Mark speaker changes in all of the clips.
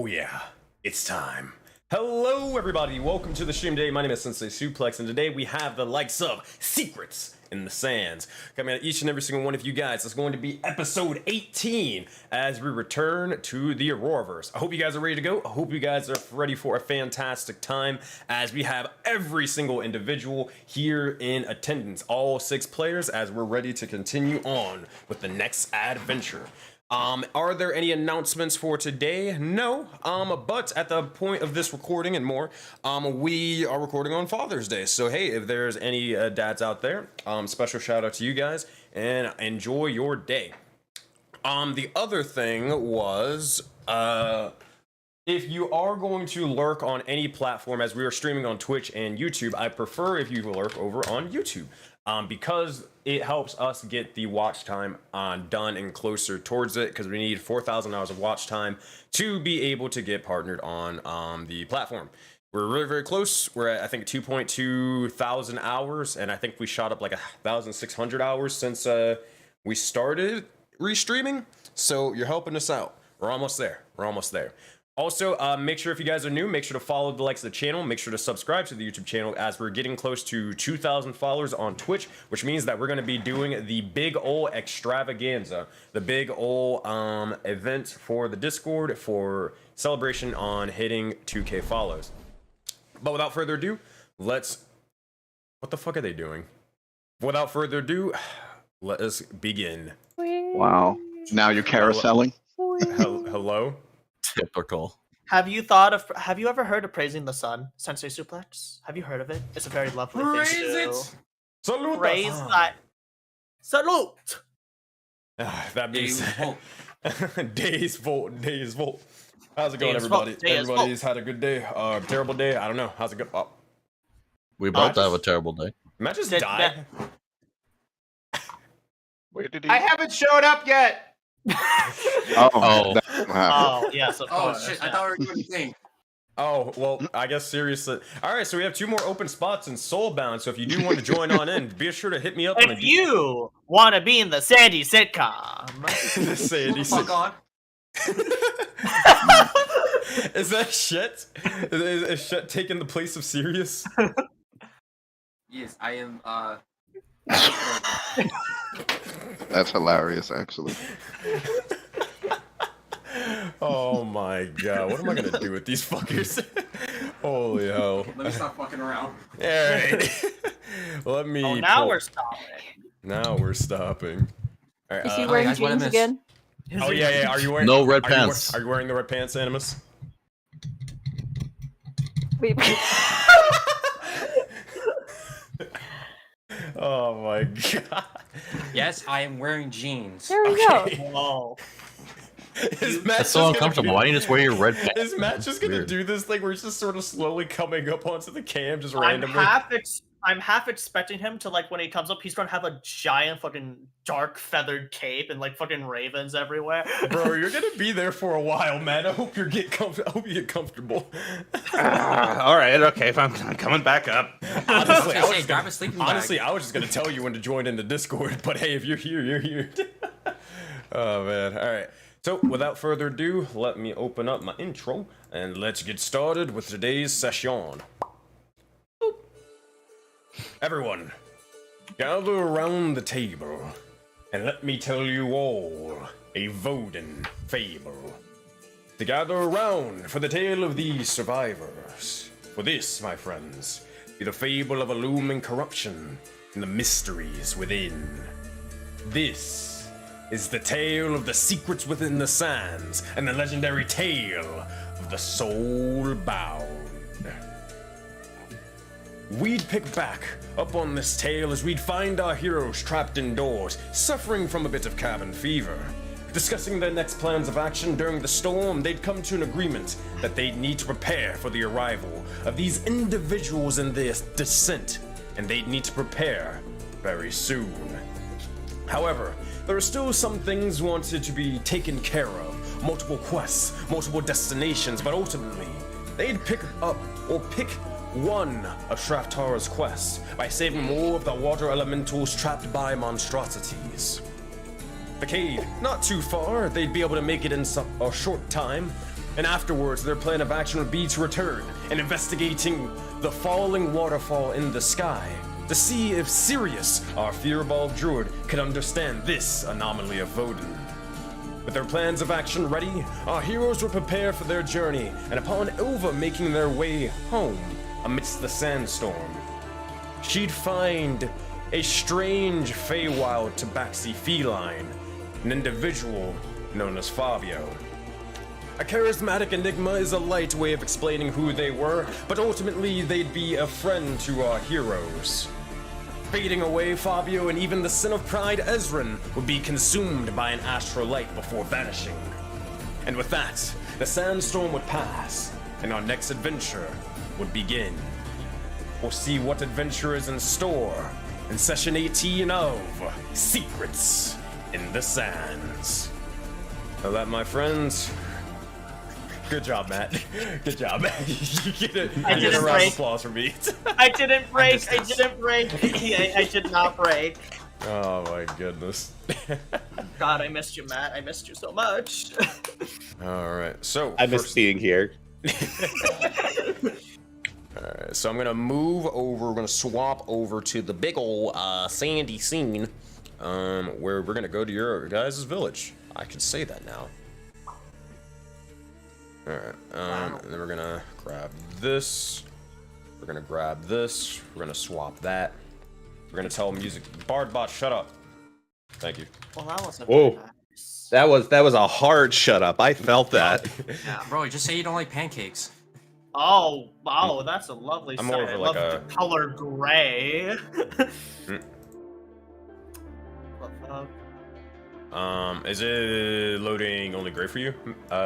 Speaker 1: Oh yeah, it's time. Hello everybody, welcome to the stream today. My name is SenseiSuplex, and today we have the likes of Secrets in the Sands coming at each and every single one of you guys. It's going to be episode 18 as we return to the Auroraverse. I hope you guys are ready to go. I hope you guys are ready for a fantastic time as we have every single individual here in attendance, all 6 players, as we're ready to continue on with the next adventure. Are there any announcements for today? No. But at the point of this recording and more, we are recording on Father's Day. So hey, if there's any dads out there, special shout out to you guys and enjoy your day. The other thing was, if you are going to lurk on any platform, as we are streaming on Twitch and YouTube, I prefer if you lurk over on YouTube. Because it helps us get the watch time done and closer towards it, because we need 4,000 hours of watch time to be able to get partnered on the platform. We're really, very close. We're at, I think, 2.2 thousand hours, and I think we shot up like 1,600 hours since we started restreaming. So you're helping us out. We're almost there. We're almost there. Also, make sure if you guys are new, make sure to follow the likes of the channel. Make sure to subscribe to the YouTube channel, as we're getting close to 2,000 followers on Twitch, which means that we're going to be doing the big ol' extravaganza, the big ol' event for the Discord for celebration on hitting 2K follows. But without further ado, what the fuck are they doing? Without further ado, let us begin.
Speaker 2: Wow. Now you're carouseling?
Speaker 1: Hello?
Speaker 3: Typical.
Speaker 4: Have you ever heard of praising the sun, SenseiSuplex? Have you heard of it? It's a very lovely thing to do.
Speaker 1: Salute!
Speaker 4: Praise that. Salute!
Speaker 1: That means days volt. How's it going,
Speaker 4: Days
Speaker 1: everybody?
Speaker 4: volt.
Speaker 1: Everybody's had a good day, terrible day. I don't know. How's it go? Oh.
Speaker 3: We both have a terrible day.
Speaker 1: Matt just died.
Speaker 2: Where did he?
Speaker 5: I haven't showed up yet.
Speaker 2: Oh.
Speaker 4: Oh, yes, of
Speaker 5: Oh
Speaker 4: course.
Speaker 5: shit! I thought we were doing a thing.
Speaker 1: Oh, well, I guess seriously. All right, so we have 2 more open spots in Soulbound. So if you do want to join on in, be sure to hit me up.
Speaker 4: If you want to be in the Sandy sitcom,
Speaker 1: the Sandy
Speaker 5: Fuck on.
Speaker 1: Is that shit? Is shit taking the place of serious?
Speaker 5: Yes, I am.
Speaker 2: That's hilarious, actually.
Speaker 1: Oh my god, what am I gonna do with these fuckers? Holy hell.
Speaker 5: Let me stop fucking around.
Speaker 1: Alright. Let me.
Speaker 4: oh, now we're stopping.
Speaker 1: Now we're stopping. All right,
Speaker 6: Is he wearing
Speaker 5: guys, what I
Speaker 6: jeans
Speaker 5: missed?
Speaker 6: again?
Speaker 1: oh yeah. Are you wearing
Speaker 3: No red pants.
Speaker 1: Are you wearing the red pants, Animus?
Speaker 6: Wait,
Speaker 1: Oh my god.
Speaker 5: Yes, I am wearing jeans.
Speaker 6: there we
Speaker 1: Okay.
Speaker 6: go.
Speaker 4: Whoa.
Speaker 1: Is Matt
Speaker 3: That's so uncomfortable. Why don't you just wear your red pants?
Speaker 1: Is Matt just gonna
Speaker 3: Weird.
Speaker 1: do this thing where he's just sort of slowly coming up onto the cam, just
Speaker 4: I'm
Speaker 1: randomly?
Speaker 4: half expecting him to, like, when he comes up, he's gonna have a giant fucking dark feathered cape and like fucking ravens everywhere.
Speaker 1: Bro, you're gonna be there for a while, man. I hope you get comfortable.
Speaker 7: All right, okay, if I'm coming back up.
Speaker 1: Honestly, I was
Speaker 5: Hey,
Speaker 1: just
Speaker 5: grab
Speaker 1: gonna,
Speaker 5: a sleeping
Speaker 1: honestly,
Speaker 5: bag.
Speaker 1: I was just gonna tell you when to join in the Discord. But hey, if you're here, you're here. Oh man. All right. So without further ado, let me open up my intro and let's get started with today's session. Everyone, gather around the table and let me tell you all a Voden fable. To gather around for the tale of these survivors. For this, my friends, be the fable of a looming corruption and the mysteries within. This is the tale of the secrets within the sands and the legendary tale of the Soulbound. We'd pick back up on this tale as we'd find our heroes trapped indoors, suffering from a bit of cabin fever. Discussing their next plans of action during the storm, they'd come to an agreement that they'd need to prepare for the arrival of these individuals in their descent, and they'd need to prepare very soon. However, there are still some things wanted to be taken care of, multiple quests, multiple destinations, but ultimately, they'd pick one of Shraftara's quests by saving more of the water elementals trapped by monstrosities. The cave, not too far, they'd be able to make it in a short time, And afterwards, their plan of action would be to return and investigating the falling waterfall in the sky to see if Sirius, our fearball druid, could understand this anomaly of Voden. With their plans of action ready, our heroes would prepare for their journey, and upon Ilva making their way home amidst the sandstorm, she'd find a strange Feywild tabaxi feline, an individual known as Fabio. A charismatic enigma is a light way of explaining who they were, but ultimately they'd be a friend to our heroes. Fading away, Fabio and even the Sin of Pride Ezrin would be consumed by an astral light before vanishing. And with that, the sandstorm would pass, and our next adventure would begin. We'll see what adventure is in store in session 18 of Secrets in the Sands. Now that, my friends, good job, Matt. Good job. You get a round of applause from me.
Speaker 4: I didn't break. I didn't break. I did not break.
Speaker 1: Oh my goodness.
Speaker 4: God, I missed you, Matt. I missed you so much.
Speaker 1: All right, so
Speaker 7: I miss being here.
Speaker 1: Alright, so I'm gonna move over, we're gonna swap over to the big ol' sandy scene, where we're gonna go to your guys' village. I can say that now. Alright, and then we're gonna grab this, we're gonna grab this, we're gonna swap that, we're gonna tell music, Bardbot, shut up. Thank you.
Speaker 4: Well, that wasn't
Speaker 7: Whoa.
Speaker 4: very nice.
Speaker 7: That was a hard shut up. I felt that.
Speaker 5: Yeah, bro, just say you don't like pancakes.
Speaker 4: Oh, wow, that's a lovely
Speaker 1: I'm
Speaker 4: sight.
Speaker 1: more of
Speaker 4: I
Speaker 1: like
Speaker 4: love the color gray.
Speaker 1: Is it loading only gray for you,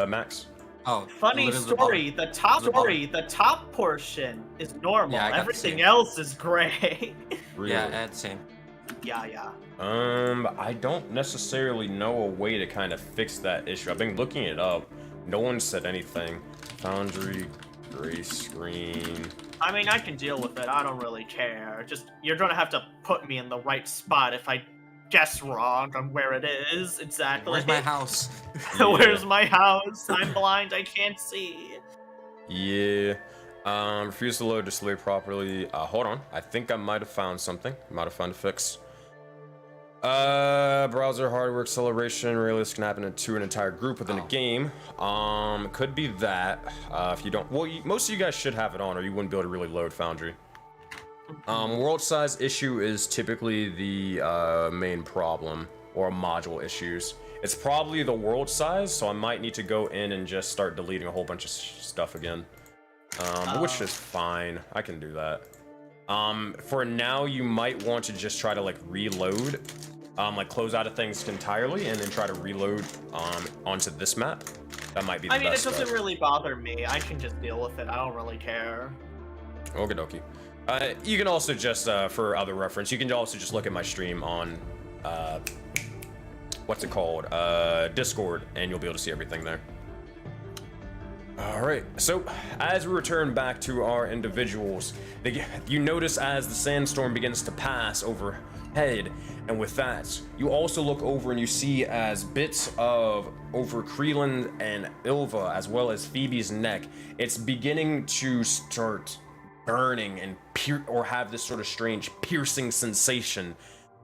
Speaker 1: Max?
Speaker 5: Oh,
Speaker 4: Funny
Speaker 5: literally the
Speaker 4: story, the top portion is normal.
Speaker 5: Yeah, I got the
Speaker 4: Everything
Speaker 5: same.
Speaker 4: else is gray.
Speaker 1: Really?
Speaker 5: Yeah, same.
Speaker 4: yeah.
Speaker 1: I don't necessarily know a way to kind of fix that issue. I've been looking it up. No one said anything. Foundry, gray screen.
Speaker 4: I mean, I can deal with it. I don't really care. Just, you're gonna have to put me in the right spot if I guess wrong on where it is exactly.
Speaker 5: Where's my house?
Speaker 4: Where's my house? I'm blind. I can't see.
Speaker 1: Yeah. Refuse to load display properly. Hold on. I think I might have found something. Might have found a fix. Browser hardware acceleration. Release can happen to an entire group within a game. Could be that. If you don't, well, most of you guys should have it on, or you wouldn't be able to really load Foundry. World size issue is typically the main problem, or module issues. It's probably the world size, so I might need to go in and just start deleting a whole bunch of stuff again. Which is fine. I can do that. For now, you might want to just try to like reload, like close out of things entirely, and then try to reload onto this map. That might be the best.
Speaker 4: I mean, it doesn't
Speaker 1: bet.
Speaker 4: really bother me. I can just deal with it. I don't really care.
Speaker 1: Okie dokie. You can also just, for other reference, you can also just look at my stream on, what's it called? Discord, and you'll be able to see everything there. Alright, so as we return back to our individuals, you notice as the sandstorm begins to pass overhead, and with that, you also look over and you see as bits of over Creelan and Ilva, as well as Phoebe's neck, it's beginning to start burning and or have this sort of strange piercing sensation.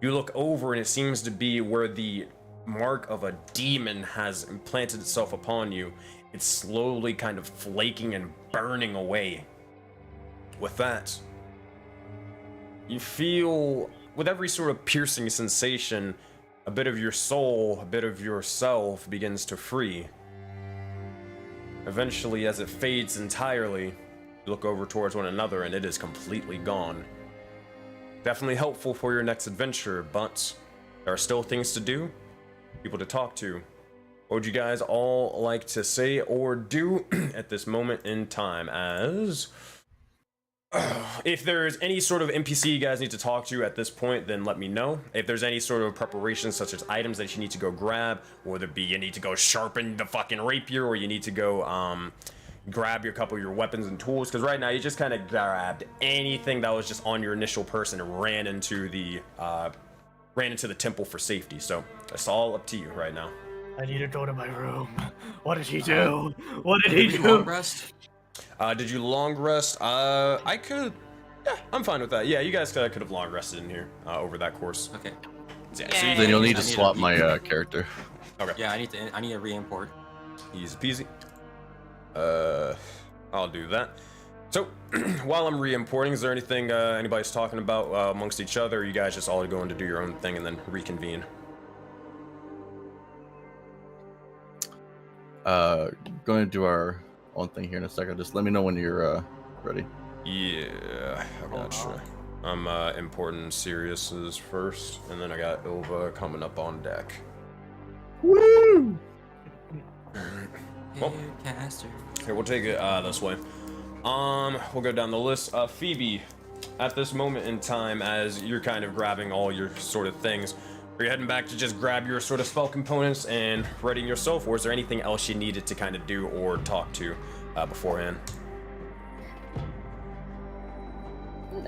Speaker 1: You look over and it seems to be where the mark of a demon has implanted itself upon you. It's slowly kind of flaking and burning away. With that, you feel, with every sort of piercing sensation, a bit of your soul, a bit of yourself begins to free. Eventually, as it fades entirely, you look over towards one another and it is completely gone. Definitely helpful for your next adventure, but there are still things to do, people to talk to. What would you guys all like to say or do at this moment in time? As if there's any sort of NPC you guys need to talk to at this point, then let me know. If there's any sort of preparations, such as items that you need to go grab, whether it be you need to go sharpen the fucking rapier, or you need to go grab your couple of your weapons and tools, because right now you just kind of grabbed anything that was just on your initial person and ran into the temple for safety. So that's all up to you right now.
Speaker 4: I need to go to my room. What did he do? What did he
Speaker 5: Did you long
Speaker 4: do?
Speaker 5: rest?
Speaker 1: Did you long rest? I could. Yeah, I'm fine with that. Yeah, you guys could have long rested in here over that course.
Speaker 5: Okay.
Speaker 1: Yeah,
Speaker 4: Yay.
Speaker 3: Then you'll need
Speaker 5: I
Speaker 3: to
Speaker 5: need
Speaker 3: swap
Speaker 5: to-
Speaker 3: my character.
Speaker 5: Yeah, I need a re-import.
Speaker 1: Easy peasy. I'll do that. So, while I'm re-importing, is there anything anybody's talking about amongst each other? Or are you guys just all going to do your own thing and then reconvene?
Speaker 3: Going to do our own thing here in a second. Just let me know when you're ready.
Speaker 1: Yeah, I gotcha. I'm importing Sirius's first, and then I got Ilva coming up on deck.
Speaker 3: Woo!
Speaker 1: Well.
Speaker 5: Caster.
Speaker 1: Here, we'll take it this way. We'll go down the list. Phoebe, at this moment in time, as you're kind of grabbing all your sort of things, are you heading back to just grab your sort of spell components and readying yourself, or is there anything else you needed to kind of do or talk to beforehand?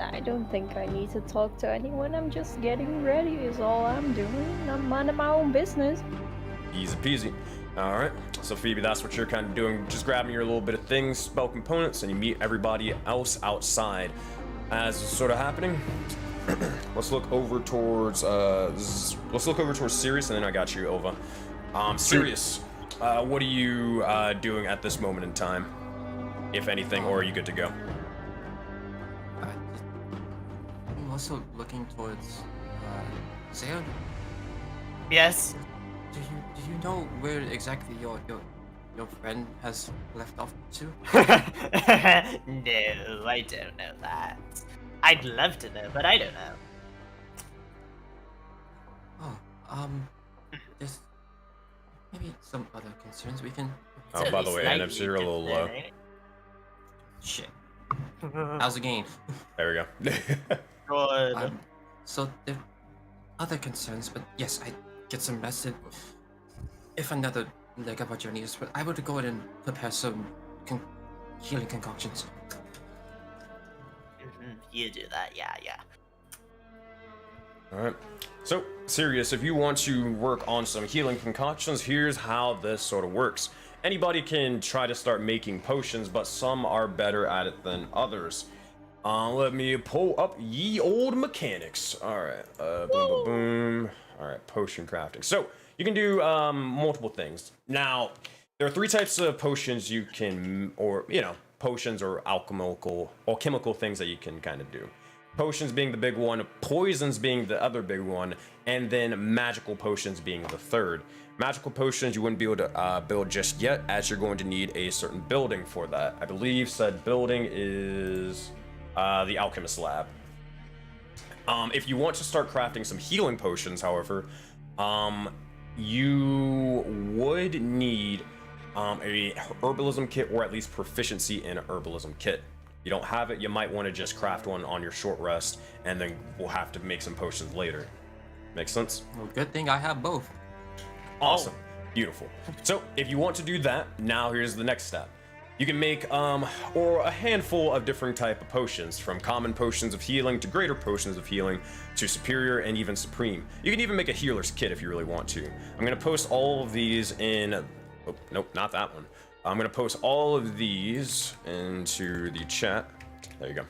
Speaker 6: I don't think I need to talk to anyone. I'm just getting ready is all I'm doing. I'm minding my own business.
Speaker 1: Easy peasy. Alright, so Phoebe, that's what you're kind of doing, just grabbing your little bit of things, spell components, and you meet everybody else outside. As it's sort of happening, let's look over towards Sirius, and then I got you, Ilva. Sirius, what are you doing at this moment in time, if anything, or are you good to go?
Speaker 5: I'm also looking towards Zale.
Speaker 4: Yes.
Speaker 5: Do you know where exactly your friend has left off to?
Speaker 4: No, I don't know that. I'd love to know, but I don't know.
Speaker 5: Oh, there's maybe some other concerns we can.
Speaker 1: Oh, by the way, NFC, you're a little low.
Speaker 5: Shit. How's the game?
Speaker 1: There we go.
Speaker 4: Good.
Speaker 5: So there are other concerns, but yes, I get some rest. If another leg of our journey is, but I would go ahead and prepare some healing concoctions.
Speaker 4: You do that, yeah.
Speaker 1: Alright. So, Sirius, if you want to work on some healing concoctions, here's how this sort of works. Anybody can try to start making potions, but some are better at it than others. Let me pull up ye old mechanics. Alright, boom, boom, boom. Alright, potion crafting. So, you can do multiple things. Now, there are 3 types of potions you can, or, potions or alchemical or chemical things that you can kind of do. Potions being the big one, poisons being the other big one, and then magical potions being the third. Magical potions you wouldn't be able to build just yet, as you're going to need a certain building for that. I believe said building is the Alchemist Lab. If you want to start crafting some healing potions, however, you would need a herbalism kit, or at least proficiency in a herbalism kit. You don't have it, you might want to just craft one on your short rest, and then we'll have to make some potions later. Make sense?
Speaker 5: Well, good thing I have both.
Speaker 1: Awesome. Beautiful. So if you want to do that, now here's the next step. You can make or a handful of different type of potions, from common potions of healing to greater potions of healing to superior and even supreme. You can even make a healer's kit if you really want to. I'm going to post all of these in... Oh, nope, not that one. I'm going to post all of these into the chat. There you go.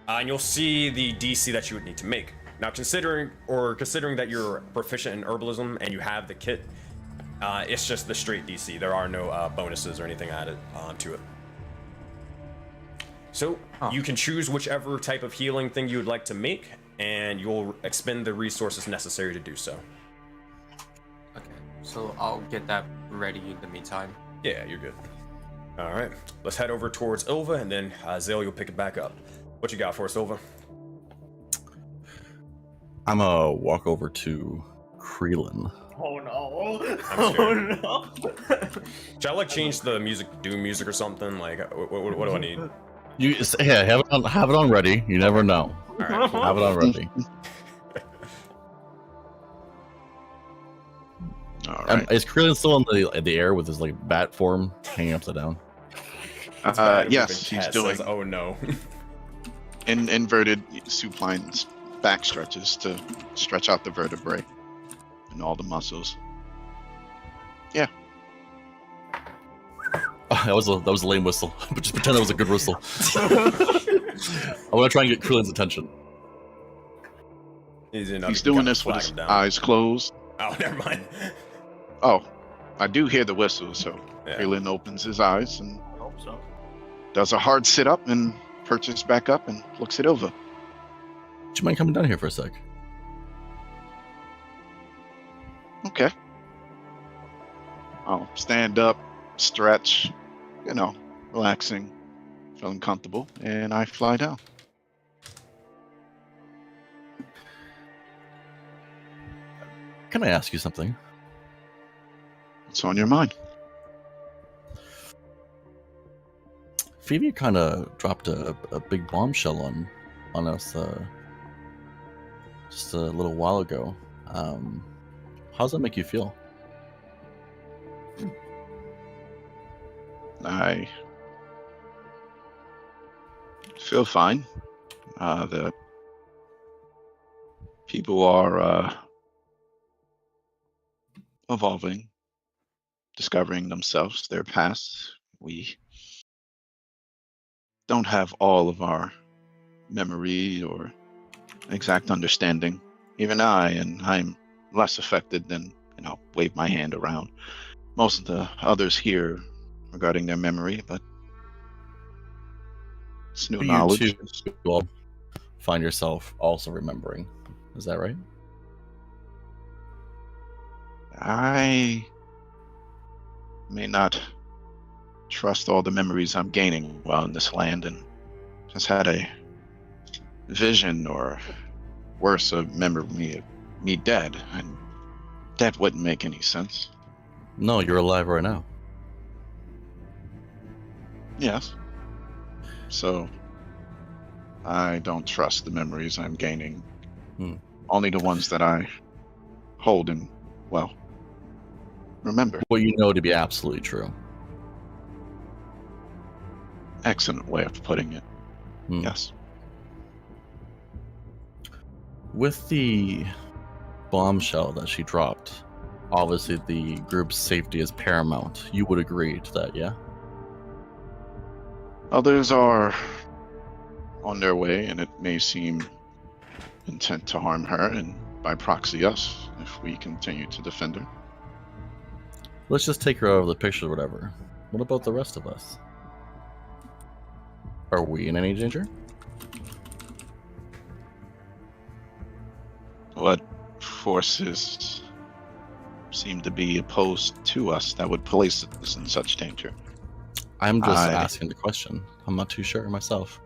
Speaker 1: And you'll see the DC that you would need to make. Now, considering that you're proficient in herbalism and you have the kit, it's just the straight DC. There are no bonuses or anything added to it. So you can choose whichever type of healing thing you would like to make, and you'll expend the resources necessary to do so.
Speaker 5: Okay, so I'll get that ready in the meantime.
Speaker 1: Yeah, you're good. All right, let's head over towards Ilva, and then Zale, you'll pick it back up. What you got for us, Ilva?
Speaker 3: I'm gonna walk over to Creelin.
Speaker 4: Oh no.
Speaker 1: I'm scared.
Speaker 4: Oh no.
Speaker 1: Should I like change the music, Doom music or something? Like, what do I need?
Speaker 3: Yeah, have it on ready. You never know.
Speaker 1: All right, cool.
Speaker 3: Have it on ready.
Speaker 2: All right.
Speaker 3: Is Creelin still in the air with his like bat form hanging upside down?
Speaker 2: Yes, he's
Speaker 1: Cat
Speaker 2: doing
Speaker 1: says, oh no.
Speaker 2: inverted supine back stretches to stretch out the vertebrae and all the muscles. Yeah.
Speaker 3: Oh, that was a lame whistle, but just pretend that was a good whistle. I want to try and get Krillin's attention.
Speaker 2: He's doing this with his eyes closed.
Speaker 1: Oh, never mind.
Speaker 2: Oh, I do hear the whistle, so
Speaker 1: Yeah.
Speaker 2: Krillin opens his eyes and
Speaker 4: I hope so.
Speaker 2: does a hard sit up and perches back up and looks it over.
Speaker 3: Would you mind coming down here for a sec?
Speaker 2: Okay. I'll stand up, stretch, relaxing, feeling comfortable, and I fly down.
Speaker 3: Can I ask you something?
Speaker 2: What's on your mind?
Speaker 3: Phoebe kind of dropped a big bombshell on us just a little while ago. How does that make you feel?
Speaker 2: I feel fine. The people are evolving, discovering themselves, their past. We don't have all of our memory or exact understanding. Even I'm less affected than, wave my hand around. Most of the others here regarding their memory, but it's new knowledge.
Speaker 3: You too will find yourself also remembering. Is that right?
Speaker 2: I may not trust all the memories I'm gaining while in this land, and just had a vision, or worse, a memory of me dead, and that wouldn't make any sense.
Speaker 3: No, you're alive right now.
Speaker 2: Yes. So, I don't trust the memories I'm gaining. Only the ones that I hold and, remember.
Speaker 3: What you know to be absolutely true.
Speaker 2: Excellent way of putting it. Yes.
Speaker 3: With the bombshell that she dropped, obviously the group's safety is paramount. You would agree to that, yeah?
Speaker 2: Others are on their way, and it may seem intent to harm her, and by proxy us, if we continue to defend her.
Speaker 3: Let's just take her out of the picture or whatever. What about the rest of us? Are we in any danger?
Speaker 2: What forces seem to be opposed to us that would place us in such danger?
Speaker 3: I'm just asking the question. I'm not too sure myself.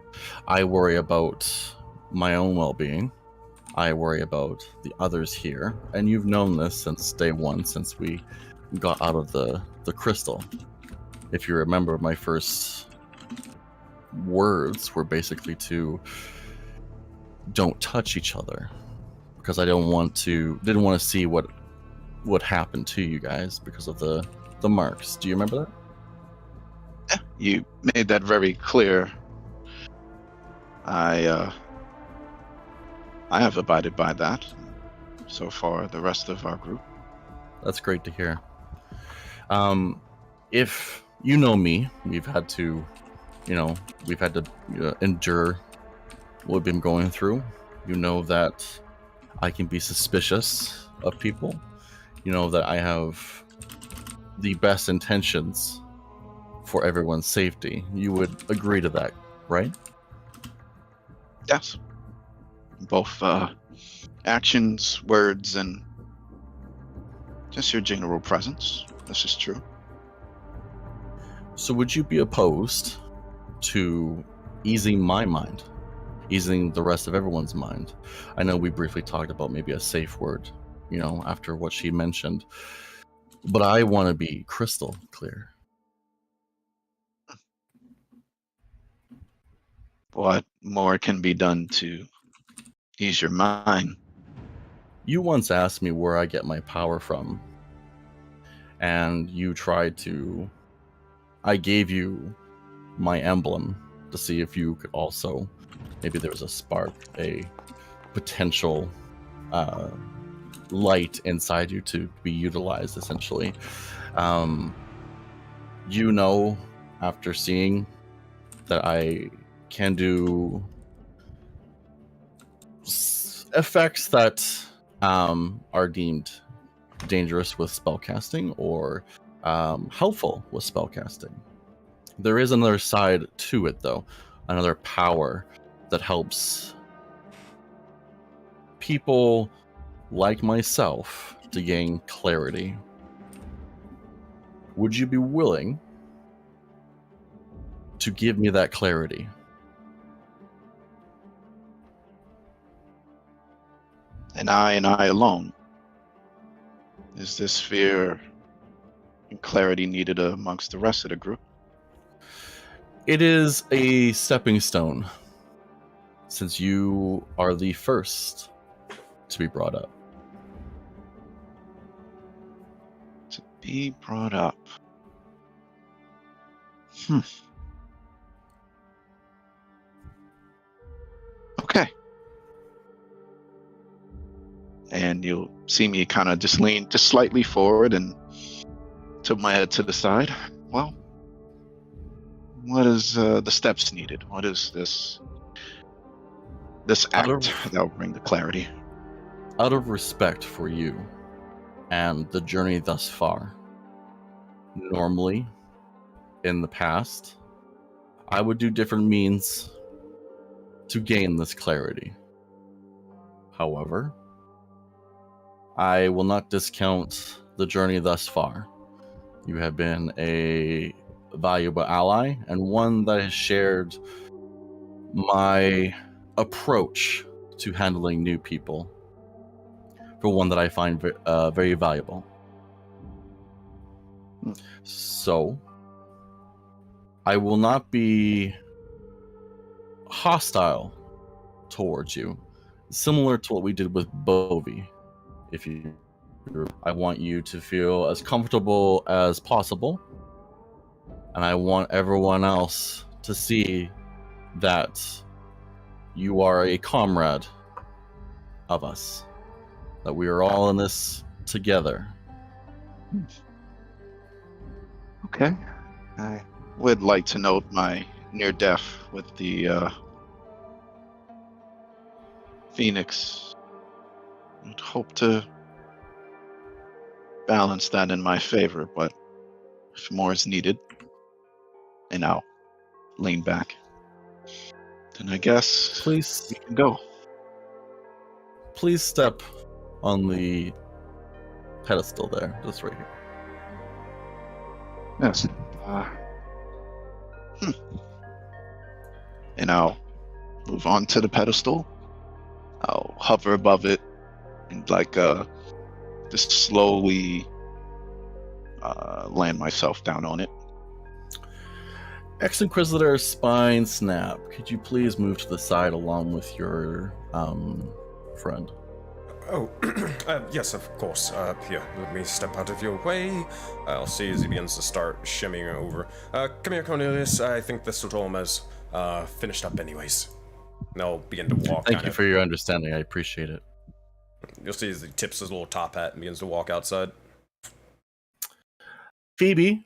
Speaker 3: I worry about my own well-being. I worry about the others here. And you've known this since day one, since we got out of the crystal. If you remember, my first words were basically to don't touch each other, because I didn't want to see what happened to you guys because of the marks. Do you remember that?
Speaker 2: Yeah, you made that very clear. I have abided by that. So far, the rest of our group.
Speaker 3: That's great to hear. If you know me, we've had to endure what we've been going through. You know that I can be suspicious of people. You know that I have the best intentions for everyone's safety. You would agree to that, right?
Speaker 2: Yes. Both actions, words, and just your general presence. This is true.
Speaker 3: So would you be opposed to easing my mind, easing the rest of everyone's mind? I know we briefly talked about maybe a safe word, after what she mentioned, but I want to be crystal clear.
Speaker 2: What more can be done to ease your mind?
Speaker 3: You once asked me where I get my power from, and I gave you my emblem to see if you could also, maybe there was a spark, a potential light inside you to be utilized, essentially. You know, after seeing that I can do effects that are deemed dangerous with spellcasting or helpful with spellcasting. There is another side to it, though, another power that helps people like myself to gain clarity. Would you be willing to give me that clarity?
Speaker 2: And I alone. Is this fear and clarity needed amongst the rest of the group?
Speaker 3: It is a stepping stone, since you are the first to be brought up.
Speaker 2: To be brought up. Okay. And you'll see me kind of just lean just slightly forward and tilt my head to the side. Well, what is the steps needed? What is this act that will bring the clarity?
Speaker 3: Out of respect for you and the journey thus far, normally, in the past, I would do different means to gain this clarity. However, I will not discount the journey thus far. You have been a valuable ally and one that has shared my approach to handling new people, for one that I find very valuable. So, I will not be hostile towards you, similar to what we did with Bovi. I want you to feel as comfortable as possible, and I want everyone else to see that you are a comrade of us, that we are all in this together.
Speaker 2: Okay. I would like to note my near death with the Phoenix. I'd hope to balance that in my favor, but if more is needed, and I'll lean back, then I guess
Speaker 3: Please,
Speaker 2: we can go.
Speaker 3: please step on the pedestal there, just right here.
Speaker 2: Yes. And I'll move on to the pedestal. I'll hover above it and just slowly land myself down on it.
Speaker 3: Ex-Inquisitor Spine Snap, could you please move to the side along with your friend?
Speaker 1: Oh, yes, of course. Here, let me step out of your way. I'll see as he begins to start shimmying over. Come here, Cornelius. I think this will almost finished up anyways. And I'll begin to walk.
Speaker 3: Thank you for your understanding. I appreciate it.
Speaker 1: You'll see as he tips his little top hat and begins to walk outside.
Speaker 3: Phoebe?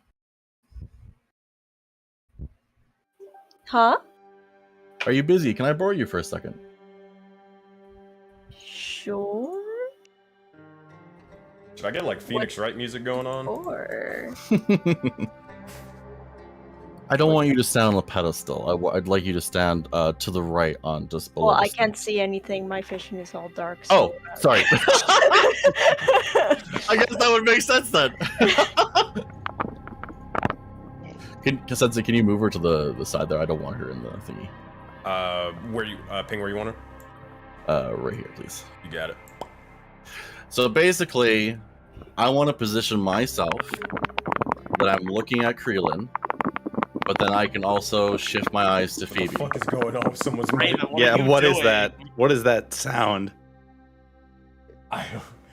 Speaker 6: Huh?
Speaker 3: Are you busy? Can I borrow you for a second?
Speaker 6: Sure.
Speaker 1: Should I get like Phoenix Wright music going on?
Speaker 6: Or
Speaker 3: I don't want you to stand on the pedestal. I'd like you to stand to the right on just below.
Speaker 6: well,
Speaker 3: the
Speaker 6: I
Speaker 3: stage.
Speaker 6: can't see anything. My vision is all dark. So,
Speaker 3: Oh, sorry. I guess that would make sense then. Sensei, can you move her to the side there? I don't want her in the thingy.
Speaker 1: Where you ping where you want her?
Speaker 3: Right here, please.
Speaker 1: You got it.
Speaker 3: So basically, I want to position myself that I'm looking at Creelin, but then I can also shift my eyes to Phoebe.
Speaker 1: What the fuck is going on with someone's
Speaker 4: Raven,
Speaker 1: mic?
Speaker 4: what
Speaker 7: Yeah,
Speaker 4: are you
Speaker 7: what is
Speaker 4: doing?
Speaker 7: that? What is that sound?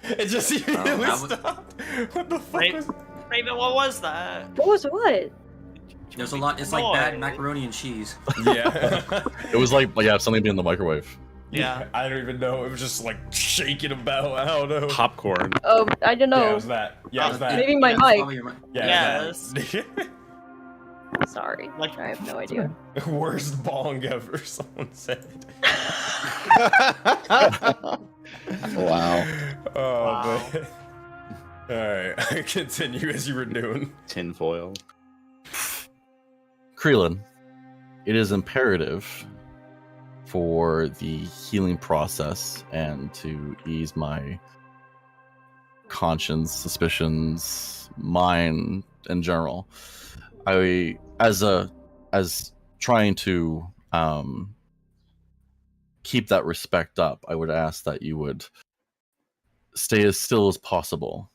Speaker 1: It just immediately
Speaker 5: that was-
Speaker 1: stopped. What the fuck
Speaker 4: Raven,
Speaker 1: was...
Speaker 4: Raven, what was that?
Speaker 6: what was what?
Speaker 5: There's a lot. It's like bad
Speaker 4: Boy.
Speaker 5: macaroni and cheese.
Speaker 1: Yeah.
Speaker 3: It was like, yeah, something being in the microwave.
Speaker 4: Yeah.
Speaker 1: I don't even know. It was just like shaking about. I don't know.
Speaker 7: Popcorn.
Speaker 6: I don't
Speaker 1: Yeah, it
Speaker 6: know.
Speaker 1: was that. Yeah, it was that.
Speaker 6: Maybe my
Speaker 5: Yes,
Speaker 6: mic.
Speaker 5: probably your mic.
Speaker 1: Yeah, it
Speaker 4: Yes.
Speaker 1: was that.
Speaker 6: Sorry.
Speaker 4: Like-
Speaker 6: I have no idea.
Speaker 1: Worst bong ever, someone said.
Speaker 2: Wow.
Speaker 1: Oh,
Speaker 4: Wow.
Speaker 1: man. Alright, continue as you were doing.
Speaker 7: Tinfoil.
Speaker 3: Krelin, it is imperative for the healing process and to ease my conscience, suspicions, mine in general. As trying to keep that respect up, I would ask that you would stay as still as possible.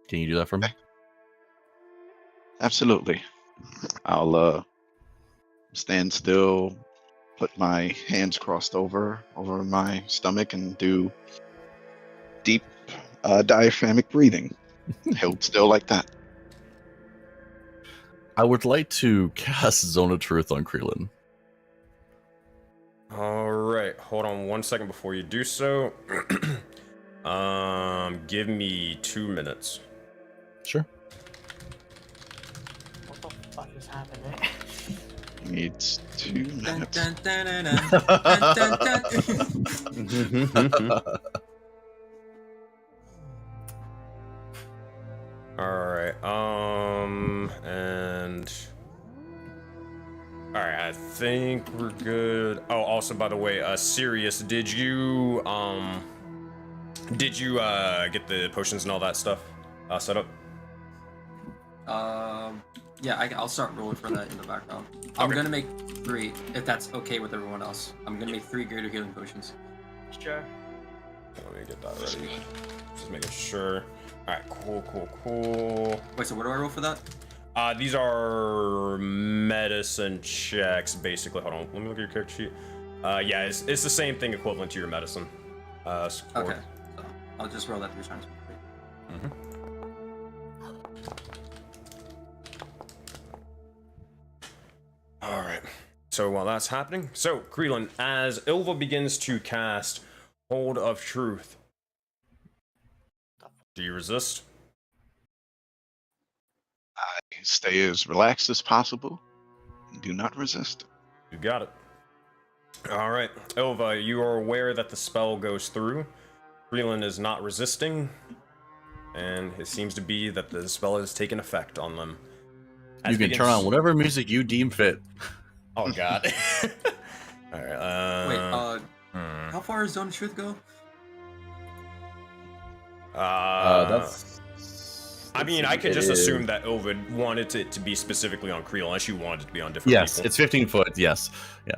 Speaker 3: Can you do that for me?
Speaker 2: Absolutely. I'll stand still, put my hands crossed over my stomach, and do deep diaphragmic breathing. Held still like that.
Speaker 3: I would like to cast Zone of Truth on Krelin.
Speaker 1: Alright, hold on 1 second before you do so. Give me 2 minutes.
Speaker 3: Sure.
Speaker 4: What the fuck is happening?
Speaker 2: Needs 2
Speaker 5: Dun,
Speaker 2: minutes.
Speaker 5: dun, dun, dun, dun, dun, dun, dun.
Speaker 1: Alright, and... Alright, I think we're good. Oh, also, by the way, Sirius, did you get the potions and all that stuff set up?
Speaker 5: Yeah, I'll start rolling for that in the background. I'm
Speaker 1: Okay.
Speaker 5: gonna make 3, if that's okay with everyone else. I'm gonna make 3 greater healing potions.
Speaker 4: Sure.
Speaker 1: Let me get that ready. Just making sure. Alright, cool.
Speaker 5: Wait, so what do I roll for that?
Speaker 1: These are medicine checks, basically. Hold on, let me look at your character sheet. Yeah, it's the same thing equivalent to your medicine. Score.
Speaker 5: Okay, so I'll just roll that 3 times.
Speaker 1: Alright, so while that's happening, Krelin, as Ilva begins to cast Hold of Truth, do you resist?
Speaker 2: I stay as relaxed as possible. Do not resist.
Speaker 1: You got it. Alright, Ilva, you are aware that the spell goes through. Krelin is not resisting, and it seems to be that the spell has taken effect on them. As
Speaker 3: You can turn on whatever music you deem fit.
Speaker 1: Oh god. Alright,
Speaker 5: Wait, how far does Zone of Truth go?
Speaker 3: That's.
Speaker 1: I mean, I could
Speaker 3: it
Speaker 1: just
Speaker 3: is-
Speaker 1: assume that Ovid wanted it to be specifically on Creel, unless you wanted it to be on different
Speaker 3: Yes,
Speaker 1: people.
Speaker 3: it's 15 foot. Yes. Yeah.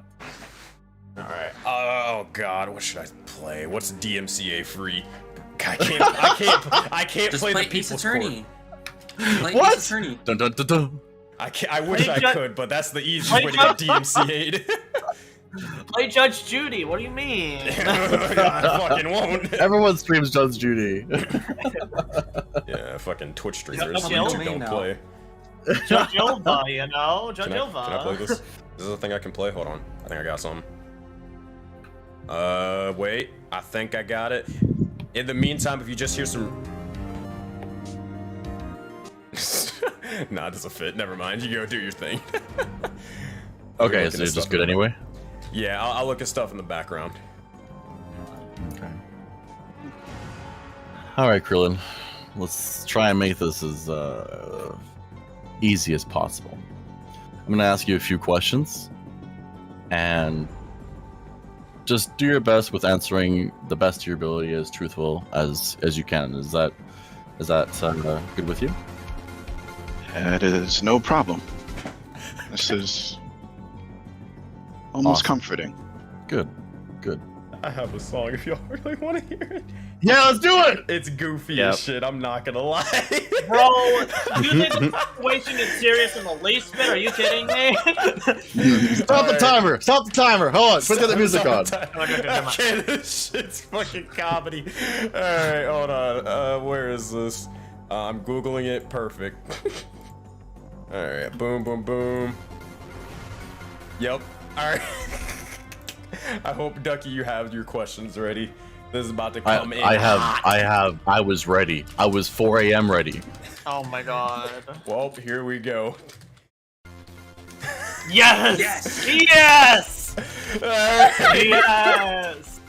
Speaker 1: Alright. Oh god, what should I play? What's DMCA free? I can't
Speaker 5: Just
Speaker 1: play
Speaker 5: play
Speaker 1: the
Speaker 5: Ace
Speaker 1: people's
Speaker 5: Attorney.
Speaker 1: court.
Speaker 5: Play
Speaker 3: What?
Speaker 5: Ace Attorney.
Speaker 3: Dun, dun, dun, dun.
Speaker 1: I wish
Speaker 4: Play
Speaker 1: I
Speaker 4: Ju-
Speaker 1: could, but that's the easiest
Speaker 4: Play
Speaker 1: way to get DMCA'd.
Speaker 4: Play Judge Judy. What do you mean?
Speaker 1: I fucking won't.
Speaker 3: Everyone streams Judge Judy.
Speaker 1: Yeah, fucking Twitch streamers.
Speaker 4: Yeah,
Speaker 1: YouTube
Speaker 5: me
Speaker 1: don't
Speaker 5: now.
Speaker 1: play.
Speaker 4: Judge Ilva, you know? Judge
Speaker 1: Can I play
Speaker 4: Ilva.
Speaker 1: this? Is this a thing I can play? Hold on. I think I got some. Wait. I think I got it. In the meantime, if you just hear some... Nah, it doesn't fit. Never mind. You go do your thing.
Speaker 3: Okay,
Speaker 1: looking
Speaker 3: so
Speaker 1: at
Speaker 3: it's
Speaker 1: stuff
Speaker 3: just good
Speaker 1: in the-
Speaker 3: anyway.
Speaker 1: Yeah, I'll look at stuff in the background.
Speaker 3: Okay. All right, Krillin. Let's try and make this as easy as possible. I'm going to ask you a few questions, and just do your best with answering the best of your ability, as truthful as you can. Is that good with you?
Speaker 2: That is no problem. This is almost
Speaker 3: Awesome.
Speaker 2: comforting.
Speaker 3: Good.
Speaker 1: I have a song if y'all really want to hear it.
Speaker 3: Yeah, let's do it.
Speaker 1: It's goofy
Speaker 3: Yep.
Speaker 1: as shit, I'm not gonna lie.
Speaker 4: Bro, you think the situation is serious in the least bit? Are you kidding me?
Speaker 3: Stop the timer. Stop the timer. Hold on. Put the music on.
Speaker 1: Okay, this shit's fucking comedy. Alright, hold on. Where is this? I'm Googling it. Perfect. Alright, boom, boom, boom. Yep. Alright. I hope, Ducky, you have your questions ready. This is about to come in.
Speaker 3: I was ready. I was 4 a.m. ready.
Speaker 4: Oh my god.
Speaker 1: Well, here we go.
Speaker 4: Yes!
Speaker 5: Yes!
Speaker 4: Yes!
Speaker 1: Alright.
Speaker 4: Yes!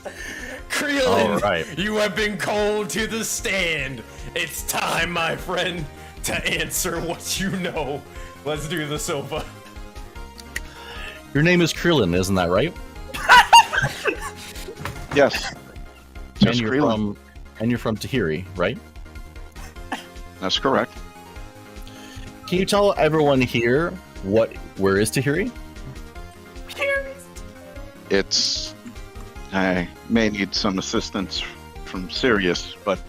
Speaker 1: Creelin,
Speaker 3: Alright.
Speaker 1: you have been called to the stand. It's time, my friend, to answer what you know. Let's do the sofa.
Speaker 3: Your name is Krillin, isn't that right?
Speaker 2: Yes. Just Krillin.
Speaker 3: And you're from Tahiri, right?
Speaker 2: That's correct.
Speaker 3: Can you tell everyone here where is Tahiri?
Speaker 2: I may need some assistance from Sirius, but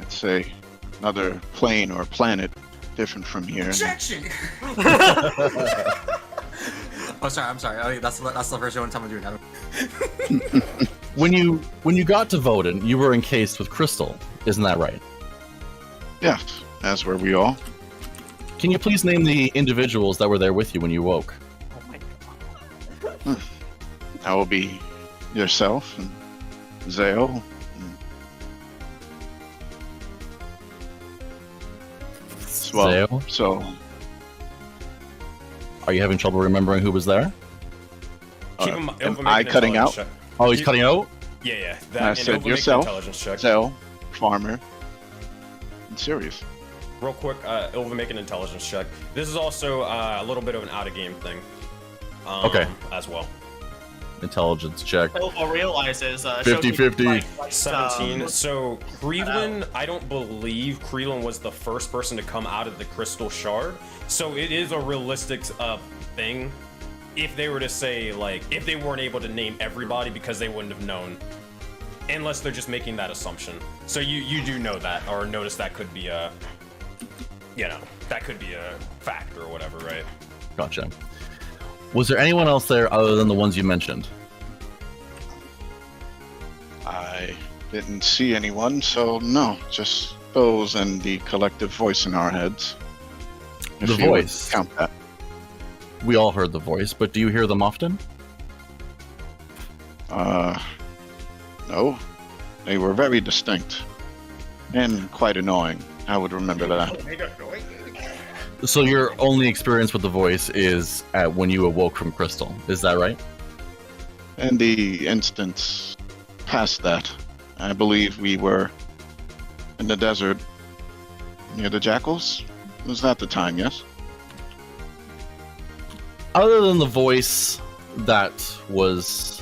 Speaker 2: I'd say another plane or planet different from here.
Speaker 5: Objection! Oh, sorry. I'm sorry. Oh, that's the first one time I'm doing that.
Speaker 3: When you got to Voden, you were encased with crystal, isn't that right?
Speaker 2: Yes, as were we all.
Speaker 3: Can you please name the individuals that were there with you when you woke?
Speaker 4: Oh my god.
Speaker 2: That will be yourself and Zale.
Speaker 3: Zale?
Speaker 2: So,
Speaker 3: Are you having trouble remembering who was there?
Speaker 1: Keep him,
Speaker 2: am I cutting out?
Speaker 1: check.
Speaker 3: Oh, he's cutting out?
Speaker 1: Yeah.
Speaker 2: I
Speaker 1: That, and
Speaker 2: said
Speaker 1: Ilva, make an
Speaker 2: yourself,
Speaker 1: intelligence check.
Speaker 2: Zale, Farmer, and Sirius.
Speaker 1: Real quick, Ilva, make an intelligence check. This is also a little bit of an out-of-game thing.
Speaker 3: Okay.
Speaker 1: As well.
Speaker 3: Intelligence check.
Speaker 4: Ilva realizes
Speaker 3: 50-50.
Speaker 1: 17. So Creelin, I don't believe Creelin was the first person to come out of the crystal shard. So it is a realistic thing. If they were to say, like, if they weren't able to name everybody because they wouldn't have known. Unless they're just making that assumption. So you do know that, or notice that could be a, that could be a fact or whatever, right?
Speaker 3: Gotcha. Was there anyone else there other than the ones you mentioned?
Speaker 2: I didn't see anyone, so no, just those and the collective voice in our heads.
Speaker 3: The
Speaker 2: If you would
Speaker 3: voice.
Speaker 2: count that.
Speaker 3: We all heard the voice, but do you hear them often?
Speaker 2: No. They were very distinct and quite annoying. I would remember that.
Speaker 3: So your only experience with the voice is at when you awoke from crystal, is that right?
Speaker 2: And the instance past that, I believe we were in the desert near the jackals. Was that the time? Yes.
Speaker 3: Other than the voice that was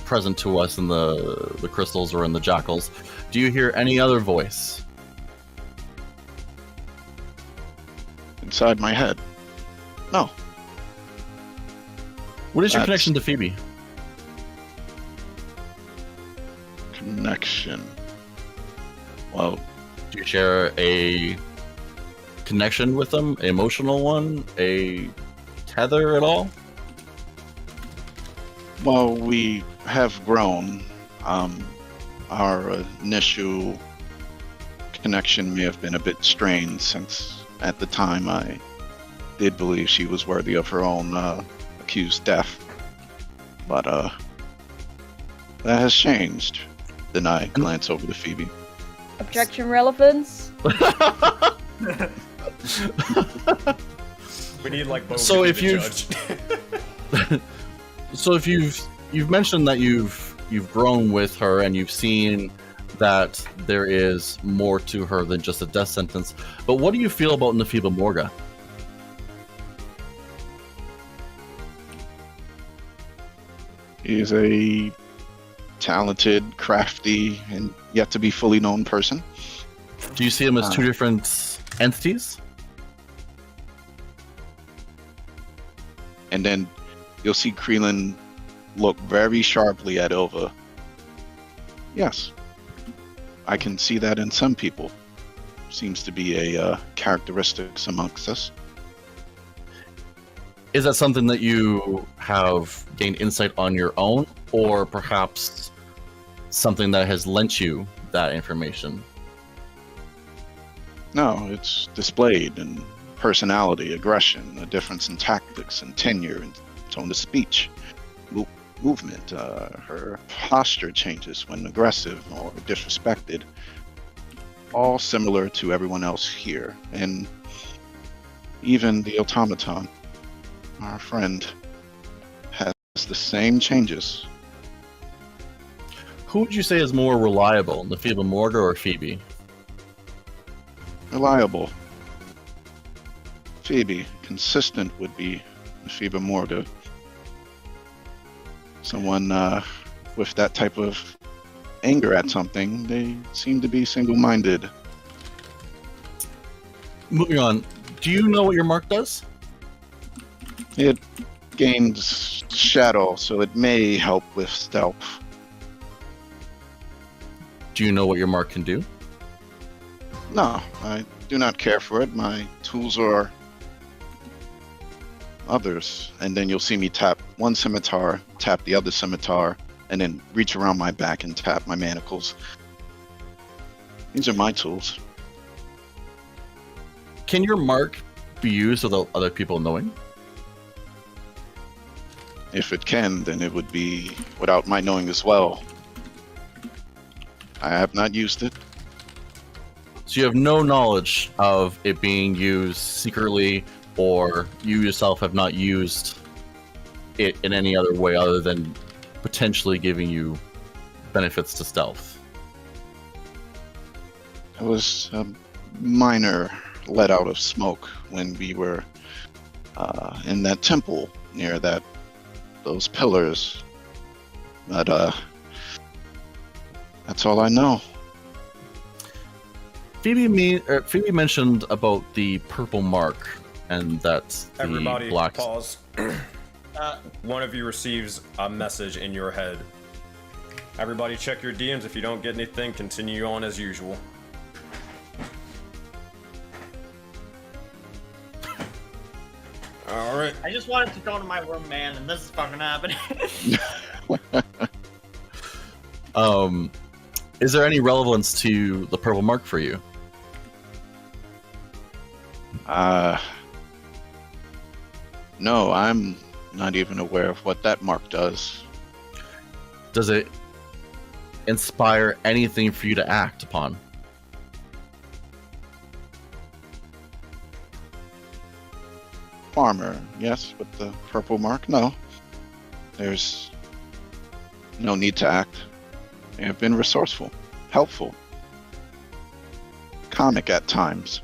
Speaker 3: present to us in the crystals or in the jackals, do you hear any other voice?
Speaker 2: Inside my head. No.
Speaker 3: What is your
Speaker 2: That's-
Speaker 3: connection to Phoebe?
Speaker 2: Connection. Well,
Speaker 3: Do you share a connection with them? An emotional one? A tether at all?
Speaker 2: well, we have grown. Our initial connection may have been a bit strained since at the time I did believe she was worthy of her own accused death. But that has changed. Then I glance over to Phoebe.
Speaker 6: Objection relevance?
Speaker 1: We need like both.
Speaker 3: So
Speaker 1: to be
Speaker 3: if
Speaker 1: the
Speaker 3: you've-
Speaker 1: judge.
Speaker 3: So if you've mentioned that you've grown with her and you've seen that there is more to her than just a death sentence, but what do you feel about Nefiba Morga?
Speaker 2: He is a talented, crafty, and yet to be fully known person.
Speaker 3: Do you see them as two different entities?
Speaker 2: And then you'll see Creelin look very sharply at Ilva. Yes, I can see that in some people. Seems to be a characteristics amongst us.
Speaker 3: Is that something that you have gained insight on your own, or perhaps something that has lent you that information?
Speaker 2: No, it's displayed in personality, aggression, a difference in tactics and tenure and tone of speech. movement, her posture changes when aggressive or disrespected, all similar to everyone else here. And even the automaton, our friend, has the same changes.
Speaker 3: Who would you say is more reliable, Nephiba Morga or Phoebe?
Speaker 2: Reliable. Phoebe. Consistent would be Nephiba Morga. Someone with that type of anger at something, they seem to be single-minded.
Speaker 3: Moving on, do you know what your mark does?
Speaker 2: It gains shadow, so it may help with stealth.
Speaker 3: Do you know what your mark can do?
Speaker 2: No, I do not care for it. My tools are others. And then you'll see me tap one scimitar, tap the other scimitar, and then reach around my back and tap my manacles. These are my tools.
Speaker 3: Can your mark be used without other people knowing?
Speaker 2: If it can, then it would be without my knowing as well. I have not used it.
Speaker 3: So you have no knowledge of it being used secretly, or you yourself have not used it in any other way other than potentially giving you benefits to stealth.
Speaker 2: It was a minor let out of smoke when we were in that temple near those pillars. But that's all I know.
Speaker 3: Phoebe mentioned about the purple mark, and that's the
Speaker 1: Everybody,
Speaker 3: black.
Speaker 1: pause. One of you receives a message in your head. Everybody check your DMs. If you don't get anything, continue on as usual. Alright.
Speaker 4: I just wanted to go to my room, man, and this is fucking happening.
Speaker 3: Is there any relevance to the purple mark for you?
Speaker 2: No, I'm not even aware of what that mark does.
Speaker 3: Does it inspire anything for you to act upon?
Speaker 2: Farmer, yes, with the purple mark, no. There's no need to act. They have been resourceful, helpful, comic at times.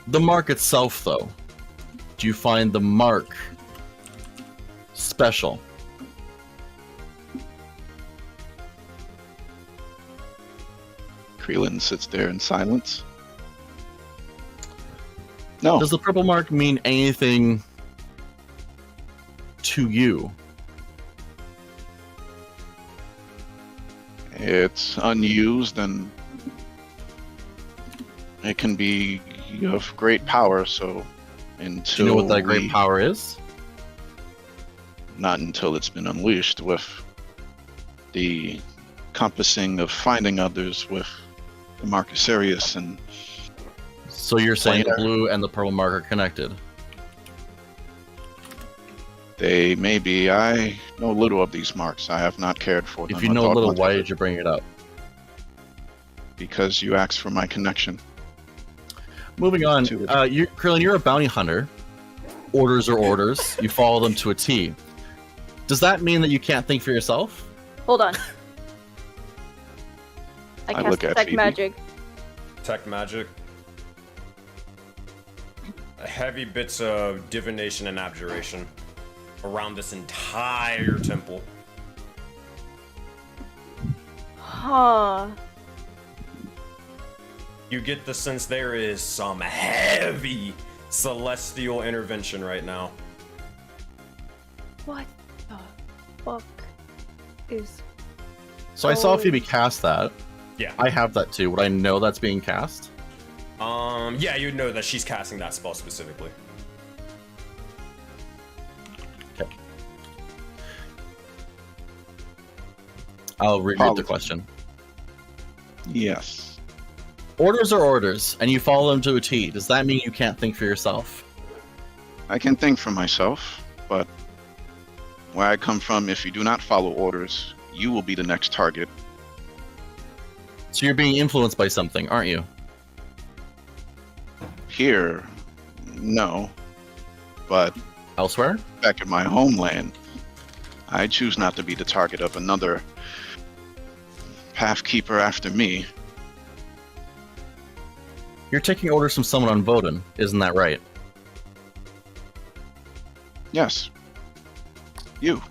Speaker 3: The mark itself, though, do you find the mark special?
Speaker 2: Krelin sits there in silence. No,
Speaker 3: Does the purple mark mean anything to you?
Speaker 2: it's unused and it can be of great power, so
Speaker 3: Do
Speaker 2: until
Speaker 3: you know what that great
Speaker 2: we-
Speaker 3: power is?
Speaker 2: Not until it's been unleashed with the compassing of finding others with the Marcus Sirius, and
Speaker 3: So you're saying the
Speaker 2: Planar.
Speaker 3: blue and the purple mark are connected?
Speaker 2: they may be. I know little of these marks. I have not cared for them.
Speaker 3: If you
Speaker 2: or
Speaker 3: know
Speaker 2: thought
Speaker 3: little,
Speaker 2: much
Speaker 3: why
Speaker 2: of it,
Speaker 3: did you bring it up?
Speaker 2: because you asked for my connection.
Speaker 3: Moving on,
Speaker 2: To it.
Speaker 3: Krillin, you're a bounty hunter. Orders are orders. You follow them to a T. Does that mean that you can't think for yourself?
Speaker 6: Hold on. I
Speaker 2: I
Speaker 6: cast
Speaker 2: look at
Speaker 6: detect
Speaker 2: Phoebe.
Speaker 6: magic.
Speaker 1: Tech magic. Heavy bits of divination and abjuration around this entire temple.
Speaker 6: Huh.
Speaker 1: You get the sense there is some heavy celestial intervention right now.
Speaker 6: What the fuck is...
Speaker 3: So I saw
Speaker 6: Oh.
Speaker 3: Phoebe cast that.
Speaker 1: Yeah.
Speaker 3: I have that too. Would I know that's being cast?
Speaker 1: Yeah, you'd know that she's casting that spell specifically.
Speaker 3: I'll read the
Speaker 2: Apologies.
Speaker 3: question.
Speaker 2: Yes.
Speaker 3: Orders are orders, and you follow them to a T. Does that mean you can't think for yourself?
Speaker 2: I can think for myself. but where I come from, if you do not follow orders, you will be the next target.
Speaker 3: So you're being influenced by something, aren't you?
Speaker 2: Here, no. But
Speaker 3: Elsewhere?
Speaker 2: back in my homeland, I choose not to be the target of another pathkeeper after me.
Speaker 3: You're taking orders from someone on Voden, isn't that right?
Speaker 2: Yes. You.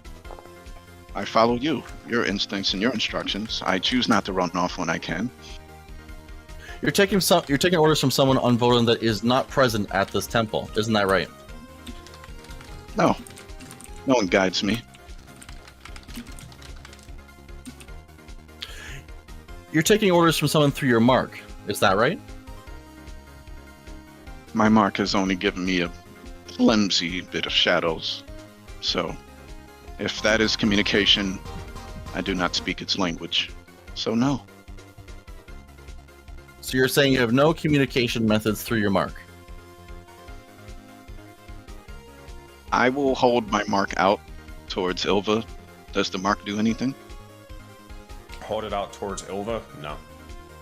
Speaker 2: I follow you, your instincts and your instructions. I choose not to run off when I can.
Speaker 3: You're taking orders from someone on Voden that is not present at this temple, isn't that right?
Speaker 2: No. No one guides me.
Speaker 3: You're taking orders from someone through your mark, is that right?
Speaker 2: My mark has only given me a flimsy bit of shadows. So, if that is communication, I do not speak its language. So no.
Speaker 3: So you're saying you have no communication methods through your mark?
Speaker 2: I will hold my mark out towards Ilva. Does the mark do anything?
Speaker 1: Hold it out towards Ilva? No.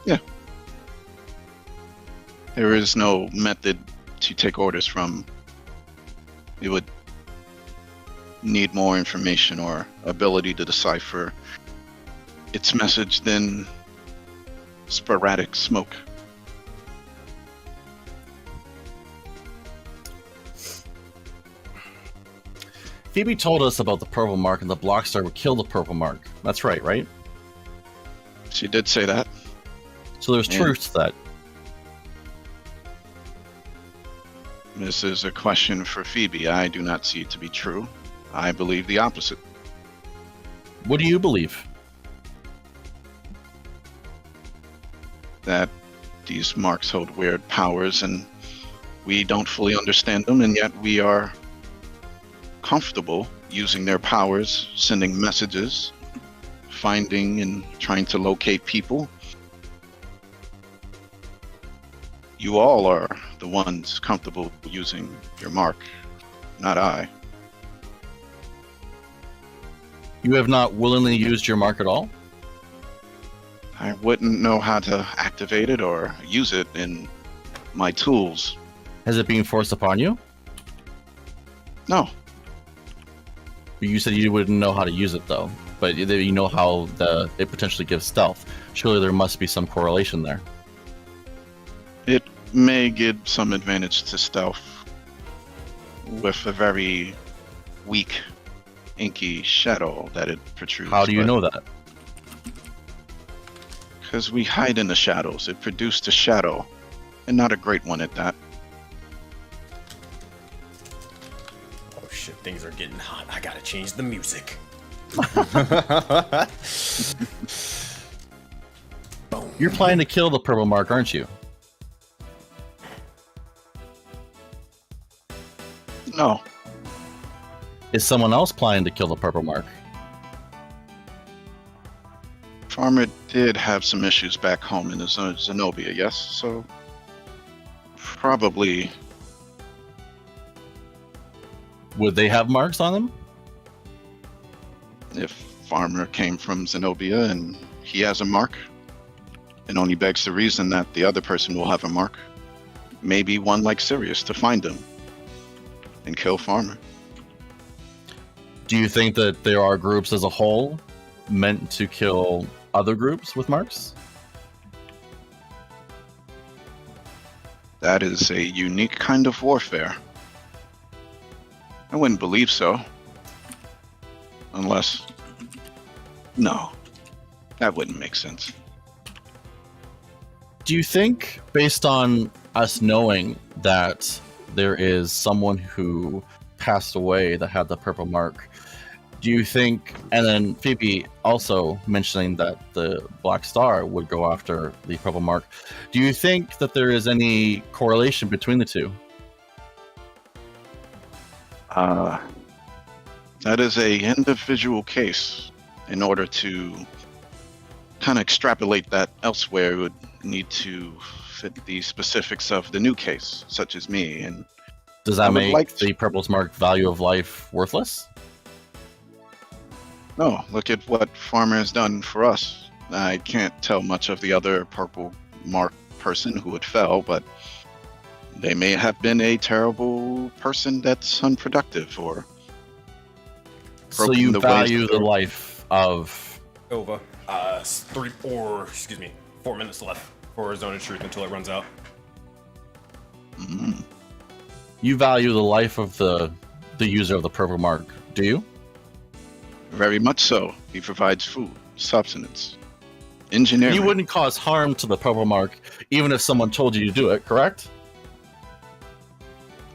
Speaker 2: Yeah. There is no method to take orders from. It would need more information or ability to decipher its message than sporadic smoke.
Speaker 3: Phoebe told us about the purple mark and the block star would kill the purple mark. That's right?
Speaker 2: She did say that.
Speaker 3: So there's truth to that.
Speaker 2: This is a question for Phoebe. I do not see it to be true. I believe the opposite.
Speaker 3: What do you believe?
Speaker 2: That these marks hold weird powers and we don't fully understand them, and yet we are comfortable using their powers, sending messages, finding and trying to locate people. You all are the ones comfortable using your mark, not I.
Speaker 3: You have not willingly used your mark at all?
Speaker 2: I wouldn't know how to activate it or use it in my tools.
Speaker 3: Has it been forced upon you?
Speaker 2: No.
Speaker 3: You said you wouldn't know how to use it though, but you know how it potentially gives stealth. Surely there must be some correlation there.
Speaker 2: It may give some advantage to stealth with a very weak, inky shadow that it protrudes.
Speaker 3: How do you know that?
Speaker 2: Because we hide in the shadows. It produced a shadow, and not a great one at that.
Speaker 1: Oh shit, things are getting hot. I gotta change the music. Boom.
Speaker 3: You're planning to kill the purple mark, aren't you?
Speaker 2: No.
Speaker 3: Is someone else planning to kill the purple mark?
Speaker 2: Farmer did have some issues back home in Zenobia, yes? So, probably.
Speaker 3: Would they have marks on them?
Speaker 2: If Farmer came from Zenobia and he has a mark, it only begs the reason that the other person will have a mark. Maybe one like Sirius to find him and kill Farmer.
Speaker 3: Do you think that there are groups as a whole meant to kill other groups with marks?
Speaker 2: That is a unique kind of warfare. I wouldn't believe so. Unless... No. That wouldn't make sense.
Speaker 3: Do you think, based on us knowing that there is someone who passed away that had the purple mark, do you think, and then Phoebe also mentioning that the Black Star would go after the purple mark, do you think that there is any correlation between the two?
Speaker 2: That is a individual case. In order to kind of extrapolate that elsewhere, would need to fit the specifics of the new case, such as me, and
Speaker 3: Does
Speaker 2: I
Speaker 3: that
Speaker 2: would
Speaker 3: make
Speaker 2: like
Speaker 3: the Purple's Mark value of life worthless?
Speaker 2: No, look at what Farmer has done for us. I can't tell much of the other purple mark person who had fell, but they may have been a terrible person that's unproductive or
Speaker 3: So
Speaker 2: broken
Speaker 3: you
Speaker 2: the ways
Speaker 3: value
Speaker 2: of
Speaker 3: the life of...
Speaker 1: Over. 4 minutes left for Zone of Truth until it runs out.
Speaker 2: Mm,
Speaker 3: You value the life of the user of the Purple Mark, do you?
Speaker 2: very much so. He provides food, substance, engineering.
Speaker 3: You wouldn't cause harm to the Purple Mark even if someone told you to do it, correct?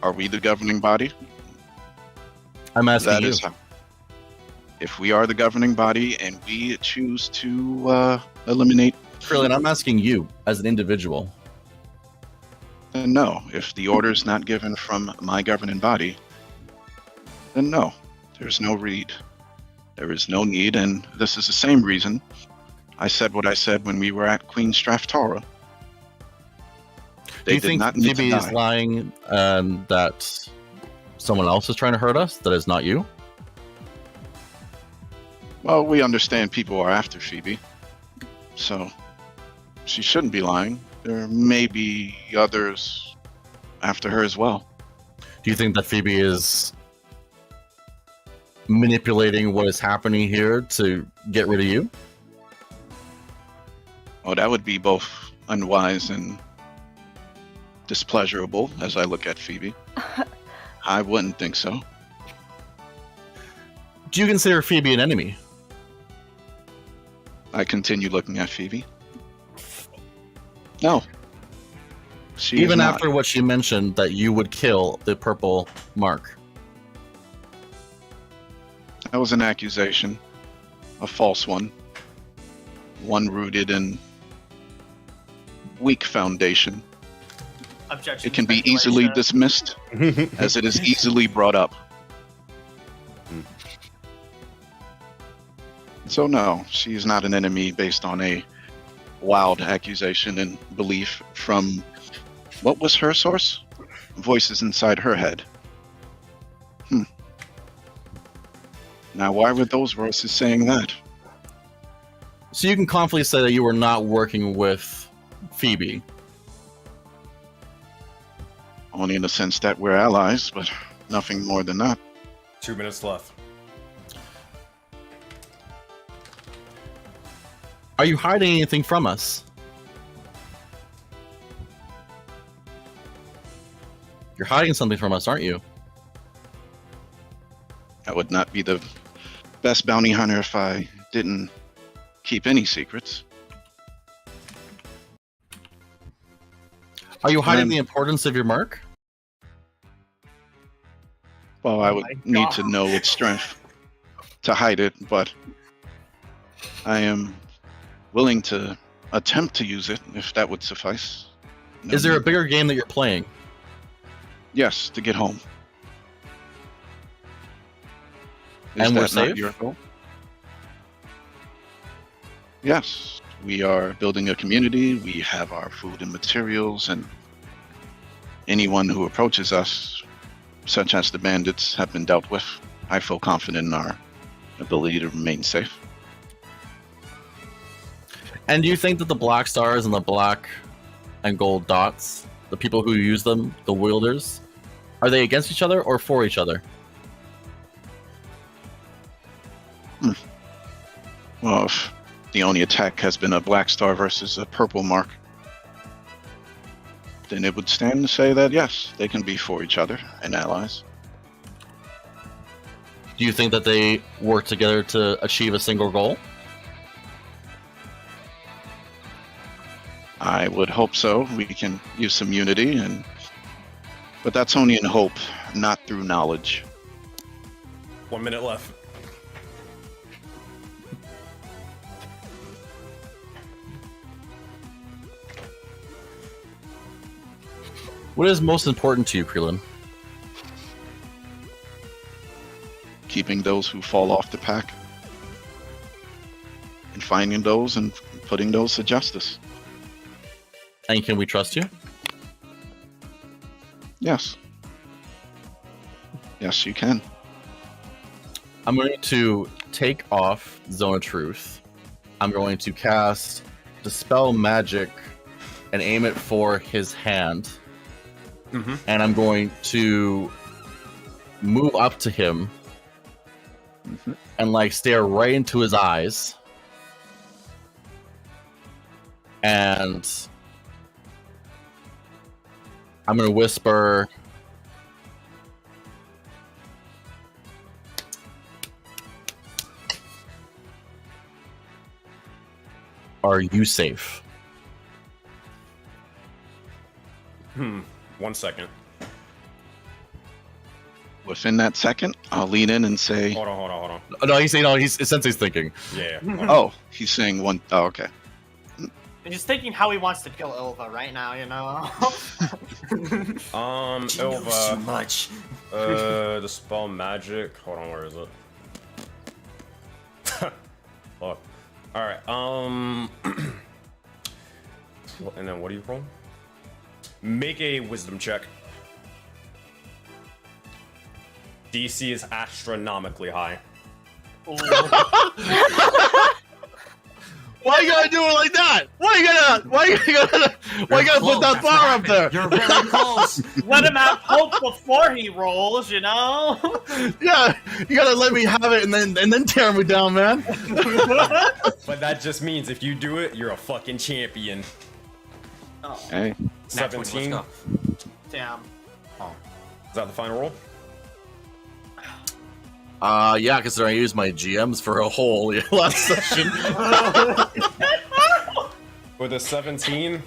Speaker 2: Are we the governing body?
Speaker 3: I'm asking
Speaker 2: That
Speaker 3: you.
Speaker 2: is how. If we are the governing body and we choose to eliminate,
Speaker 3: Krillin, I'm asking you as an individual.
Speaker 2: then no. If the order is not given from my governing body, then no. There's no need. There is no need, and this is the same reason I said what I said when we were at Queen Straftora.
Speaker 3: Do you think Phoebe is lying and that someone else is trying to hurt us that is not you?
Speaker 2: Well, we understand people are after Phoebe, so she shouldn't be lying. There may be others after her as well.
Speaker 3: Do you think that Phoebe is manipulating what is happening here to get rid of you?
Speaker 2: Oh, that would be both unwise and displeasurable as I look at Phoebe. I wouldn't think so.
Speaker 3: Do you consider Phoebe an enemy?
Speaker 2: I continue looking at Phoebe. No. She
Speaker 3: Even
Speaker 2: is not.
Speaker 3: after what she mentioned that you would kill the Purple Mark.
Speaker 2: That was an accusation. A false one. One rooted in weak foundation.
Speaker 4: Objection.
Speaker 2: It can be easily
Speaker 4: speculation.
Speaker 2: dismissed as it is easily brought up. So no, she is not an enemy based on a wild accusation and belief from, what was her source? Voices inside her head. Now why were those voices saying that?
Speaker 3: So you can confidently say that you were not working with Phoebe.
Speaker 2: Only in the sense that we're allies, but nothing more than that.
Speaker 1: 2 minutes left.
Speaker 3: Are you hiding anything from us? You're hiding something from us, aren't you?
Speaker 2: I would not be the best bounty hunter if I didn't keep any secrets.
Speaker 3: Are you hiding
Speaker 2: I'm-
Speaker 3: the importance of your mark?
Speaker 2: Well, I would
Speaker 4: my
Speaker 2: need
Speaker 4: God.
Speaker 2: to know its strength to hide it, but I am willing to attempt to use it if that would suffice. No
Speaker 3: Is there a
Speaker 2: need-
Speaker 3: bigger game that you're playing?
Speaker 2: Yes, to get home. Is
Speaker 3: And we're
Speaker 2: that not
Speaker 3: safe?
Speaker 2: your goal? Yes, we are building a community. We have our food and materials, and anyone who approaches us, such as the bandits, have been dealt with. I feel confident in our ability to remain safe.
Speaker 3: And do you think that the black stars and the black and gold dots, the people who use them, the wielders, are they against each other or for each other?
Speaker 2: Well, if the only attack has been a black star versus a purple mark, then it would stand to say that yes, they can be for each other and allies.
Speaker 3: Do you think that they work together to achieve a single goal?
Speaker 2: I would hope so. We can use some unity, but that's only in hope, not through knowledge.
Speaker 1: 1 minute left.
Speaker 3: What is most important to you, Krillin?
Speaker 2: Keeping those who fall off the pack and finding those and putting those to justice.
Speaker 3: And can we trust you?
Speaker 2: Yes. Yes, you can.
Speaker 3: I'm going to take off Zone of Truth. I'm going to cast Dispel Magic and aim it for his hand.
Speaker 1: Mm-hmm.
Speaker 3: And I'm going to move up to him and like stare right into his eyes. And I'm going to whisper, "Are you safe?"
Speaker 1: 1 second.
Speaker 2: Within that second, I'll lean in and say,
Speaker 1: Hold on.
Speaker 3: No, he's Sensei's thinking.
Speaker 1: Yeah.
Speaker 2: "Oh, he's saying one." Oh, okay.
Speaker 4: He's thinking how he wants to kill Ilva right now, you know?
Speaker 5: She knows too
Speaker 1: Ilva.
Speaker 5: much.
Speaker 1: Dispel magic. Hold on, where is it? Fuck. Alright, and then what do you roll? Make a wisdom check. DC is astronomically high.
Speaker 3: Why you gotta do it like that? Why you gotta put that bar up there?
Speaker 5: You're very close.
Speaker 4: Let him have hope before he rolls, you know?
Speaker 3: Yeah, you gotta let me have it and then tear me down, man.
Speaker 1: But that just means if you do it, you're a fucking champion.
Speaker 4: Oh,
Speaker 2: Hey,
Speaker 5: Nat 20,
Speaker 1: 17.
Speaker 5: let's
Speaker 4: damn.
Speaker 1: Is that the final roll?
Speaker 3: Yeah, considering I used my GMs for a whole last session.
Speaker 1: With a 17,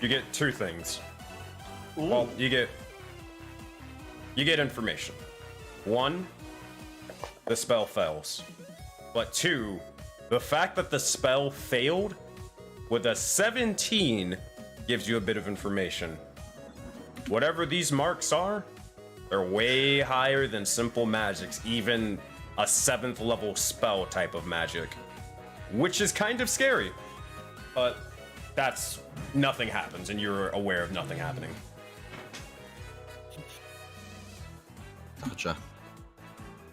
Speaker 1: you get two things. Well, you get information. One, the spell fails. But two, the fact that the spell failed with a 17 gives you a bit of information. Whatever these marks are, they're way higher than simple magics, even a 7th level spell type of magic. Which is kind of scary. But that's nothing happens and you're aware of nothing happening.
Speaker 3: Gotcha.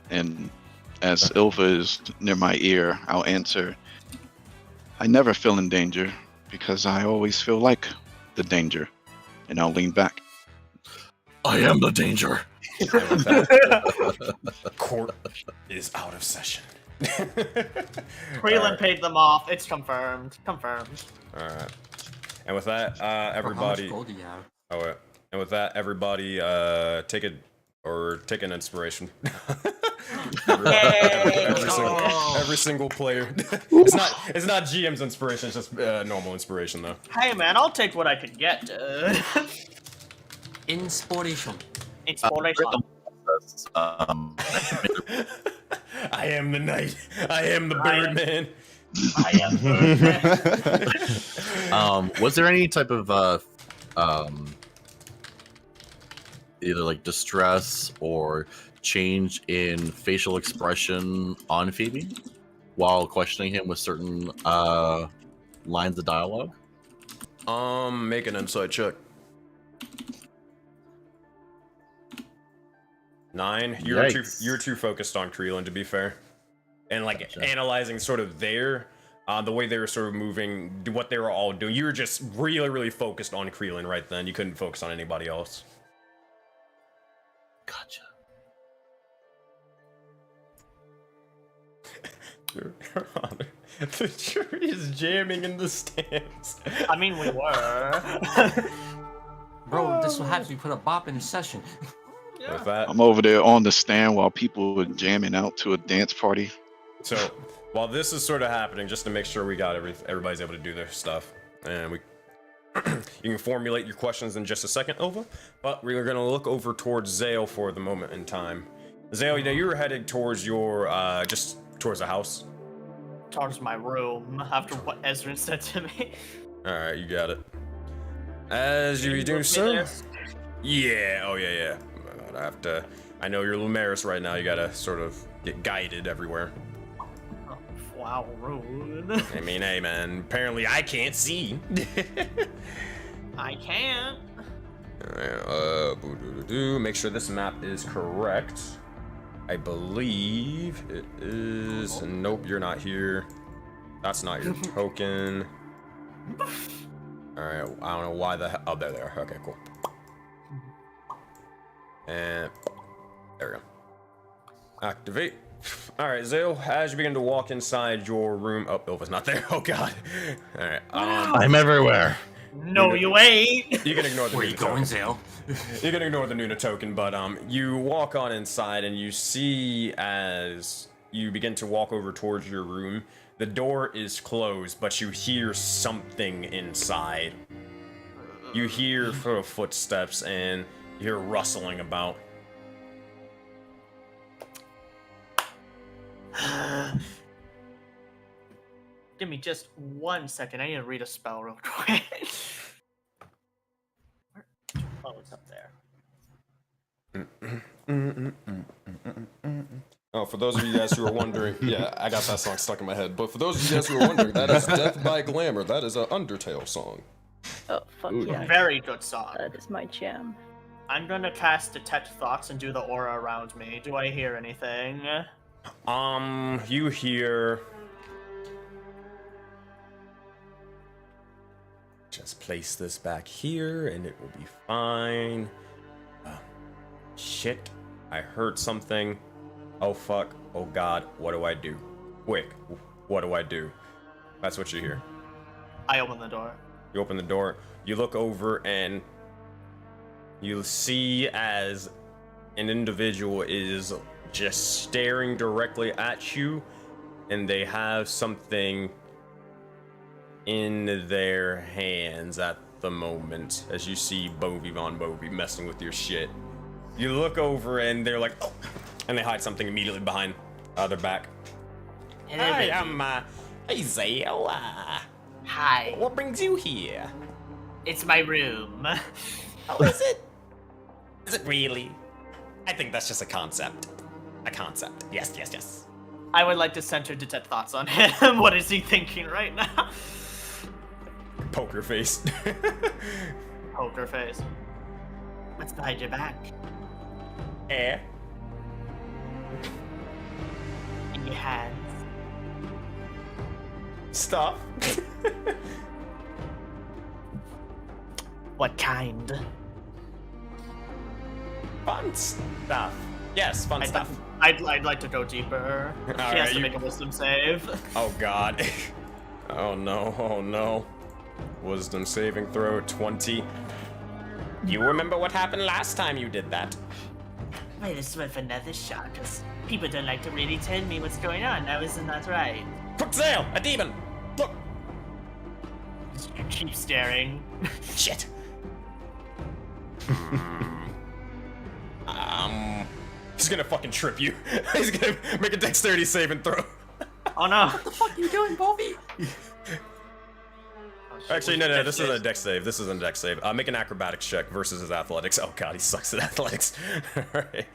Speaker 2: and as Ilva is near my ear, I'll answer, "I never feel in danger because I always feel like the danger." And I'll lean back.
Speaker 3: I am the danger.
Speaker 1: Court is out of session.
Speaker 4: Creelan paid them off. It's confirmed. Confirmed.
Speaker 1: Alright. And with that,
Speaker 5: For how much
Speaker 1: everybody.
Speaker 5: gold do you have?
Speaker 1: Oh, wait. And with that, everybody, take an inspiration. every single player. It's not GM's inspiration. It's just normal inspiration, though.
Speaker 4: Hey man, I'll take what I can get, dude.
Speaker 5: Inspiration.
Speaker 4: Inspiration.
Speaker 1: I am the knight. I am the Birdman.
Speaker 4: I am.
Speaker 3: Was there any type of either like distress or change in facial expression on Phoebe while questioning him with certain lines of dialogue?
Speaker 1: Make an insight check. 9. You're too focused on Creelan, to be fair, and like analyzing sort of the way they were sort of moving, what they were all doing. You were just really focused on Creelan right then. You couldn't focus on anybody else.
Speaker 3: Gotcha.
Speaker 1: Your Honor, the jury is jamming in the stands.
Speaker 4: I mean, we were.
Speaker 5: Bro, this will have to be put a bop in session.
Speaker 1: With that,
Speaker 2: I'm over there on the stand while people are jamming out to a dance party.
Speaker 1: so while this is sort of happening, just to make sure we got everybody's able to do their stuff, and we you can formulate your questions in just a second, Ova, but we're gonna look over towards Zale for the moment in time. Zale, you know, you were headed towards your just towards the house.
Speaker 4: Towards my room after what Ezra said to me.
Speaker 1: All right, you got it. As you do so. Yeah. Oh yeah. I have to. I know you're Lumeris right now. You gotta sort of get guided everywhere.
Speaker 4: Oh, wow, rude.
Speaker 1: I mean, hey man. Apparently, I can't see.
Speaker 4: I can't.
Speaker 1: Alright, make sure this map is correct. I believe it is. Nope, you're not here. That's not your token. Alright, I don't know why the hell. Oh, there they are. Okay, cool. And there we go. Activate. Alright, Zale, as you begin to walk inside your room. Oh, Ilva's not there. Oh, God. Alright.
Speaker 3: I'm everywhere.
Speaker 4: No, you ain't.
Speaker 1: You can ignore the
Speaker 5: Where you
Speaker 1: Nuna
Speaker 5: going,
Speaker 1: token.
Speaker 5: Zale?
Speaker 1: You can ignore the Nuna token, but you walk on inside and you see as you begin to walk over towards your room, the door is closed, but you hear something inside. You hear footsteps and you hear rustling about.
Speaker 4: Give me just 1 second. I need to read a spell real quick. Oh, it's up there.
Speaker 1: Oh, for those of you guys who are wondering, yeah, I got that song stuck in my head. But for those of you guys who are wondering, that is Death by Glamour. That is an Undertale song.
Speaker 6: Oh, fuck
Speaker 1: Ooh,
Speaker 6: yeah.
Speaker 4: Very good song.
Speaker 6: That is my jam.
Speaker 4: I'm gonna cast Detect Thoughts and do the aura around me. Do I hear anything?
Speaker 1: You hear. Just place this back here and it will be fine. Shit, I heard something. Oh fuck, oh god, what do I do? Quick, what do I do? That's what you hear.
Speaker 4: I open the door.
Speaker 1: You open the door, you look over and you see as an individual is just staring directly at you and they have something in their hands at the moment as you see Bovie Von Bovie messing with your shit. You look over and they're like, oh, and they hide something immediately behind their back. Hi, I'm hey Zale.
Speaker 4: Hi.
Speaker 1: What brings you here?
Speaker 4: It's my room.
Speaker 1: Oh, is it? Is it really? I think that's just a concept. A concept. Yes, yes, yes.
Speaker 4: I would like to center Detect Thoughts on him. What is he thinking right now?
Speaker 1: Poker face.
Speaker 4: Poker face. What's behind your back?
Speaker 1: Eh?
Speaker 4: In your hands.
Speaker 1: Stuff.
Speaker 4: What kind?
Speaker 1: Fun stuff. Yes, fun stuff.
Speaker 4: I'd like to go deeper. She
Speaker 1: Alright,
Speaker 4: has to make a wisdom save.
Speaker 1: Oh god. Oh no, oh no. Wisdom saving throw 20. You remember what happened last time you did that?
Speaker 4: Might as well for another shot, because people don't like to really tell me what's going on. Now isn't that right?
Speaker 1: Quick Zale, a demon! Look!
Speaker 4: You keep staring.
Speaker 1: Shit! He's gonna fucking trip you. He's gonna make a dexterity save and throw.
Speaker 4: Oh no!
Speaker 5: What the fuck are you doing, Bobby?
Speaker 1: Actually, no, this isn't a dex save. This isn't a dex save. Make an acrobatics check versus his athletics. Oh god, he sucks at athletics. Alright.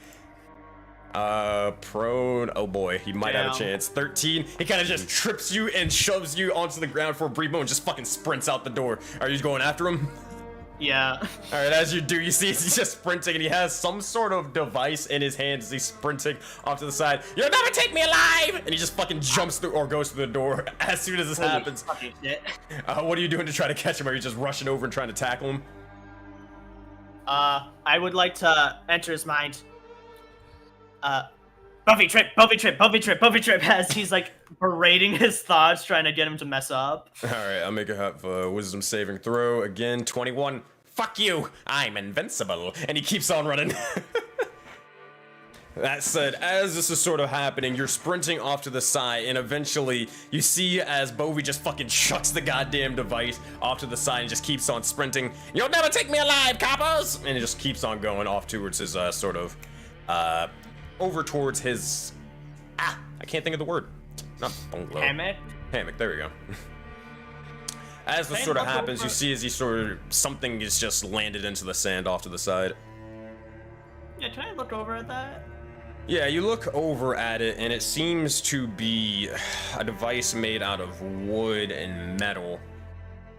Speaker 1: Prone. Oh boy, he might have a chance. 13. He kind of just trips you and shoves you onto the ground for a brief moment, just fucking sprints out the door. Are you going after him?
Speaker 4: Yeah.
Speaker 1: Alright, as you do, you see he's just sprinting and he has some sort of device in his hand as he's sprinting off to the side. You'll never take me alive! And he just fucking jumps through or goes through the door as soon as this happens.
Speaker 4: Fucking shit.
Speaker 1: What are you doing to try to catch him? Are you just rushing over and trying to tackle him?
Speaker 4: I would like to enter his mind. Buffy trip, Buffy trip, Buffy trip, Buffy trip, as he's like berating his thoughts, trying to get him to mess up.
Speaker 1: Alright, I'll make a wisdom saving throw. Again, 21. Fuck you! I'm invincible! And he keeps on running. That said, as this is sort of happening, you're sprinting off to the side, and eventually you see as Bovie just fucking chucks the goddamn device off to the side and just keeps on sprinting. You'll never take me alive, coppers! And he just keeps on going off towards his over towards his I can't think of the word. Not bungalow.
Speaker 4: Hammock?
Speaker 1: Hammock, there we go. As this sort of happens, you see as he sort of something is just landed into the sand off to the side.
Speaker 4: Yeah, can I look over at that?
Speaker 1: Yeah, you look over at it, and it seems to be a device made out of wood and metal.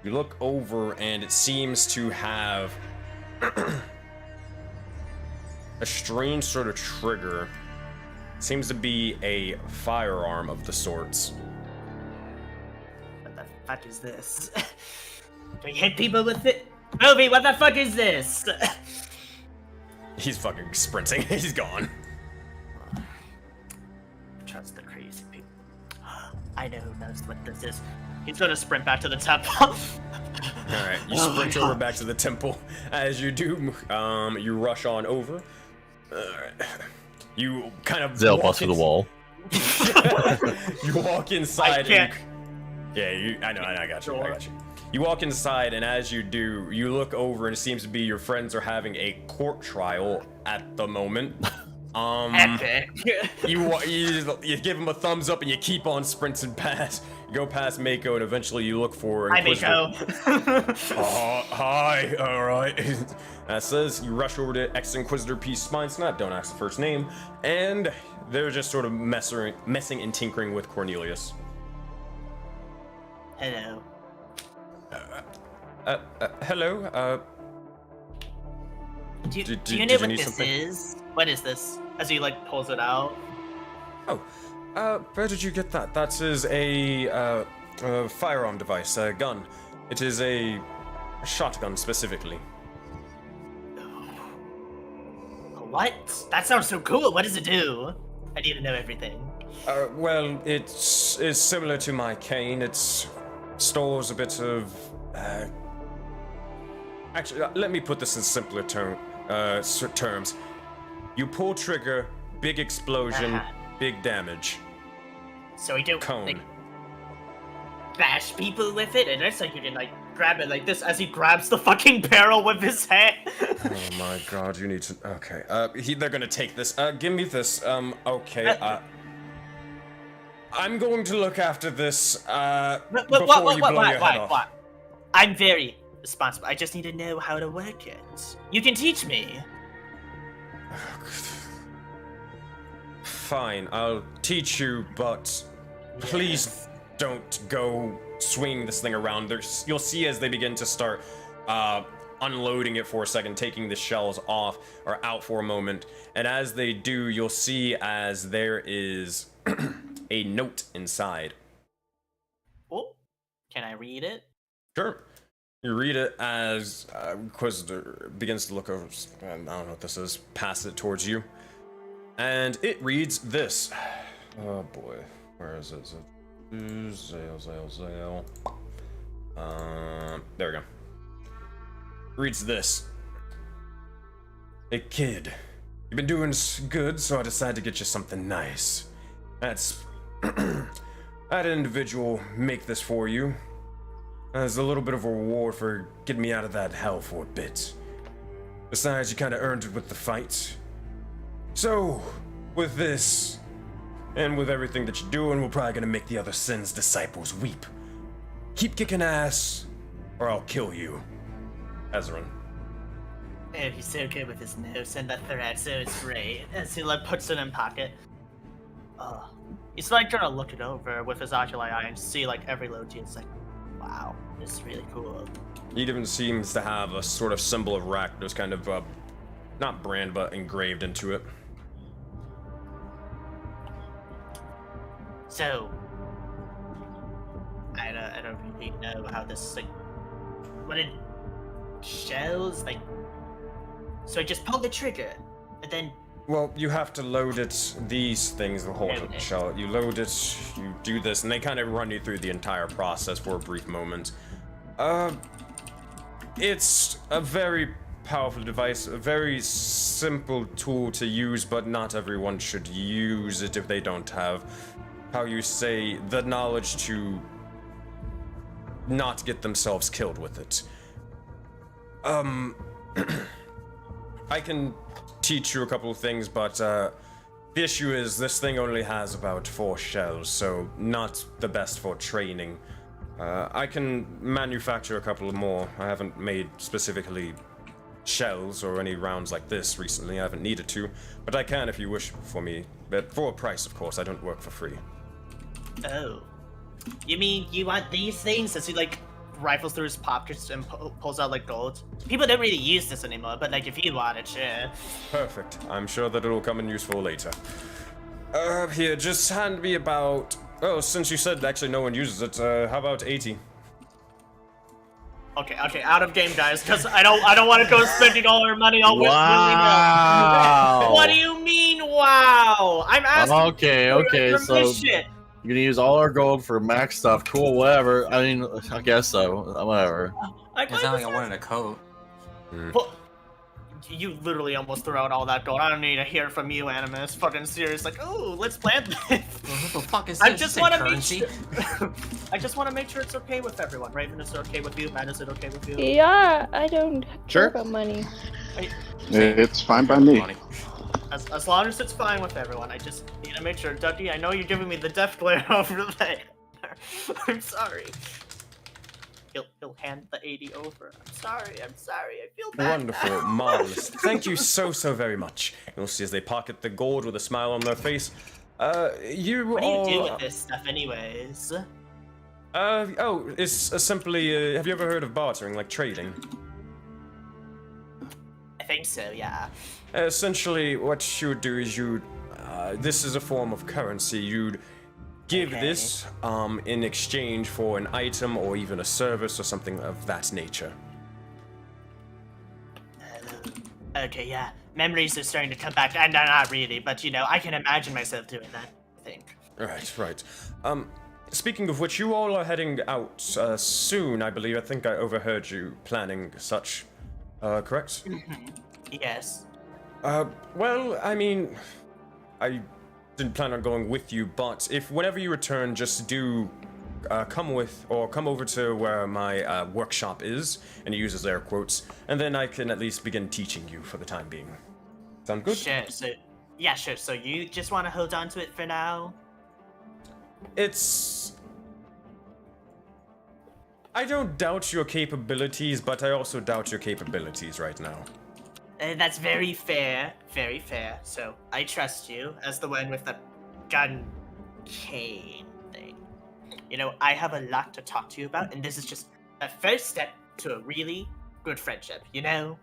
Speaker 1: You look over, and it seems to have a strange sort of trigger. Seems to be a firearm of the sorts.
Speaker 4: What the fuck is this? Do we hit people with it? Obi, what the fuck is this?
Speaker 1: He's fucking sprinting. He's gone.
Speaker 4: Trust the crazy people. I know who knows what this is. He's gonna sprint back to the temple.
Speaker 1: Alright, you sprint over back to the temple. As you do, you rush on over. Alright. You kind of
Speaker 3: Zale busts through the wall.
Speaker 1: You walk inside.
Speaker 4: I can't.
Speaker 1: I know, I got you. I got you. You walk inside, and as you do, you look over, and it seems to be your friends are having a court trial at the moment.
Speaker 4: Epic.
Speaker 1: You give them a thumbs up, and you keep on sprinting past. You go past Mako, and eventually you look for
Speaker 4: Hi,
Speaker 1: Inquisitor.
Speaker 4: Mako.
Speaker 1: Hi, alright. That says you rush over to ex-Inquisitor P. Spinesnap, don't ask the first name, and they're just sort of messing and tinkering with Cornelius.
Speaker 4: Hello.
Speaker 1: Hello,
Speaker 4: Do you
Speaker 1: did
Speaker 4: know
Speaker 1: you
Speaker 4: what
Speaker 1: need
Speaker 4: this
Speaker 1: something?
Speaker 4: is? What is this? As he like pulls it out.
Speaker 1: where did you get that? That is a firearm device, a gun. It is a shotgun specifically.
Speaker 4: What? That sounds so cool. What does it do? I need to know everything.
Speaker 1: Well, it is similar to my cane. It stores a bit of. Actually, let me put this in simpler terms. You pull trigger, big explosion, big damage.
Speaker 4: So we don't
Speaker 1: Cone.
Speaker 4: like bash people with it, and it's like you can like grab it like this as he grabs the fucking barrel with his hand.
Speaker 1: Oh my god, you need to. Okay. They're gonna take this. Give me this. Okay. I'm going to look after this. Before you blow your head off.
Speaker 4: What? I'm very responsible. I just need to know how to work it. You can teach me.
Speaker 1: Fine, I'll teach you, but please don't go swinging this thing around. You'll see as they begin to start unloading it for a second, taking the shells off or out for a moment. And as they do, you'll see as there is a note inside.
Speaker 4: Oh, can I read it?
Speaker 1: Sure. You read it as Inquisitor begins to look over. I don't know what this is. Pass it towards you. And it reads this. Oh boy. Where is it? Zale. There we go. Reads this. Hey kid, you've been doing good, so I decided to get you something nice. That's I had an individual make this for you. As a little bit of a reward for getting me out of that hell for a bit. Besides, you kind of earned it with the fight. So, with this, and with everything that you're doing, we're probably gonna make the other Sin's disciples weep. Keep kicking ass, or I'll kill you. Ezran.
Speaker 4: Oh, he's so good with his nose and the thread, so it's great. As he like puts it in pocket. He's like trying to look it over with his oculi eye and see like every load. It's like, wow, this is really cool.
Speaker 1: He even seems to have a sort of symbol of Rakdos kind of, not brand, but engraved into it.
Speaker 4: So, I don't really know how this like, what it shells like. So I just pull the trigger, and then.
Speaker 1: Well, you have to load it. These things will hold it. Shell. You load it. You do this, and they kind of run you through the entire process for a brief moment. It's a very powerful device, a very simple tool to use, but not everyone should use it if they don't have, how you say, the knowledge to not get themselves killed with it. I can teach you a couple of things, but the issue is this thing only has about 4 shells, so not the best for training. I can manufacture a couple of more. I haven't made specifically shells or any rounds like this recently. I haven't needed to, but I can if you wish for me. But for a price, of course. I don't work for free.
Speaker 4: Oh, you mean you want these things? As he like rifles through his pockets and pulls out like gold. People don't really use this anymore, but like if you want it, sure.
Speaker 1: Perfect. I'm sure that it'll come in useful later. Here, just hand me about... Oh, since you said actually no one uses it, how about 80?
Speaker 4: Okay, out of game, guys, because I don't want to go spending all our money on
Speaker 3: Wow.
Speaker 4: What do you mean, wow? I'm asking
Speaker 3: Okay,
Speaker 4: for your
Speaker 3: so
Speaker 4: permission.
Speaker 3: you're gonna use all our gold for max stuff. Cool, whatever. I mean, I guess so. Whatever.
Speaker 4: I
Speaker 5: It's not like I wanted a coat.
Speaker 4: Well, you literally almost threw out all that gold. I don't need to hear from you, Animus. Fucking serious, like, oh, let's plant this.
Speaker 5: Well, what the fuck is
Speaker 4: I
Speaker 5: this?
Speaker 4: just
Speaker 5: This
Speaker 4: want
Speaker 5: ain't
Speaker 4: to make
Speaker 5: currency.
Speaker 4: sure. I just want to make sure it's okay with everyone. Raven, is it okay with you? Matt, is it okay with you?
Speaker 6: Yeah, I don't
Speaker 2: Sure.
Speaker 6: care about money.
Speaker 2: It's fine by me.
Speaker 5: Money.
Speaker 4: As long as it's fine with everyone, I just need to make sure. Ducky, I know you're giving me the death glare over there. I'm sorry. He'll hand the 80 over. I'm sorry. I feel bad.
Speaker 1: Wonderful, marvelous. Thank you so very much. You'll see as they pocket the gold with a smile on their face. You
Speaker 4: What do you
Speaker 1: all...
Speaker 4: do with this stuff, anyways?
Speaker 1: It's simply, have you ever heard of bartering, like trading?
Speaker 4: I think so, yeah.
Speaker 1: Essentially, what you would do is this is a form of currency. You'd give this in exchange for an item or even a service or something of that nature.
Speaker 4: Okay, yeah. Memories are starting to come back. And not really, but you know, I can imagine myself doing that, I think.
Speaker 1: Right. Speaking of which, you all are heading out soon, I believe. I think I overheard you planning such, correct?
Speaker 4: Yes.
Speaker 1: Well, I mean, I didn't plan on going with you, but if whenever you return, just do come over to where my workshop is, and he uses air quotes, and then I can at least begin teaching you for the time being. Sound good?
Speaker 4: Sure, sure. So you just want to hold on to it for now?
Speaker 1: I don't doubt your capabilities, but I also doubt your capabilities right now.
Speaker 4: That's very fair. Very fair. So I trust you as the one with the gun cane thing. You know, I have a lot to talk to you about, and this is just a first step to a really good friendship, you know?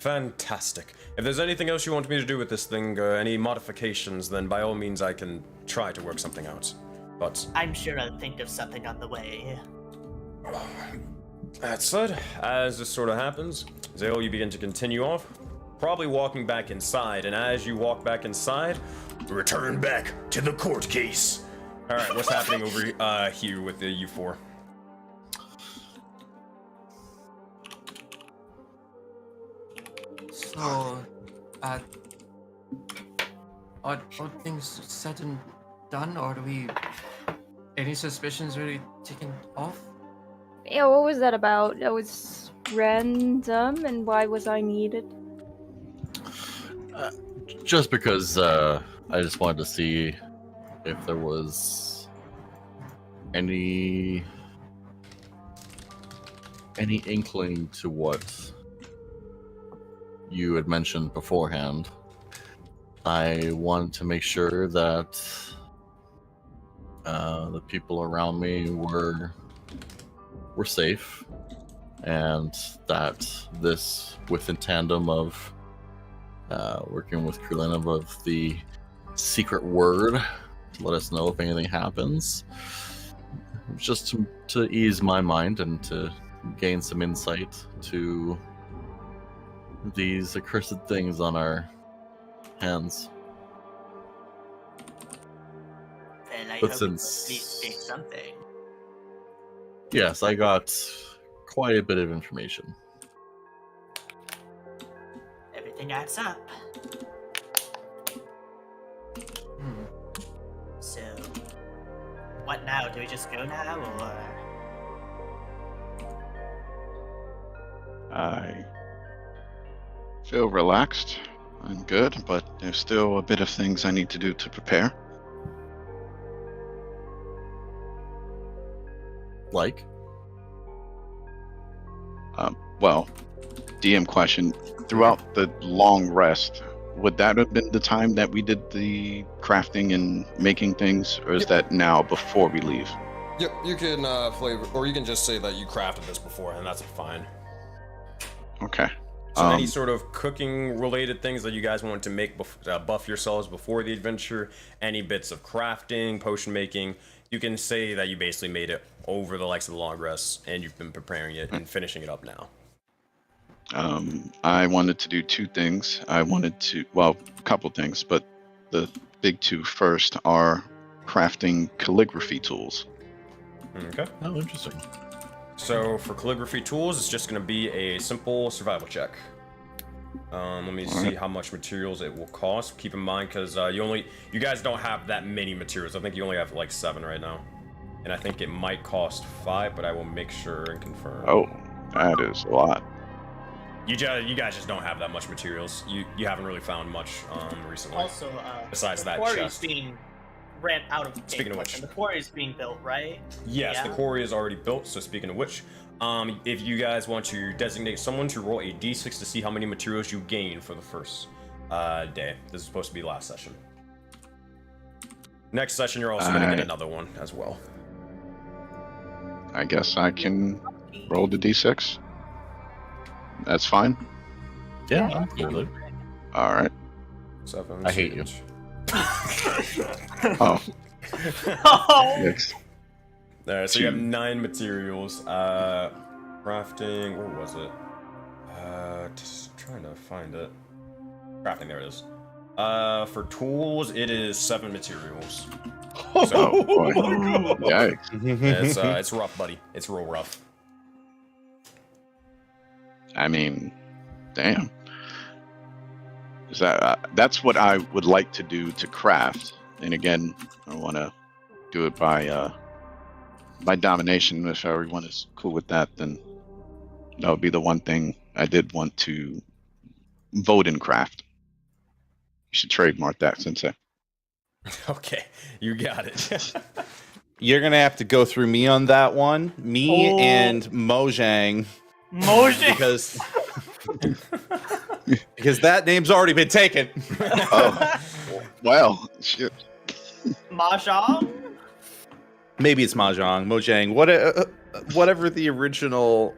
Speaker 1: Fantastic. If there's anything else you want me to do with this thing, any modifications, then by all means I can try to work something out. But
Speaker 4: I'm sure I'll think of something on the way.
Speaker 1: that said, as this sort of happens, Zale, you begin to continue off, probably walking back inside, and as you walk back inside, return back to the court case. Alright, what's happening over here with the U4?
Speaker 5: So, are things said and done, or do we... Any suspicions really taken off?
Speaker 6: Yeah, what was that about? That was random, and why was I needed?
Speaker 3: Just because I just wanted to see if there was any inkling to what you had mentioned beforehand. I wanted to make sure that the people around me were safe, and that this, within tandem of working with Krillin of the secret word to let us know if anything happens, just to ease my mind and to gain some insight to these accursed things on our hands.
Speaker 4: Well, I
Speaker 3: But
Speaker 4: hope
Speaker 3: since-
Speaker 4: at least pick something.
Speaker 3: Yes, I got quite a bit of information.
Speaker 4: Everything adds up.
Speaker 5: Hmm.
Speaker 4: So, what now? Do we just go now, or?
Speaker 2: I feel relaxed. I'm good, but there's still a bit of things I need to do to prepare.
Speaker 3: Like?
Speaker 2: Well, DM question. Throughout the long rest, would that have been the time that we did the crafting and making things, or is that now before we leave?
Speaker 1: Yep, you can flavor, or you can just say that you crafted this before, and that's fine.
Speaker 2: Okay.
Speaker 1: So any sort of cooking-related things that you guys want to make buff yourselves before the adventure, any bits of crafting, potion making, you can say that you basically made it over the likes of the long rest, and you've been preparing it and finishing it up now.
Speaker 2: I wanted to do two things. I wanted to, well, a couple things, but the big two first are crafting calligraphy tools.
Speaker 1: Okay.
Speaker 3: Oh, interesting.
Speaker 1: So for calligraphy tools, it's just going to be a simple survival check. Let me see how much materials it will cost. Keep in mind, because you guys don't have that many materials. I think you only have like 7 right now, and I think it might cost 5, but I will make sure and confirm.
Speaker 2: Oh, that is a lot.
Speaker 1: You guys just don't have that much materials. You haven't really found much recently.
Speaker 4: Also,
Speaker 1: besides
Speaker 4: the
Speaker 1: that
Speaker 4: quarry's
Speaker 1: chest.
Speaker 4: being ran out of.
Speaker 1: Speaking of which,
Speaker 4: the quarry is being built, right?
Speaker 1: Yes,
Speaker 4: Yeah.
Speaker 1: the quarry is already built. So speaking of which, if you guys want to designate someone to roll a d6 to see how many materials you gain for the first day. This is supposed to be last session. Next session, you're also going to get another one as well.
Speaker 2: I guess I can roll the d6. That's fine.
Speaker 3: Yeah, absolutely.
Speaker 2: All right.
Speaker 1: 7.
Speaker 3: I hate you.
Speaker 2: Oh.
Speaker 4: Oh!
Speaker 2: 6.
Speaker 1: Alright, so you have 9 materials. Crafting, where was it? Just trying to find it. Crafting, there it is. For tools, it is 7 materials. So,
Speaker 2: Boy. Yikes.
Speaker 1: it's rough, buddy. It's real rough.
Speaker 2: I mean, damn. Is that's what I would like to do to craft. And again, I want to do it by domination. If everyone is cool with that, then that would be the one thing I did want to Voden craft. You should trademark that, Sensei.
Speaker 1: Okay, you got it.
Speaker 7: You're gonna have to go through me on that one. Me
Speaker 4: Oh.
Speaker 7: and Mojang,
Speaker 4: Mojang.
Speaker 7: because that name's already been taken.
Speaker 2: Oh, well, shit.
Speaker 4: Mahjong.
Speaker 7: Maybe it's Mahjong, Mojang, whatever the original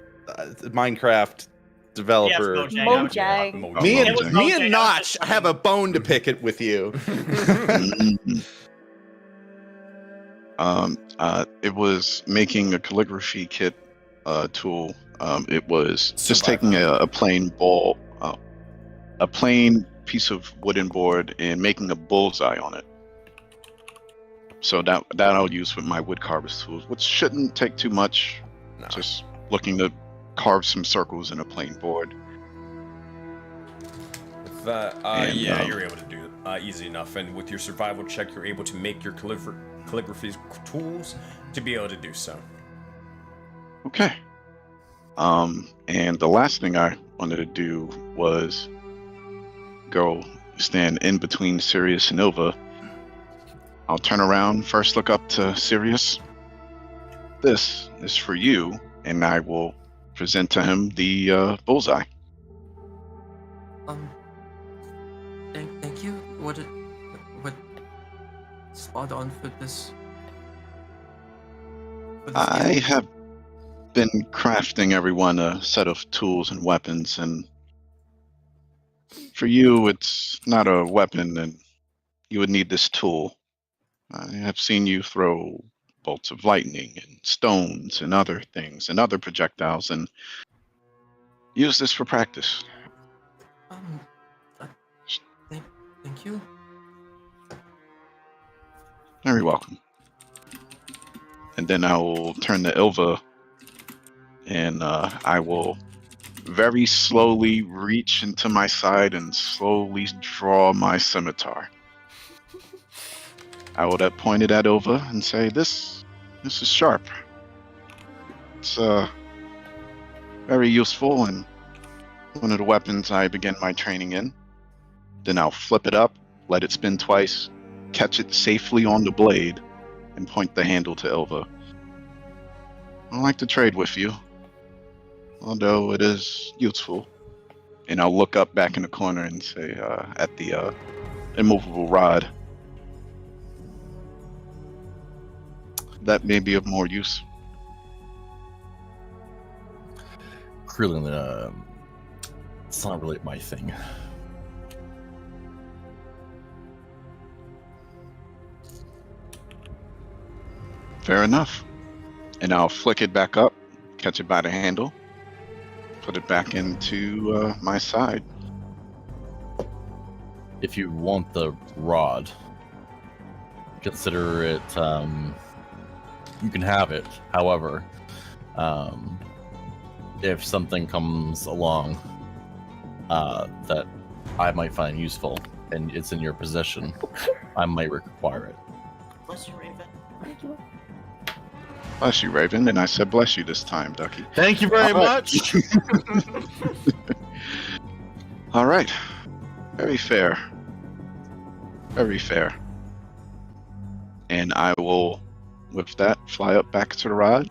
Speaker 7: Minecraft developer.
Speaker 4: Yes,
Speaker 6: Mojang.
Speaker 7: Me and
Speaker 4: It was
Speaker 7: me
Speaker 4: Mojang.
Speaker 7: and Notch have a bone to pick it with you.
Speaker 2: It was making a calligraphy kit tool. It was just taking a plain ball, a plain piece of wooden board, and making a bullseye on it. So that I'll use with my wood carver's tools, which shouldn't take too much.
Speaker 1: No.
Speaker 2: Just looking to carve some circles in a plain board.
Speaker 1: That,
Speaker 2: And,
Speaker 1: yeah, you're able to do it easy enough. And with your survival check, you're able to make your calligraphy tools to be able to do so.
Speaker 2: Okay. And the last thing I wanted to do was go stand in between Sirius and Nova. I'll turn around, first look up to Sirius. This is for you, and I will present to him the bullseye.
Speaker 5: Thank you. What spot on for this?
Speaker 2: I have been crafting everyone a set of tools and weapons, and for you, it's not a weapon, and you would need this tool. I have seen you throw bolts of lightning and stones and other things and other projectiles, and use this for practice.
Speaker 5: Thank you.
Speaker 2: Very welcome. And then I will turn to Ilva, and I will very slowly reach into my side and slowly draw my scimitar. I will point it at Ilva and say, this is sharp. It's very useful and one of the weapons I begin my training in. Then I'll flip it up, let it spin twice, catch it safely on the blade, and point the handle to Ilva. I'd like to trade with you, although it is useful. And I'll look up back in the corner and say, at the immovable rod, that may be of more use.
Speaker 3: Krillin, it's not really my thing.
Speaker 2: Fair enough. And I'll flick it back up, catch it by the handle, put it back into my side.
Speaker 3: If you want the rod, consider it, you can have it. However, if something comes along that I might find useful and it's in your possession, I might require it.
Speaker 4: Bless you, Raven.
Speaker 6: Thank you.
Speaker 2: Bless you, Raven. And I said bless you this time, Ducky.
Speaker 3: Thank you very
Speaker 2: All right.
Speaker 3: much.
Speaker 2: All right. Very fair. Very fair. And I will, with that, fly up back to the rod,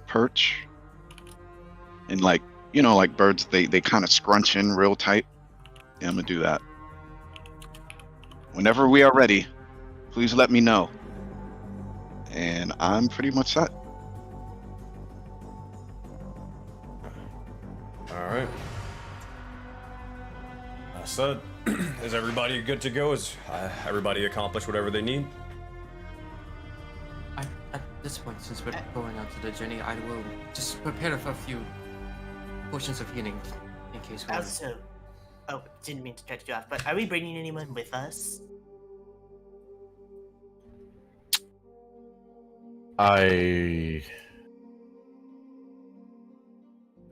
Speaker 2: perch, and like birds, they kind of scrunch in real tight. Yeah, I'm gonna do that. Whenever we are ready, please let me know. And I'm pretty much set.
Speaker 1: All right. I said, is everybody good to go? Is everybody accomplished whatever they need?
Speaker 5: At this point, since we're going on to the journey, I will just prepare a few potions of healing in case we...
Speaker 4: Also, oh, didn't mean to cut you off, but are we bringing anyone with us?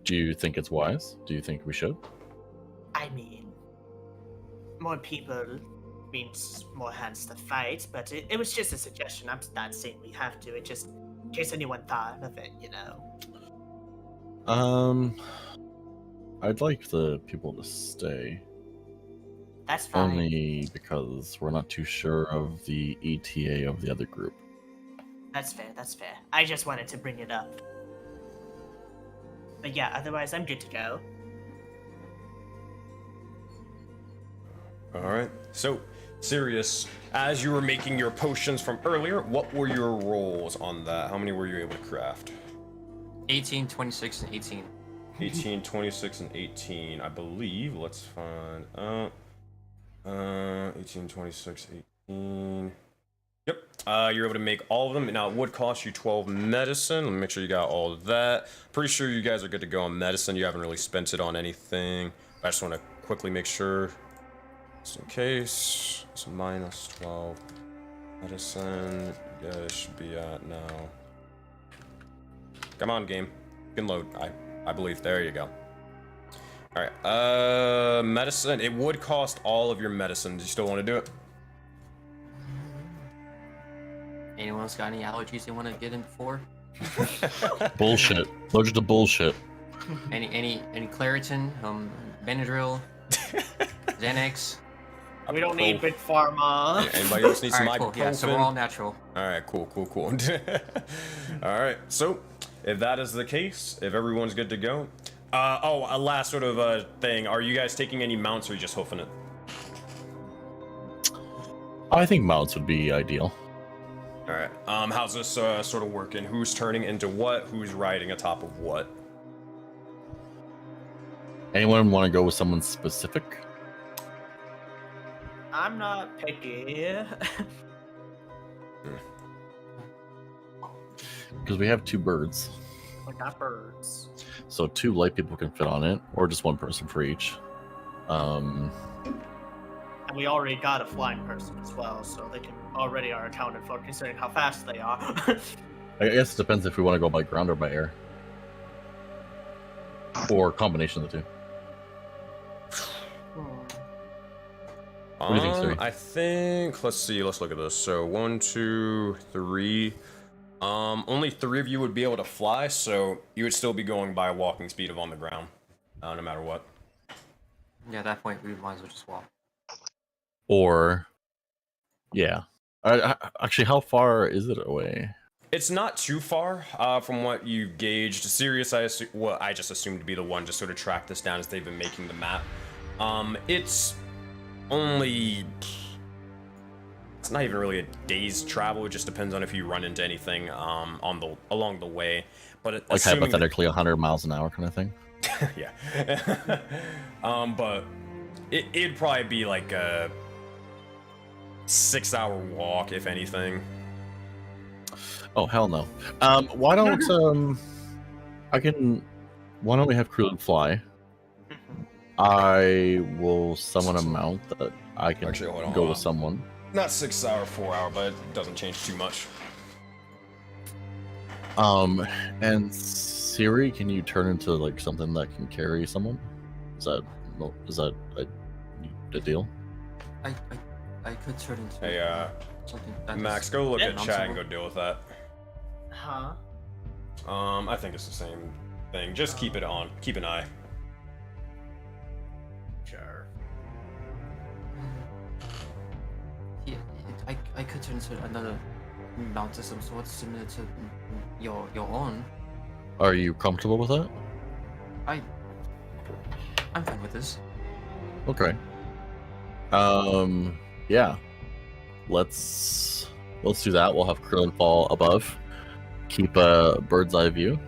Speaker 3: Do you think it's wise? Do you think we should?
Speaker 4: I mean, more people means more hands to fight, but it was just a suggestion. I'm not saying we have to. It just in case anyone thought of it, you know.
Speaker 3: I'd like the people to stay.
Speaker 4: That's fine.
Speaker 3: Only because we're not too sure of the ETA of the other group.
Speaker 4: That's fair, that's fair. I just wanted to bring it up. But yeah, otherwise I'm good to go.
Speaker 1: All right. So, Sirius, as you were making your potions from earlier, what were your rolls on that? How many were you able to craft?
Speaker 5: 18, 26, and 18.
Speaker 1: 18, 26, and 18, I believe. Let's find 18, 26, 18. Yep. You're able to make all of them. Now, it would cost you 12 medicine. Let me make sure you got all of that. Pretty sure you guys are good to go on medicine. You haven't really spent it on anything. I just want to quickly make sure, just in case. It's minus 12 medicine. You guys should be at now. Come on, game. You can load. I believe. There you go. All right. Medicine. It would cost all of your medicine. Do you still want to do it?
Speaker 5: Anyone else got any allergies they want to get in for?
Speaker 3: Bullshit. Allergic to bullshit.
Speaker 5: Any Claritin, Benadryl, Xanax?
Speaker 4: We don't need big pharma.
Speaker 1: Yeah, anybody else need some
Speaker 5: Alright, cool.
Speaker 1: ibuprofen?
Speaker 5: Yeah, so we're all natural.
Speaker 1: All right, cool. All right, so if that is the case, if everyone's good to go, a last sort of thing. Are you guys taking any mounts or are you just hoofing it?
Speaker 3: I think mounts would be ideal.
Speaker 1: All right. How's this sort of working? Who's turning into what? Who's riding atop of what?
Speaker 3: Anyone want to go with someone specific?
Speaker 4: I'm not picky.
Speaker 3: Because we have 2 birds.
Speaker 4: We got birds.
Speaker 3: So 2 light people can fit on it, or just 1 person for each.
Speaker 4: And we already got a flying person as well, so they can already are accounted for considering how fast they are.
Speaker 3: I guess it depends if we want to go by ground or by air. Or a combination of the 2. What do you think, Siri?
Speaker 1: I think, let's see, let's look at this. So 1, 2, 3. Only 3 of you would be able to fly, so you would still be going by walking speed of on the ground, no matter what.
Speaker 5: Yeah, at that point we might as well just walk.
Speaker 3: Or, yeah. Actually, how far is it away?
Speaker 1: It's not too far from what you gauged. Sirius, I just assumed to be the one to sort of track this down as they've been making the map. It's only... it's not even really a day's travel. It just depends on if you run into anything along the way. But
Speaker 3: Like hypothetically 100 miles an hour kind of thing.
Speaker 1: yeah. But it'd probably be like a 6-hour walk, if anything.
Speaker 3: Oh hell no. Why don't why don't we have Krillin fly? I will summon a mount that I can
Speaker 1: Actually, hold on,
Speaker 3: go
Speaker 1: hold
Speaker 3: with
Speaker 1: on.
Speaker 3: someone.
Speaker 1: Not 6 hour, 4 hour, but it doesn't change too much.
Speaker 3: And Siri, can you turn into like something that can carry someone? Is that a deal?
Speaker 5: I could turn into
Speaker 1: Hey,
Speaker 5: something that
Speaker 1: Max,
Speaker 5: is-
Speaker 1: go look at
Speaker 5: Yeah,
Speaker 1: chat and go deal with that.
Speaker 4: Huh?
Speaker 1: I think it's the same thing. Just keep it on. Keep an eye.
Speaker 4: Sure.
Speaker 5: Yeah, I could turn into another mount of some sort similar to your own.
Speaker 3: Are you comfortable with that?
Speaker 5: I'm fine with this.
Speaker 3: Okay. Yeah. Let's do that. We'll have Krillin fall above, keep a bird's eye view,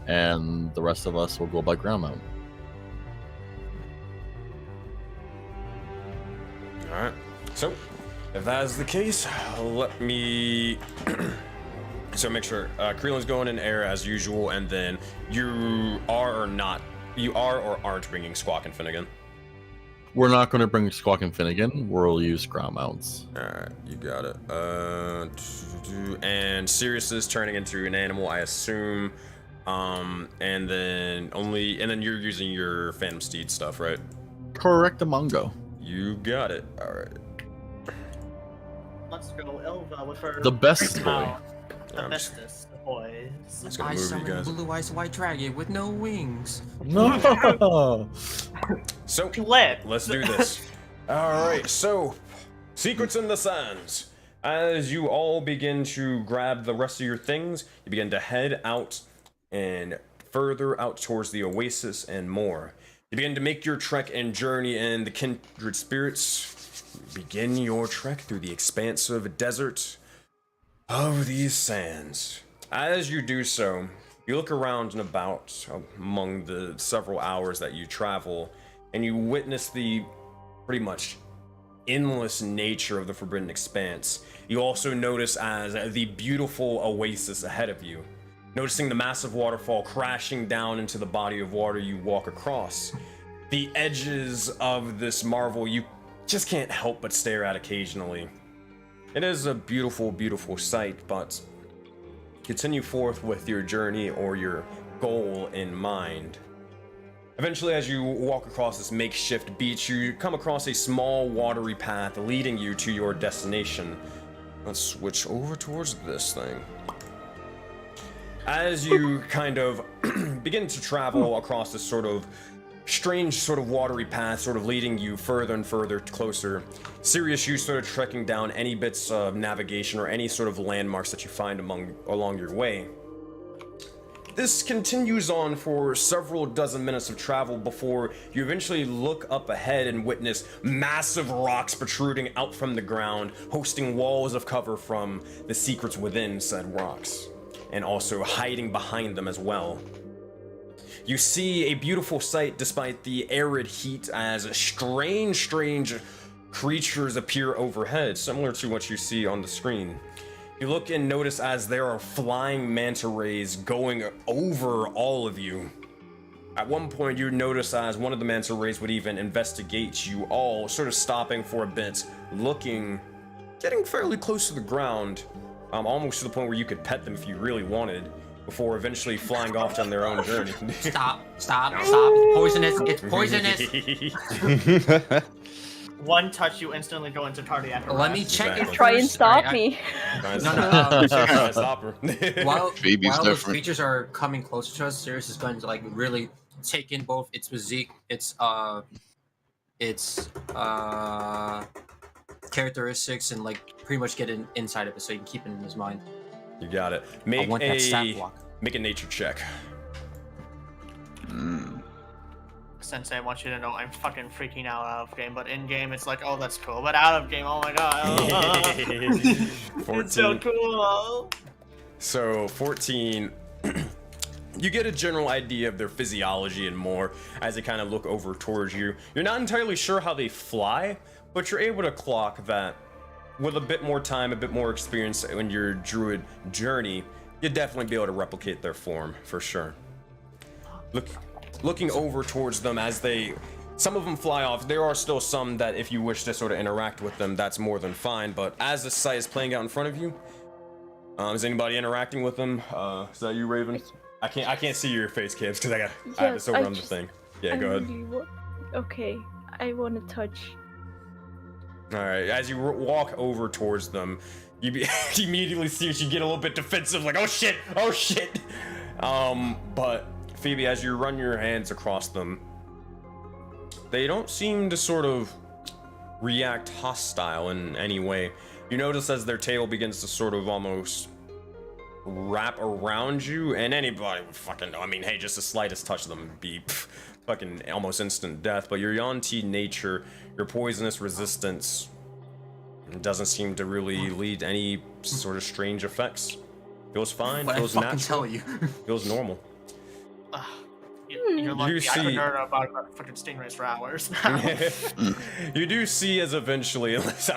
Speaker 3: and the rest of us will go by ground mount.
Speaker 1: Alright. So, if that is the case, let me... So make sure Kreelin's going in air as usual, and then you are or aren't bringing Squawk and Finnegan.
Speaker 3: We're not going to bring Squawk and Finnegan. We'll use ground mounts.
Speaker 1: Alright, you got it. And Sirius is turning into an animal, I assume. And then you're using your Phantom Steed stuff, right?
Speaker 3: Correct, Mongo.
Speaker 1: You got it. Alright.
Speaker 4: Let's go Elva with her.
Speaker 3: The best boy.
Speaker 4: The
Speaker 1: I'm just-
Speaker 4: bestest of boys.
Speaker 1: Just gonna
Speaker 5: I
Speaker 1: move you
Speaker 5: summon
Speaker 1: guys.
Speaker 5: Blue Eyes White Dragon with no wings.
Speaker 3: No.
Speaker 1: So,
Speaker 4: Lit.
Speaker 1: let's do this. Alright, so, Secrets in the Sands. As you all begin to grab the rest of your things, you begin to head out and further out towards the oasis and more. You begin to make your trek and journey in the Kindred Spirits. You begin your trek through the expansive desert of these sands. As you do so, you look around and about among the several hours that you travel, and you witness the pretty much endless nature of the Forbidden Expanse. You also notice as the beautiful oasis ahead of you. Noticing the massive waterfall crashing down into the body of water you walk across. The edges of this marvel you just can't help but stare at occasionally. It is a beautiful, beautiful sight, but continue forth with your journey or your goal in mind. Eventually, as you walk across this makeshift beach, you come across a small watery path leading you to your destination. Let's switch over towards this thing. As you kind of begin to travel across this sort of strange sort of watery path, sort of leading you further and further closer, Sirius, you sort of trekking down any bits of navigation or any sort of landmarks that you find along your way. This continues on for several dozen minutes of travel before you eventually look up ahead and witness massive rocks protruding out from the ground, hosting walls of cover from the secrets within said rocks, and also hiding behind them as well. You see a beautiful sight despite the arid heat as strange creatures appear overhead, similar to what you see on the screen. You look and notice as there are flying manta rays going over all of you. At one point, you notice as one of the manta rays would even investigate you all, sort of stopping for a bit, looking, getting fairly close to the ground, almost to the point where you could pet them if you really wanted, before eventually flying off on their own journey.
Speaker 5: Stop. It's poisonous.
Speaker 4: One touch, you instantly go into cardiac arrest.
Speaker 5: Let me check
Speaker 1: Exactly.
Speaker 5: it
Speaker 6: Try and
Speaker 5: first.
Speaker 6: stop
Speaker 5: I-
Speaker 6: me.
Speaker 1: Trying
Speaker 5: No,
Speaker 1: to stop her.
Speaker 5: While
Speaker 2: Phoebe's
Speaker 5: those
Speaker 2: different.
Speaker 5: creatures are coming closer to us, Sirius is going to like really take in both its physique, its characteristics, and like pretty much get an inside of it so he can keep it in his mind.
Speaker 1: You got it.
Speaker 5: I
Speaker 1: Make
Speaker 5: want that stat
Speaker 1: a
Speaker 5: block.
Speaker 1: make a nature check.
Speaker 4: Sensei, I want you to know I'm fucking freaking out of game, but in game it's like, oh, that's cool. But out of game, oh my god.
Speaker 1: 14.
Speaker 4: It's so cool.
Speaker 1: So 14, you get a general idea of their physiology and more as they kind of look over towards you. You're not entirely sure how they fly, but you're able to clock that with a bit more time, a bit more experience in your druid journey, you'd definitely be able to replicate their form for sure. Looking over towards them as some of them fly off. There are still some that if you wish to sort of interact with them, that's more than fine. But as the sight is playing out in front of you, is anybody interacting with them? Is that you, Raven? I can't see your face cams because I have this over on the thing. Yeah, go ahead.
Speaker 6: Okay, I want to touch.
Speaker 1: All right, as you walk over towards them, you immediately see you get a little bit defensive, like, oh shit. But Phoebe, as you run your hands across them, they don't seem to sort of react hostile in any way. You notice as their tail begins to sort of almost wrap around you, and anybody would fucking know. I mean, hey, just the slightest touch of them would be fucking almost instant death. But your Yanti nature, your poisonous resistance, doesn't seem to really lead to any sort of strange effects. Feels fine, feels natural.
Speaker 5: Tell you.
Speaker 1: Feels normal.
Speaker 4: You're lucky. I could learn about fucking stingrays for hours now.
Speaker 1: You do see as eventually, unless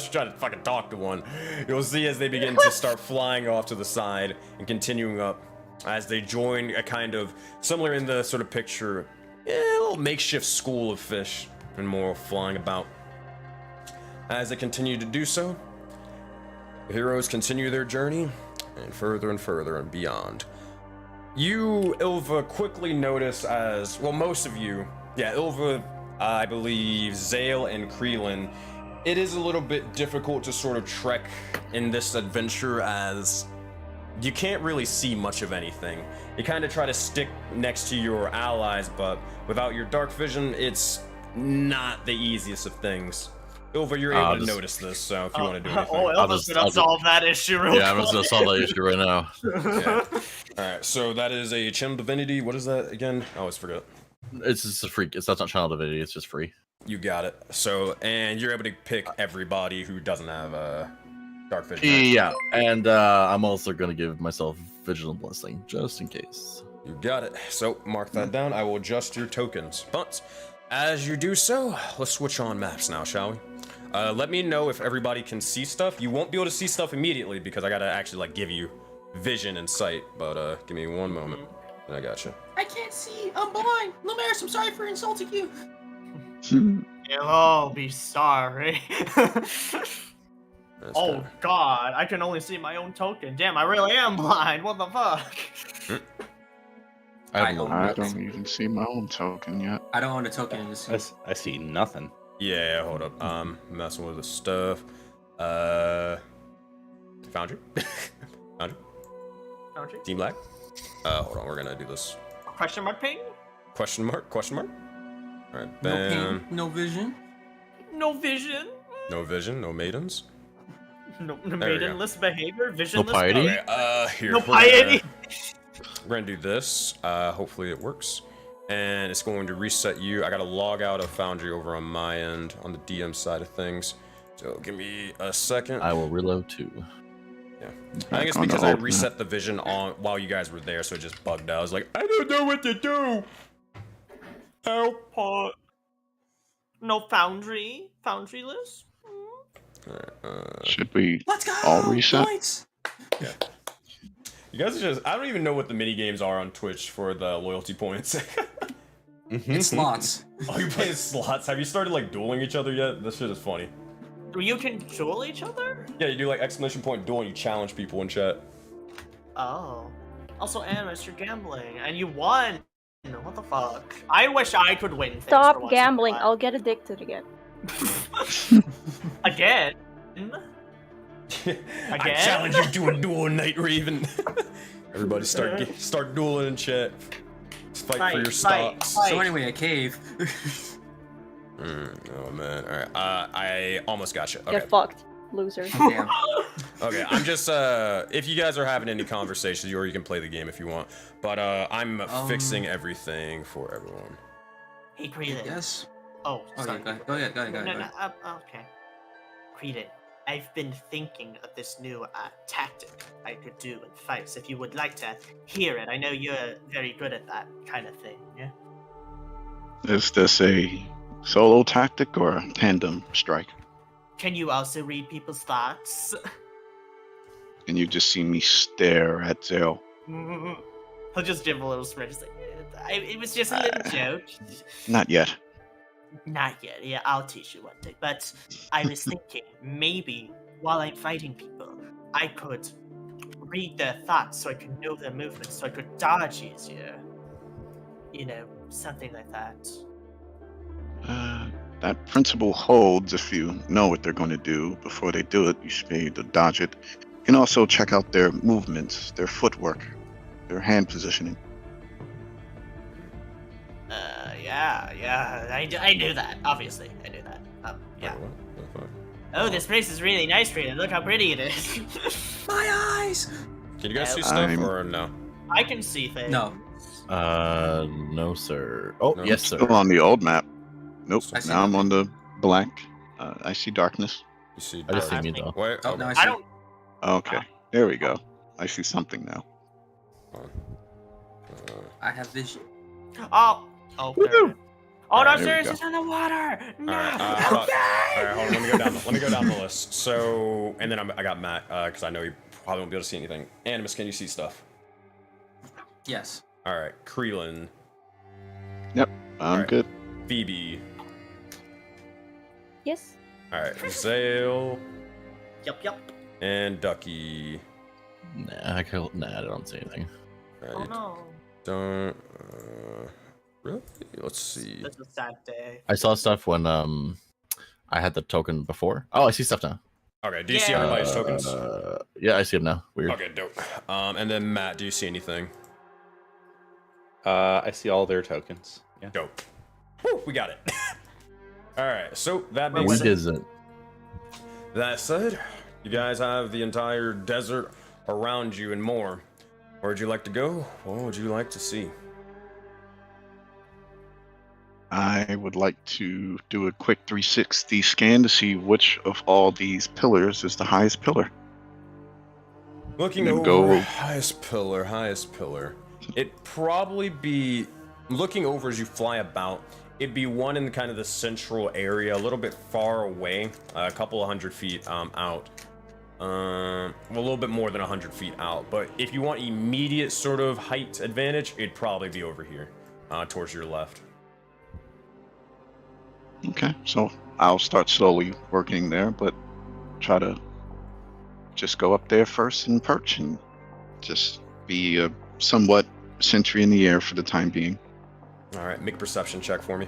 Speaker 1: you try to fucking talk to one, you'll see as they begin to start flying off to the side and continuing up as they join a kind of, similar in the sort of picture, a little makeshift school of fish and more flying about. As they continue to do so, the heroes continue their journey and further and beyond. You, Ilva, quickly notice as, well, most of you, Ilva, I believe, Zale, and Kreelin, it is a little bit difficult to sort of trek in this adventure as you can't really see much of anything. You kind of try to stick next to your allies, but without your dark vision, it's not the easiest of things. Ilva, you're able to notice this, so if you want to do anything.
Speaker 4: Ilva's gonna solve that issue real quick.
Speaker 3: Yeah, I'm just gonna solve that issue right now.
Speaker 1: Yeah. Alright, so that is a Channel Divinity. What is that again? I always forget.
Speaker 3: It's just a freak. That's not Channel Divinity, it's just free.
Speaker 1: You got it. So, and you're able to pick everybody who doesn't have dark vision.
Speaker 3: Yeah, and I'm also gonna give myself Vigilant Blessing, just in case.
Speaker 1: You got it. So, mark that down. I will adjust your tokens. But, as you do so, let's switch on maps now, shall we? Let me know if everybody can see stuff. You won't be able to see stuff immediately because I gotta actually give you vision and sight. But give me one moment. And I got you.
Speaker 5: I can't see. I'm blind. Lumaris, I'm sorry for insulting you.
Speaker 4: You'll all be sorry. Oh god, I can only see my own token. Damn, I really am blind. What the fuck?
Speaker 2: I don't even see my own token yet.
Speaker 5: I don't own a token in this.
Speaker 7: I see nothing.
Speaker 1: Yeah, hold up. Messing with the stuff. Foundry? Foundry? Team Black? Hold on, we're gonna do this.
Speaker 4: Question mark ping?
Speaker 1: Question mark? Alright, bam.
Speaker 5: No ping, no vision.
Speaker 4: No vision.
Speaker 1: No vision, no maidens.
Speaker 4: No maidenless behavior, visionless.
Speaker 3: No piety?
Speaker 1: Okay, here.
Speaker 4: No piety.
Speaker 1: We're gonna do this. Hopefully it works. And it's going to reset you. I gotta log out of Foundry over on my end, on the DM side of things. So give me a second.
Speaker 3: I will reload too.
Speaker 1: Yeah. I think it's because I reset the vision on while you guys were there, so it just bugged out. I was like, I don't know what to do. Help.
Speaker 4: No Foundry? Foundryless?
Speaker 2: Should we
Speaker 5: Let's go!
Speaker 2: all reset?
Speaker 5: Points!
Speaker 1: Yeah. You guys are just, I don't even know what the mini games are on Twitch for the loyalty points.
Speaker 5: It's slots.
Speaker 1: Oh, you play slots? Have you started like dueling each other yet? This shit is funny.
Speaker 4: You can duel each other?
Speaker 1: Yeah, you do like exclamation point duel and you challenge people in chat.
Speaker 4: Oh. Also, Animus, you're gambling, and you won! What the fuck? I wish I could win things for
Speaker 6: Stop
Speaker 4: once
Speaker 6: gambling.
Speaker 4: in a
Speaker 6: I'll get addicted again.
Speaker 4: while. Again?
Speaker 1: I challenge you to a duel, Night Raven. Everybody start dueling in chat. Fight for your stocks.
Speaker 5: So anyway, a cave.
Speaker 1: Oh man, alright. I almost got you. Okay.
Speaker 6: Get fucked, loser.
Speaker 5: Damn.
Speaker 1: Okay, I'm just, if you guys are having any conversations, or you can play the game if you want. But, I'm fixing everything for everyone.
Speaker 4: Hey, Creedon.
Speaker 5: Yes.
Speaker 4: Oh,
Speaker 5: Oh,
Speaker 4: sorry.
Speaker 5: yeah, go ahead.
Speaker 4: No. Okay. Creedon, I've been thinking of this new tactic I could do in fights. If you would like to hear it, I know you're very good at that kind of thing. Yeah.
Speaker 2: Is this a solo tactic or a tandem strike?
Speaker 4: Can you also read people's thoughts?
Speaker 2: And you just see me stare at Zale.
Speaker 4: He'll just give a little smirk. Just like, it was just a little joke.
Speaker 2: Not yet.
Speaker 4: Not yet. Yeah, I'll teach you one day. But I was thinking maybe while I'm fighting people, I could read their thoughts so I could know their movements, so I could dodge easier. You know, something like that.
Speaker 2: That principle holds if you know what they're going to do before they do it. You should be able to dodge it. You can also check out their movements, their footwork, their hand positioning.
Speaker 4: Yeah, I knew that. Obviously, I knew that. Yeah. Oh, this place is really nice, Freedom. Look how pretty it is.
Speaker 5: My eyes!
Speaker 1: Can you guys see stuff or no?
Speaker 4: I can see things.
Speaker 5: No.
Speaker 3: No, sir. Oh,
Speaker 1: No.
Speaker 3: yes, sir.
Speaker 2: Still on the old map. Nope.
Speaker 5: I see
Speaker 2: Now I'm
Speaker 5: nothing.
Speaker 2: on the black. I see darkness.
Speaker 1: You see?
Speaker 3: I just see
Speaker 4: I
Speaker 3: me
Speaker 4: think-
Speaker 3: though.
Speaker 1: Wait,
Speaker 5: Oh,
Speaker 1: okay.
Speaker 5: no, I see.
Speaker 4: I don't.
Speaker 2: Okay. There we go. I see something now.
Speaker 1: Hold on.
Speaker 5: I have vision.
Speaker 4: Oh, there. Oh no,
Speaker 2: There we
Speaker 4: serious,
Speaker 2: go.
Speaker 4: it's in the water. No.
Speaker 1: Alright, all right, hold on. Let me go down the list. So, and then I got Matt because I know you probably won't be able to see anything. Animus, can you see stuff?
Speaker 5: Yes.
Speaker 1: All right, Creelin,
Speaker 2: I'm
Speaker 1: Alright.
Speaker 2: good.
Speaker 1: Phoebe.
Speaker 6: Yes.
Speaker 1: All right, Zale
Speaker 4: Yup.
Speaker 1: and Ducky.
Speaker 3: Nah, I don't see anything.
Speaker 1: All
Speaker 4: Oh
Speaker 1: right,
Speaker 4: no.
Speaker 1: don't. Really? Let's see.
Speaker 4: This is a sad day.
Speaker 3: I saw stuff when I had the token before. Oh, I see stuff now.
Speaker 1: Okay, do you see
Speaker 4: Yeah.
Speaker 1: everybody's tokens?
Speaker 3: Yeah, I see them now. Weird.
Speaker 1: Okay, dope. And then Matt, do you see anything?
Speaker 7: I see all their tokens. Yeah.
Speaker 1: Dope. Whew, we got it. All right, so that being
Speaker 3: We
Speaker 1: said,
Speaker 3: did it.
Speaker 1: that said, you guys have the entire desert around you and more. Where would you like to go? What would you like to see?
Speaker 2: I would like to do a quick 360 scan to see which of all these pillars is the highest pillar.
Speaker 1: Looking
Speaker 2: You
Speaker 1: over,
Speaker 2: go-
Speaker 1: highest pillar. It'd probably be, looking over as you fly about, it'd be one in kind of the central area, a little bit far away, a couple of 100 feet out. Well, a little bit more than 100 feet out, but if you want immediate sort of height advantage, it'd probably be over here, towards your left.
Speaker 2: Okay, so I'll start slowly working there, but try to just go up there first and perch and just be a somewhat sentry in the air for the time being.
Speaker 1: All right, make a perception check for me.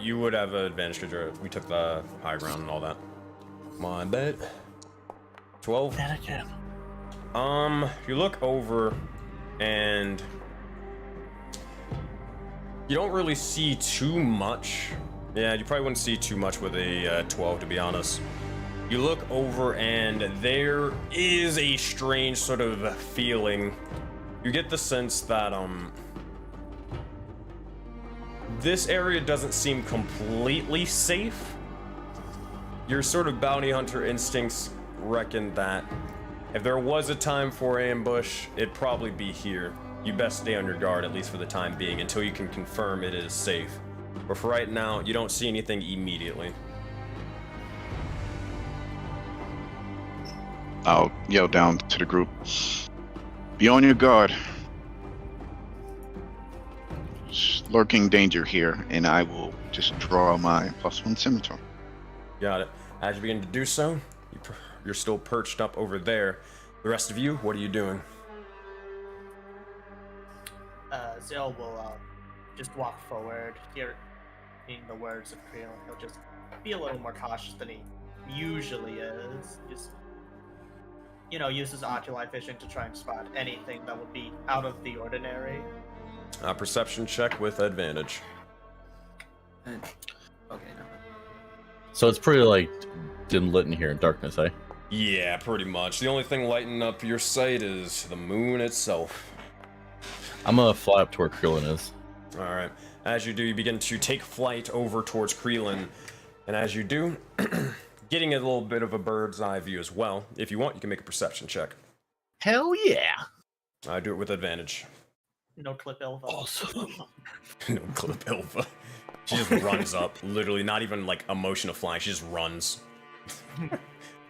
Speaker 1: You would have an advantage because we took the high ground and all that. My bet. 12.
Speaker 3: That again.
Speaker 1: You look over and you don't really see too much. Yeah, you probably wouldn't see too much with a 12, to be honest. You look over and there is a strange sort of feeling. You get the sense that this area doesn't seem completely safe. Your sort of bounty hunter instincts reckon that if there was a time for ambush, it'd probably be here. You best stay on your guard, at least for the time being, until you can confirm it is safe. But for right now, you don't see anything immediately.
Speaker 2: I'll yell down to the group. Be on your guard. Lurking danger here, and I will just draw my +1 scimitar.
Speaker 1: Got it. As you begin to do so, you're still perched up over there. The rest of you, what are you doing?
Speaker 4: Zil will just walk forward, hearing the words of Creel. He'll just be a little more cautious than he usually is. Just, use his oculi vision to try and spot anything that would be out of the ordinary.
Speaker 1: Perception check with advantage.
Speaker 5: Okay, no.
Speaker 3: So it's pretty like dim lit in here in darkness, eh?
Speaker 1: Yeah, pretty much. The only thing lighting up your sight is the moon itself.
Speaker 3: I'm gonna fly up to where Krillin is.
Speaker 1: Alright. As you do, you begin to take flight over towards Krillin. And as you do, getting a little bit of a bird's eye view as well. If you want, you can make a perception check.
Speaker 7: Hell yeah!
Speaker 1: I do it with advantage.
Speaker 4: No clip Ilva.
Speaker 7: Awesome.
Speaker 1: No clip Ilva. She just runs up, literally not even like a motion of flying, she just runs.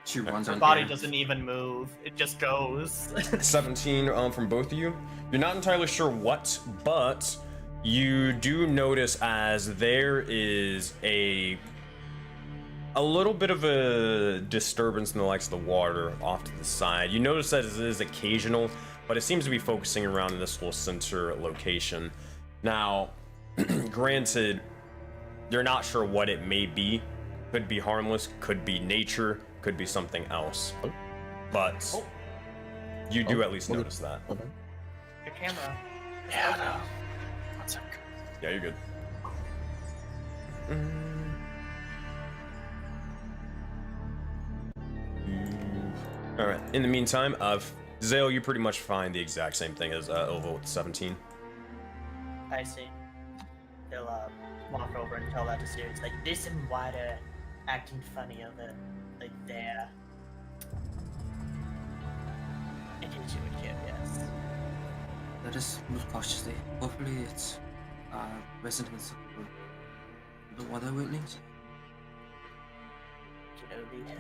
Speaker 5: She runs
Speaker 4: Her
Speaker 5: on
Speaker 4: body
Speaker 5: air.
Speaker 4: doesn't even move. It just goes.
Speaker 1: 17 from both of you. You're not entirely sure what, but you do notice as there is a little bit of a disturbance in the likes of the water off to the side. You notice that it is occasional, but it seems to be focusing around in this little center location. Now, granted, you're not sure what it may be. Could be harmless, could be nature, could be something else. But you do at least notice that.
Speaker 4: Your camera.
Speaker 3: Yeah, no. One sec.
Speaker 1: Yeah, you're good. Alright, in the meantime, Zale, you pretty much find the exact same thing as Ilva with 17.
Speaker 4: I see. He'll walk over and tell that to Sirius, like, this and water acting funny over, like, there. I can see what you yes.
Speaker 5: Let us move cautiously. Hopefully it's residents of the water wierdlings.
Speaker 4: Can only hope.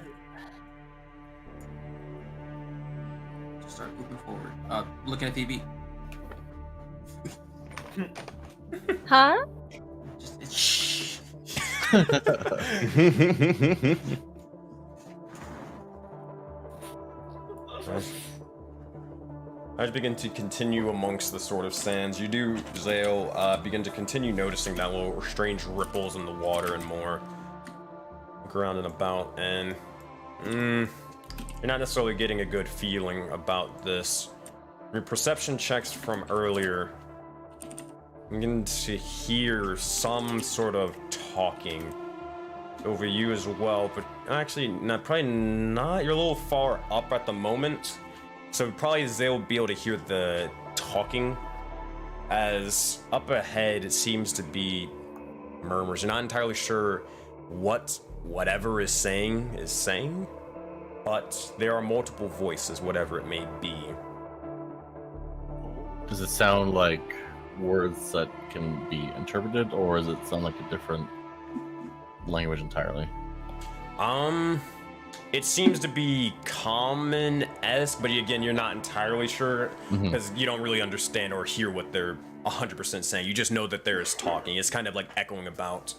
Speaker 5: Start moving forward. Looking at Phoebe.
Speaker 6: Huh?
Speaker 5: Just shh.
Speaker 1: As you begin to continue amongst the sort of sands, you do, Zale, begin to continue noticing that little strange ripples in the water and more. Look around and about, and you're not necessarily getting a good feeling about this. Your perception checks from earlier, you begin to hear some sort of talking over you as well, but actually, probably not. You're a little far up at the moment. So probably they'll be able to hear the talking, as up ahead it seems to be murmurs. You're not entirely sure what whatever is saying, but there are multiple voices, whatever it may be.
Speaker 3: Does it sound like words that can be interpreted, or does it sound like a different language entirely?
Speaker 1: It seems to be common-esque, but again, you're not entirely sure because you don't really understand or hear what they're 100% saying. You just know that there is talking. It's kind of like echoing about.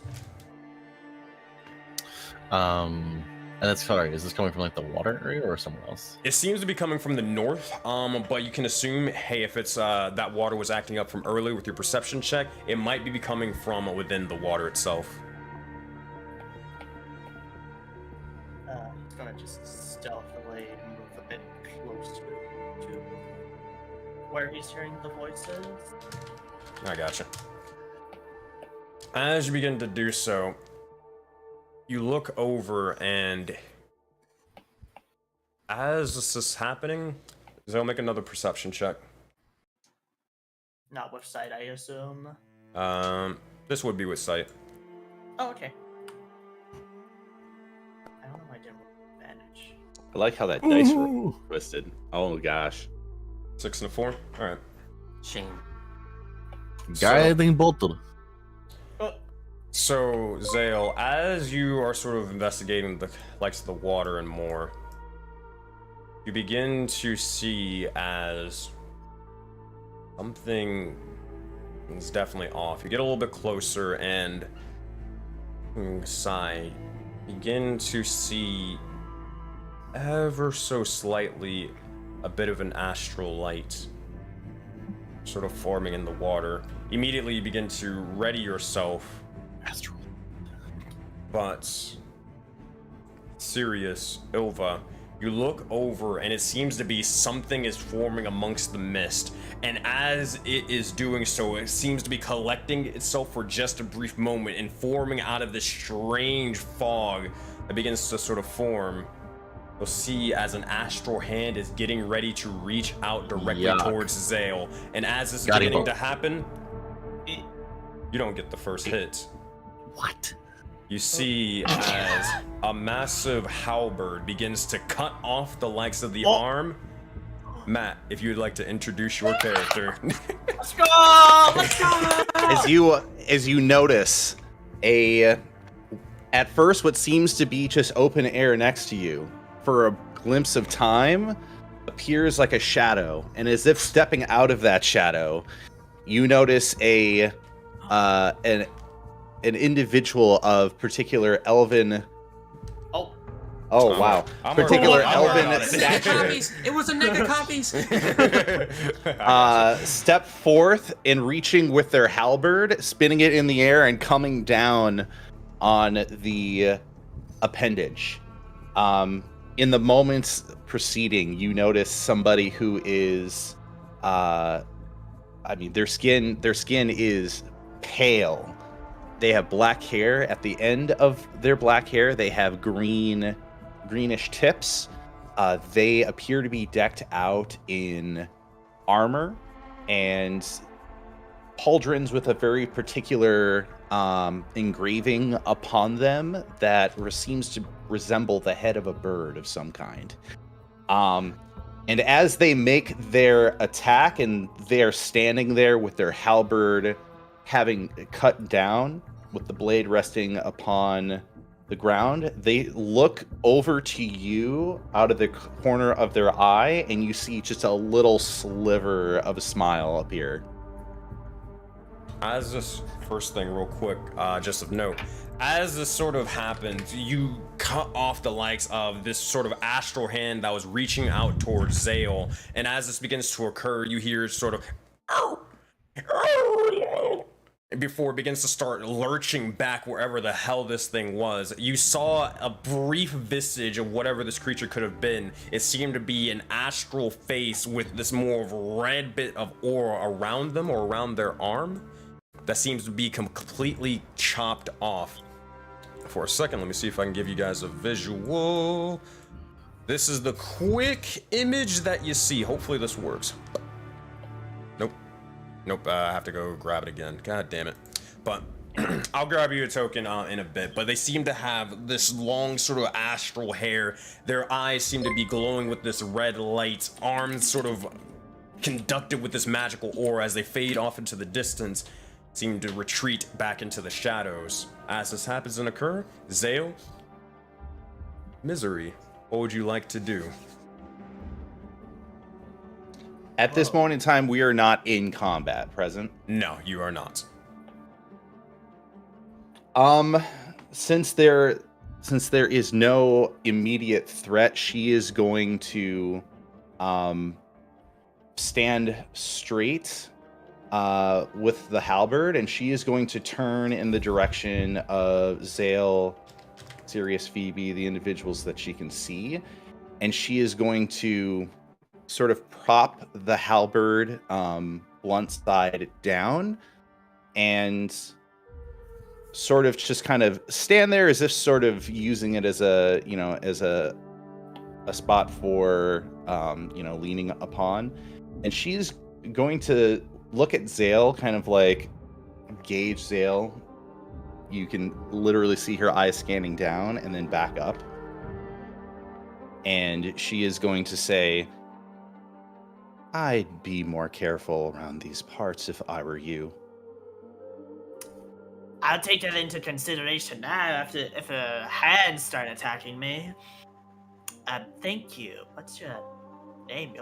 Speaker 3: And that's sorry. Is this coming from like the water area or somewhere else?
Speaker 1: It seems to be coming from the north, but you can assume, hey, if it's that water was acting up from earlier with your perception check, it might be coming from within the water itself.
Speaker 4: He's gonna just stealthily move a bit closer to where he's hearing the voices.
Speaker 1: I gotcha. As you begin to do so, you look over, and as this is happening, they'll make another perception check.
Speaker 4: Not with sight, I assume.
Speaker 1: This would be with sight.
Speaker 4: Oh, okay. I don't know why I didn't roll advantage.
Speaker 7: I like how that dice roll twisted. Oh gosh.
Speaker 1: 6 and a 4. All right.
Speaker 5: Shame.
Speaker 3: Guiding bolted.
Speaker 1: So, Zale, as you are sort of investigating the likes of the water and more, you begin to see as something is definitely off. You get a little bit closer and sigh. Begin to see ever so slightly a bit of an astral light sort of forming in the water. Immediately you begin to ready yourself.
Speaker 3: Astral.
Speaker 1: But Sirius, Ilva, you look over and it seems to be something is forming amongst the mist. And as it is doing so, it seems to be collecting itself for just a brief moment and forming out of this strange fog that begins to sort of form. you'll see as an astral hand is getting ready to reach out directly
Speaker 3: Yuck.
Speaker 1: towards Zale. And as this is
Speaker 3: Got him.
Speaker 1: beginning to happen, you don't get the first hit.
Speaker 3: What?
Speaker 1: You see as a massive halberd begins to cut off the likes of the arm. Matt, if you would like to introduce your character.
Speaker 4: Let's go! Let's go!
Speaker 7: As you notice at first what seems to be just open air next to you, for a glimpse of time, appears like a shadow, and as if stepping out of that shadow, you notice an individual of particular elven. Oh wow! Particular elven stature.
Speaker 5: Copies. It was a nigga copies.
Speaker 7: Step forth and reaching with their halberd, spinning it in the air and coming down on the appendage. In the moments preceding, you notice somebody who is, their skin is pale. They have black hair. At the end of their black hair, they have greenish tips. They appear to be decked out in armor and pauldrons with a very particular engraving upon them that seems to resemble the head of a bird of some kind. And as they make their attack and they're standing there with their halberd having cut down with the blade resting upon the ground, they look over to you out of the corner of their eye, and you see just a little sliver of a smile appear.
Speaker 1: As this first thing, real quick, just of note, as this sort of happens, you cut off the likes of this sort of astral hand that was reaching out towards Zale, and as this begins to occur, you hear sort of before it begins to start lurching back wherever the hell this thing was. You saw a brief visage of whatever this creature could have been. It seemed to be an astral face with this more of a red bit of aura around them or around their arm that seems to be completely chopped off. For a second, let me see if I can give you guys a visual. This is the quick image that you see. Hopefully this works. Nope, I have to go grab it again. God damn it. But I'll grab you a token in a bit. But they seem to have this long sort of astral hair. Their eyes seem to be glowing with this red light. Arms sort of conducted with this magical aura as they fade off into the distance. Seem to retreat back into the shadows. As this happens and occur, Zale, Misery, what would you like to do?
Speaker 7: At this moment in time, we are not in combat present.
Speaker 1: No, you are not.
Speaker 7: Since there is no immediate threat, she is going to stand straight with the halberd, and she is going to turn in the direction of Zale, Sirius, Phoebe, the individuals that she can see, and she is going to sort of prop the halberd blunt side down and sort of just kind of stand there as if sort of using it as a spot for leaning upon. And she's going to look at Zale, kind of like gauge Zale. You can literally see her eyes scanning down and then back up. And she is going to say, I'd be more careful around these parts if I were you.
Speaker 4: I'll take that into consideration now if a hand start attacking me. Thank you. What's your name?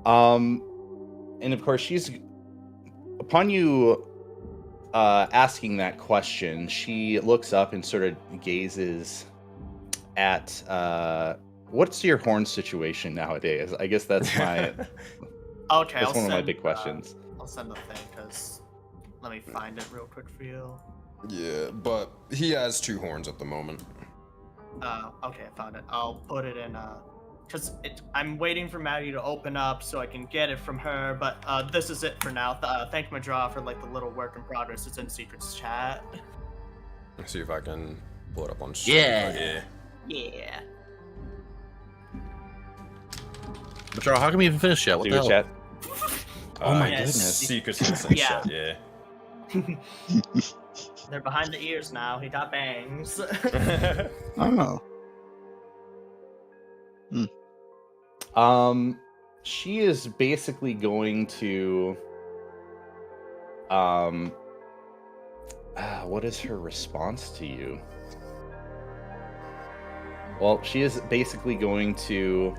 Speaker 7: And of course, upon you asking that question, she looks up and sort of gazes at what's your horn situation nowadays? I guess that's my
Speaker 4: okay.
Speaker 7: That's one of my big questions.
Speaker 4: I'll send the thing because let me find it real quick for you.
Speaker 1: Yeah, but he has 2 horns at the moment.
Speaker 4: Okay, I found it. I'll put it in because I'm waiting for Maddie to open up so I can get it from her. But this is it for now. Thank Madra for like the little work in progress. It's in Secrets chat.
Speaker 1: Let's see if I can Pull it up on
Speaker 3: Yeah.
Speaker 4: Yeah.
Speaker 3: But Charles, how come you even finished yet? What
Speaker 7: See
Speaker 3: the
Speaker 7: what
Speaker 3: hell?
Speaker 7: chat? Oh my
Speaker 4: Yes.
Speaker 7: goodness.
Speaker 1: Secrets in the
Speaker 4: Yeah.
Speaker 1: shut, yeah.
Speaker 4: They're behind the ears now. He got bangs.
Speaker 2: Oh.
Speaker 7: She is basically going to what is her response to you? Well, she is basically going to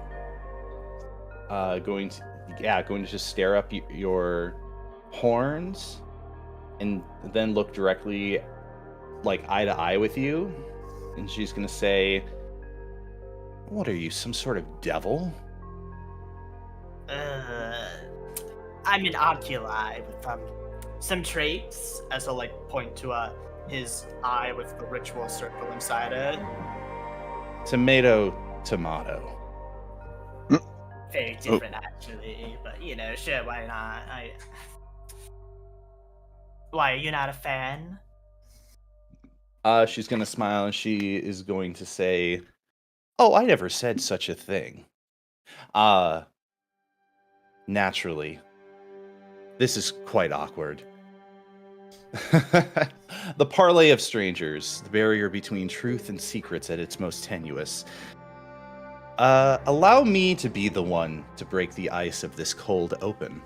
Speaker 7: just stare up your horns and then look directly like eye to eye with you, and she's going to say, "What are you, some sort of devil?"
Speaker 4: I'm an oculi with some traits, as he'll like point to his eye with the ritual circle inside it.
Speaker 7: Tomato.
Speaker 4: Very different, actually, but sure, why not? Why, are you not a fan?
Speaker 7: She's going to smile and she is going to say, "Oh, I never said such a thing. Naturally. This is quite awkward. The parlay of strangers, the barrier between truth and secrets at its most tenuous. Allow me to be the one to break the ice of this cold open."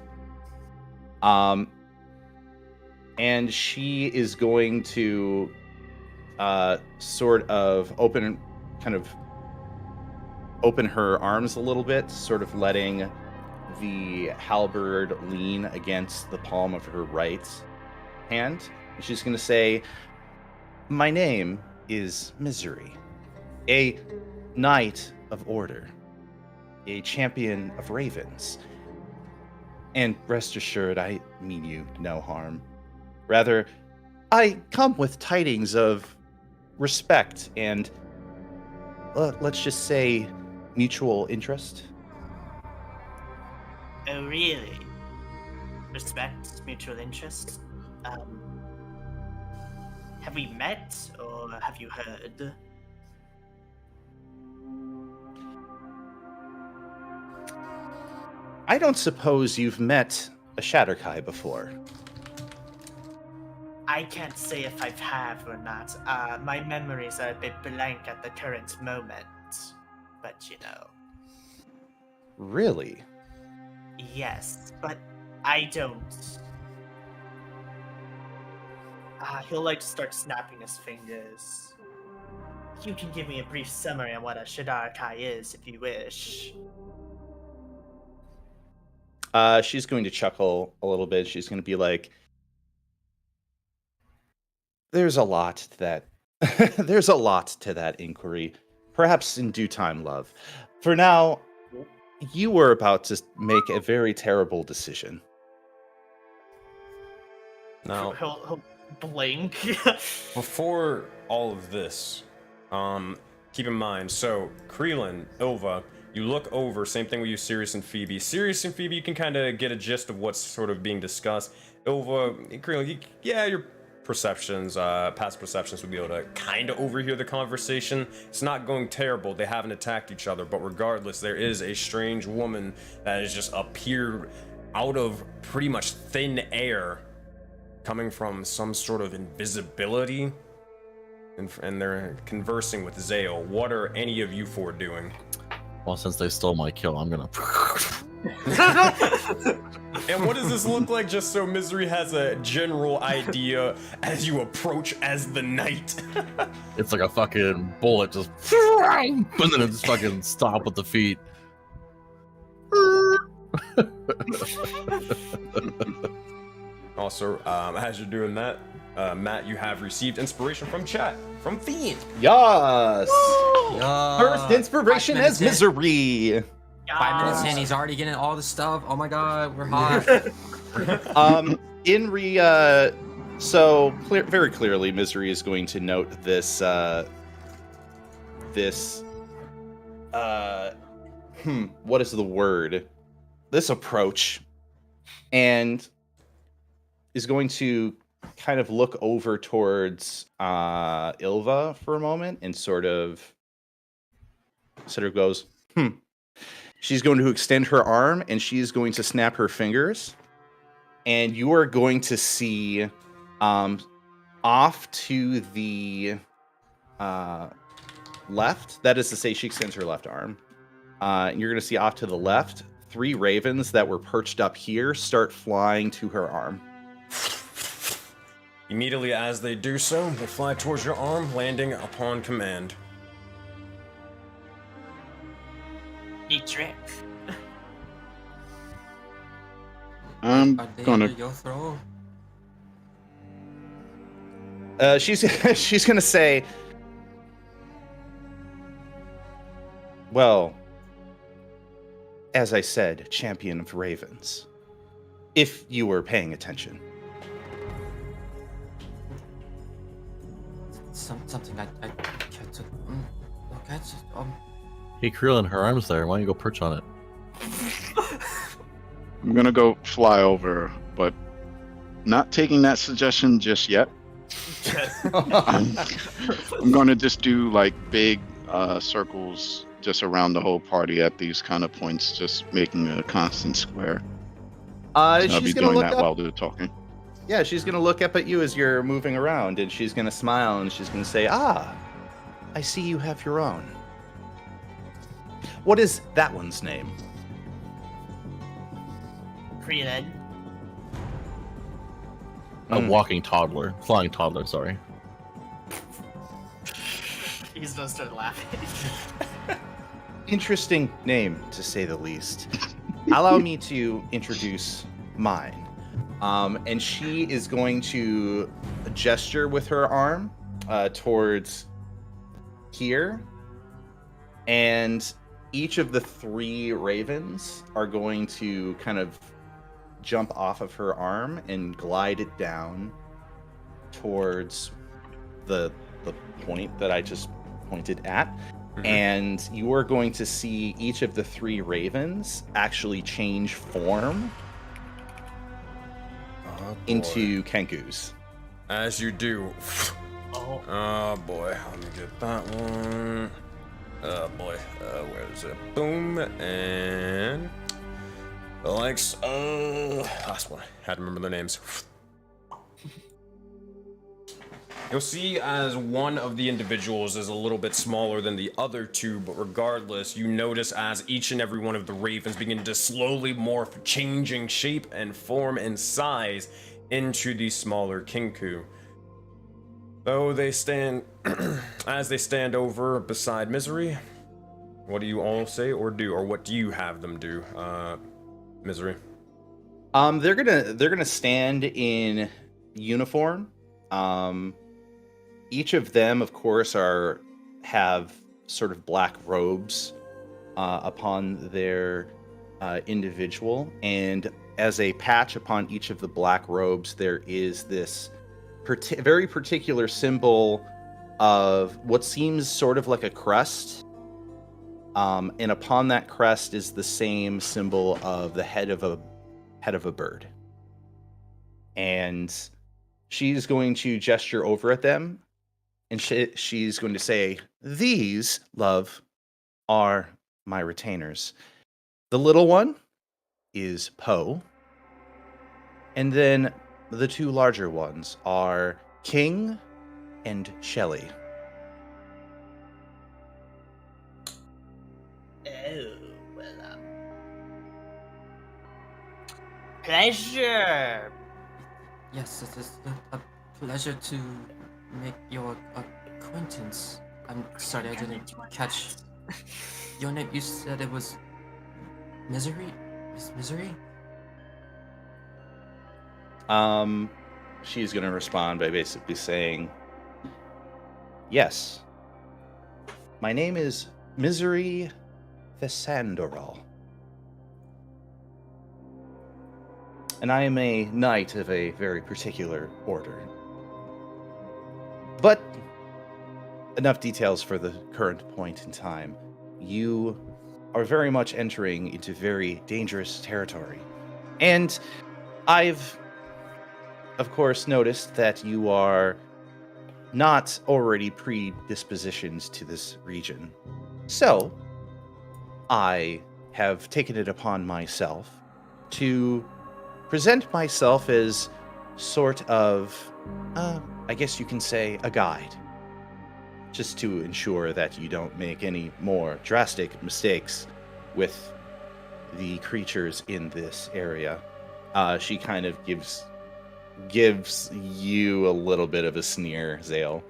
Speaker 7: And she is going to sort of open her arms a little bit, sort of letting the halberd lean against the palm of her right hand. And she's going to say, "My name is Misery, a knight of order, a champion of ravens. And rest assured, I mean you no harm. Rather, I come with tidings of respect and, let's just say, mutual interest."
Speaker 4: Oh, really? Respect, mutual interest? Have we met, or have you heard?
Speaker 7: I don't suppose you've met a Shatterkai before.
Speaker 4: I can't say if I have or not. My memories are a bit blank at the current moment. But
Speaker 7: Really?
Speaker 4: Yes, but I don't. He'll like start snapping his fingers. You can give me a brief summary on what a Shadar-kai is if you wish.
Speaker 7: She's going to chuckle a little bit. She's going to be like, "There's a lot to that. There's a lot to that inquiry. Perhaps in due time, love. For now, you were about to make a very terrible decision."
Speaker 1: Now,
Speaker 4: He'll blink.
Speaker 1: before all of this, keep in mind, so Kreelan, Ilva, you look over, same thing with you, Sirius and Phoebe. Sirius and Phoebe, you can kind of get a gist of what's sort of being discussed. Ilva, Kreelan, your perceptions, past perceptions would be able to kind of overhear the conversation. It's not going terrible. They haven't attacked each other, but regardless, there is a strange woman that has just appeared out of pretty much thin air, coming from some sort of invisibility, and they're conversing with Zale. What are any of you four doing?
Speaker 3: Well, since they stole my kill, I'm gonna.
Speaker 1: And what does this look like, just so Misery has a general idea as you approach as the knight?
Speaker 3: It's like a fucking bullet, just and then it just fucking stop with the feet.
Speaker 1: Also, as you're doing that, Matt, you have received inspiration from chat, from Fiend.
Speaker 7: Yes! First inspiration
Speaker 5: 5 minutes
Speaker 7: as
Speaker 5: in.
Speaker 7: Misery!
Speaker 5: 5 minutes in, he's already getting all the stuff. Oh my god, we're hot.
Speaker 7: Very clearly, Misery is going to note this, what is the word? This approach, and is going to kind of look over towards Ilva for a moment and sort of goes, She's going to extend her arm and she's going to snap her fingers. And you are going to see off to the left, that is to say, she extends her left arm. And you're going to see off to the left, 3 ravens that were perched up here start flying to her arm.
Speaker 1: Immediately as they do so, they fly towards your arm, landing upon command.
Speaker 4: Neat trick.
Speaker 2: I'm
Speaker 5: Are they
Speaker 2: gonna.
Speaker 5: under your throw?
Speaker 7: She's gonna say, well, as I said, champion of ravens, if you were paying attention.
Speaker 5: Something I can't do. Look at
Speaker 3: Hey, Krillin, her arm's there. Why don't you go perch on it?
Speaker 2: I'm gonna go fly over, but not taking that suggestion just yet. I'm gonna just do like big circles just around the whole party at these kind of points, just making a constant square. I'll
Speaker 7: She's
Speaker 2: be
Speaker 7: gonna
Speaker 2: doing
Speaker 7: look
Speaker 2: that
Speaker 7: up.
Speaker 2: while they're talking.
Speaker 7: Yeah, she's gonna look up at you as you're moving around, and she's gonna smile, and she's gonna say, "Ah, I see you have your own. What is that one's name?"
Speaker 4: Krillin.
Speaker 3: A walking toddler. Flying toddler, sorry.
Speaker 4: He's gonna start laughing.
Speaker 7: Interesting name, to say the least. Allow me to introduce mine. And she is going to gesture with her arm towards here. And each of the 3 ravens are going to kind of jump off of her arm and glide it down towards the point that I just pointed at.
Speaker 1: Mhm.
Speaker 7: And you are going to see each of the 3 ravens actually change form
Speaker 1: Oh, boy.
Speaker 7: into Kenkus.
Speaker 1: As you do.
Speaker 4: Oh.
Speaker 1: Oh boy, let me get that one. Oh boy, where is it? Boom, and the likes. Last one. Had to remember their names. You'll see as one of the individuals is a little bit smaller than the other 2, but regardless, you notice as each and every one of the ravens begin to slowly morph, changing shape and form and size into the smaller Kinku. Though they stand, as they stand over beside Misery, what do you all say or do, or what do you have them do, Misery?
Speaker 7: They're gonna stand in uniform. Each of them, of course, have sort of black robes upon their individual, and as a patch upon each of the black robes, there is this very particular symbol of what seems sort of like a crest. And upon that crest is the same symbol of the head of a bird. And she's going to gesture over at them, and she's going to say, "These, love, are my retainers. The little one is Poe, and then the 2 larger ones are King and Shelley."
Speaker 4: Oh, well, pleasure.
Speaker 5: Yes, it is a pleasure to make your acquaintance. I'm sorry, I didn't catch your name. You said it was Misery? Is Misery?
Speaker 7: She's going to respond by basically saying, "Yes, my name is Misery Thesandoral, and I am a knight of a very particular order. But enough details for the current point in time. You are very much entering into very dangerous territory, and I've of course, noticed that you are not already predispositioned to this region. So, I have taken it upon myself to present myself as sort of, I guess you can say, a guide. Just to ensure that you don't make any more drastic mistakes with the creatures in this area. She kind of gives you a little bit of a sneer, Zale.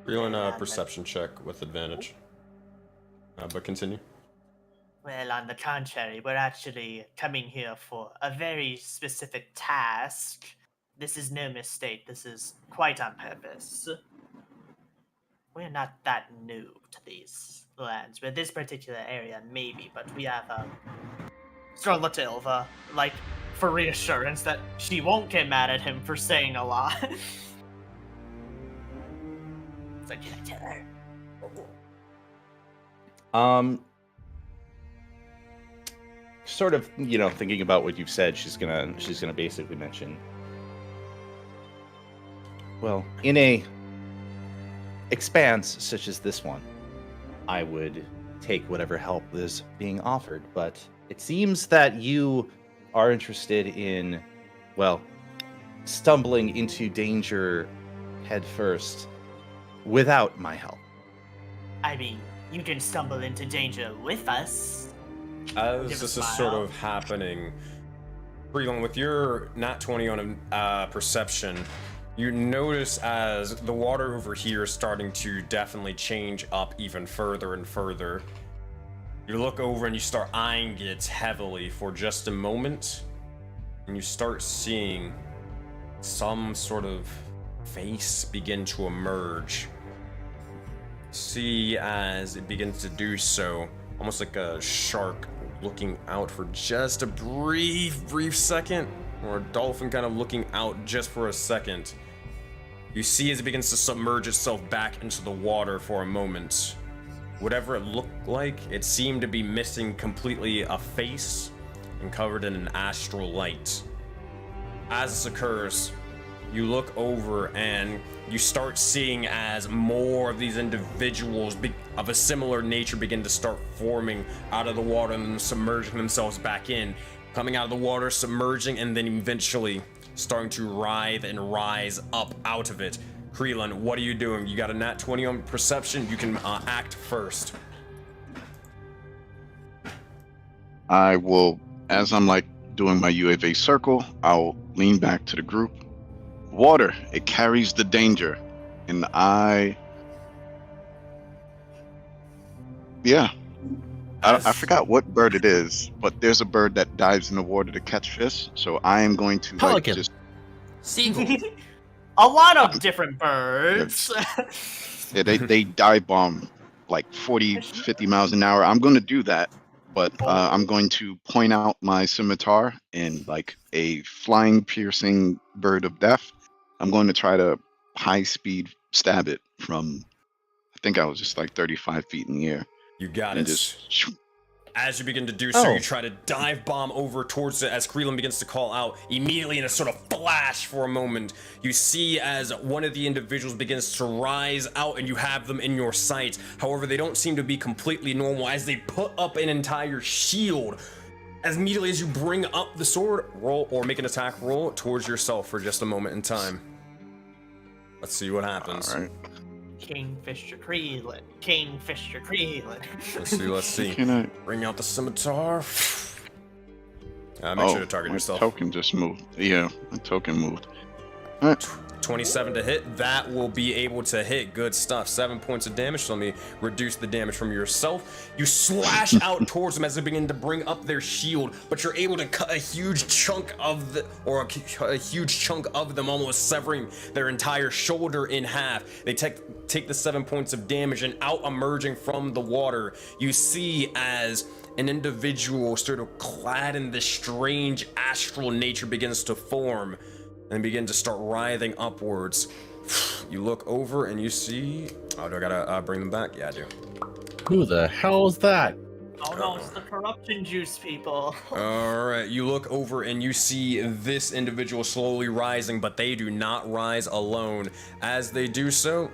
Speaker 1: Reeling a perception check with advantage. But continue.
Speaker 4: Well, on the contrary, we're actually coming here for a very specific task. This is no mistake. This is quite on purpose. We're not that new to these lands, but this particular area maybe, but we have sort of looked at Ilva, like, for reassurance that she won't get mad at him for saying a lot. It's like, can I tell her?
Speaker 7: Sort of, thinking about what you've said, she's gonna basically mention, well, in a expanse such as this one, I would take whatever help is being offered, but it seems that you are interested in, well, stumbling into danger head first without my help.
Speaker 4: I mean, you can stumble into danger with us.
Speaker 1: As this is sort of happening, Breland, with your nat 20 on perception, you notice as the water over here is starting to definitely change up even further and further. You look over and you start eyeing it heavily for just a moment, and you start seeing some sort of face begin to emerge. See as it begins to do so, almost like a shark looking out for just a brief second, or a dolphin kind of looking out just for a second. You see as it begins to submerge itself back into the water for a moment. Whatever it looked like, it seemed to be missing completely a face and covered in an astral light. As this occurs, you look over and you start seeing as more of these individuals of a similar nature begin to start forming out of the water and then submerging themselves back in, coming out of the water, submerging, and then eventually starting to writhe and rise up out of it. Creelan, what are you doing? You got a nat 20 on perception. You can act first.
Speaker 2: I will, as I'm like doing my UAV circle, I'll lean back to the group. Water, it carries the danger. And I forgot what bird it is, but there's a bird that dives in the water to catch fish. So I am going to
Speaker 3: Pelican.
Speaker 2: just
Speaker 5: Seagull.
Speaker 4: A lot of different birds.
Speaker 2: yeah, they dive bomb like 40, 50 miles an hour. I'm going to do that, but I'm going to point out my scimitar and like a flying, piercing bird of death. I'm going to try to high speed stab it from, I think I was just like 35 feet in the air.
Speaker 1: You got
Speaker 2: And
Speaker 1: it.
Speaker 2: just
Speaker 1: As you begin to do so, you try to dive bomb over towards it as Creelan begins to call out. Immediately in a sort of flash for a moment, you see as one of the individuals begins to rise out and you have them in your sight. However, they don't seem to be completely normal as they put up an entire shield. As immediately as you bring up the sword, roll or make an attack roll towards yourself for just a moment in time. Let's see what happens.
Speaker 2: all right.
Speaker 4: Kingfisher Creelan. Kingfisher Creelan.
Speaker 1: Let's see.
Speaker 2: Can I?
Speaker 1: Bring out the scimitar. Make sure to target
Speaker 2: my
Speaker 1: yourself.
Speaker 2: token just moved. Yeah, my token moved.
Speaker 1: 27 to hit. That will be able to hit. Good stuff. 7 points of damage. So let me reduce the damage from yourself. You slash out towards them as they begin to bring up their shield, but you're able to cut a huge chunk of a huge chunk of them, almost severing their entire shoulder in half. They take the 7 points of damage, and out emerging from the water, you see as an individual sort of clad in this strange astral nature begins to form and begin to start writhing upwards. You look over and you see... Oh, do I gotta bring them back? Yeah, I do.
Speaker 3: Who the hell is that?
Speaker 4: Oh no, it's the corruption juice, people.
Speaker 1: Alright, you look over and you see this individual slowly rising, but they do not rise alone. As they do so,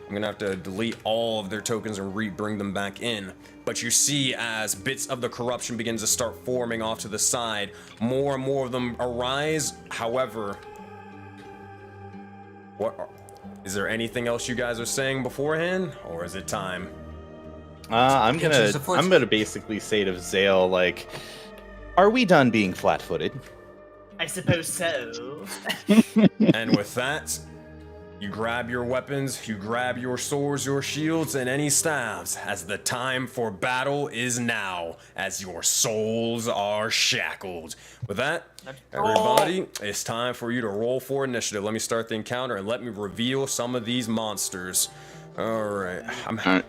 Speaker 1: I'm gonna have to delete all of their tokens and bring them back in. But you see as bits of the corruption begins to start forming off to the side, more and more of them arise. However, is there anything else you guys are saying beforehand, or is it time?
Speaker 7: I'm gonna basically say to Zale, like, are we done being flat-footed?
Speaker 4: I suppose so.
Speaker 1: And with that, you grab your weapons, you grab your swords, your shields, and any staves, as the time for battle is now, as your souls are shackled. With that, everybody, it's time for you to roll for initiative. Let me start the encounter and let me reveal some of these monsters. Alright.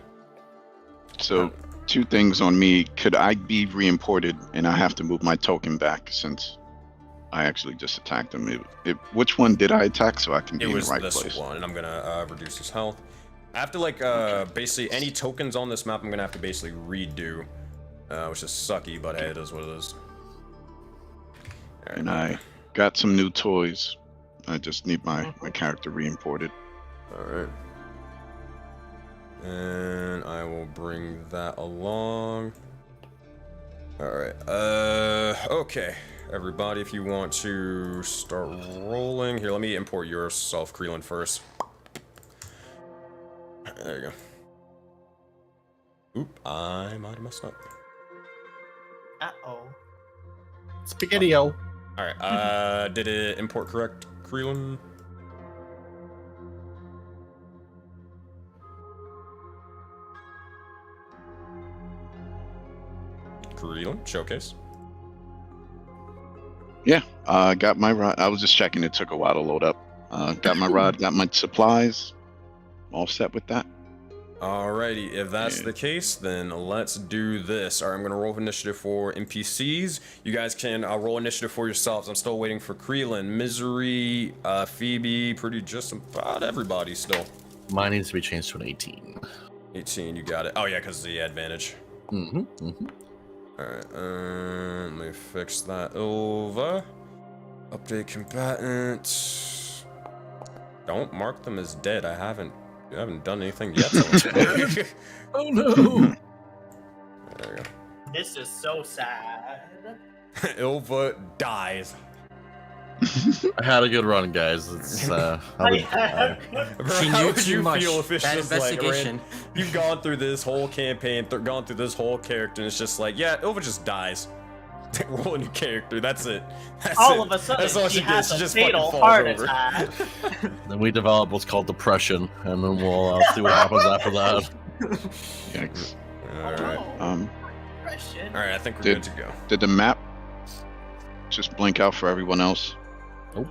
Speaker 2: So, 2 things on me. Could I be re-imported and I have to move my token back since I actually just attacked him? Which one did I attack so I can be in the right place? It was
Speaker 1: this one, and I'm gonna reduce his health. I have to, like, basically, any tokens on this map I'm gonna have to basically redo, which is sucky, but hey, it is what it is. Right,
Speaker 2: and I got some new toys. I just need my character re-imported.
Speaker 1: Alright. And I will bring that along. Alright, okay. Everybody, if you want to start rolling. Here, let me import yourself, Creelan, first. There you go. Oop, I might have messed up.
Speaker 4: Uh-oh.
Speaker 3: Spaghetti-o.
Speaker 1: Alright, did it import correct, Creelan? Creelan, showcase.
Speaker 2: Yeah, got my rod. I was just checking. It took a while to load up. Got my rod, got my supplies. All set with that.
Speaker 1: Alrighty, if that's the case, then let's do this. Alright, I'm gonna roll initiative for NPCs. You guys can roll initiative for yourselves. I'm still waiting for Creelan, Misery, Phoebe, pretty just about everybody still.
Speaker 3: Mine needs to be changed to an 18.
Speaker 1: 18, you got it. Oh yeah, because of the advantage. Alright, let me fix that over. Update combatant. Don't mark them as dead. I haven't done anything yet.
Speaker 3: Oh no!
Speaker 1: There we go.
Speaker 4: This is so sad.
Speaker 1: Ilva dies.
Speaker 3: I had a good run, guys. It's
Speaker 1: How would you feel if it's
Speaker 5: Bad
Speaker 1: just like,
Speaker 5: investigation.
Speaker 1: you've gone through this whole campaign, gone through this whole character, and it's just like, yeah, Ilva just dies. Roll a new character. That's it. That's
Speaker 4: all
Speaker 1: it.
Speaker 4: of a sudden,
Speaker 1: That's all
Speaker 4: she
Speaker 1: gets.
Speaker 4: has a
Speaker 1: just
Speaker 4: fatal
Speaker 1: fucking
Speaker 4: heart
Speaker 1: falls over.
Speaker 4: attack.
Speaker 3: Then we develop what's called depression, and then we'll see what happens after that.
Speaker 2: Yikes.
Speaker 1: Alright.
Speaker 4: Depression.
Speaker 1: Alright, I think we're good to go.
Speaker 2: Did the map just blink out for everyone else?
Speaker 4: No.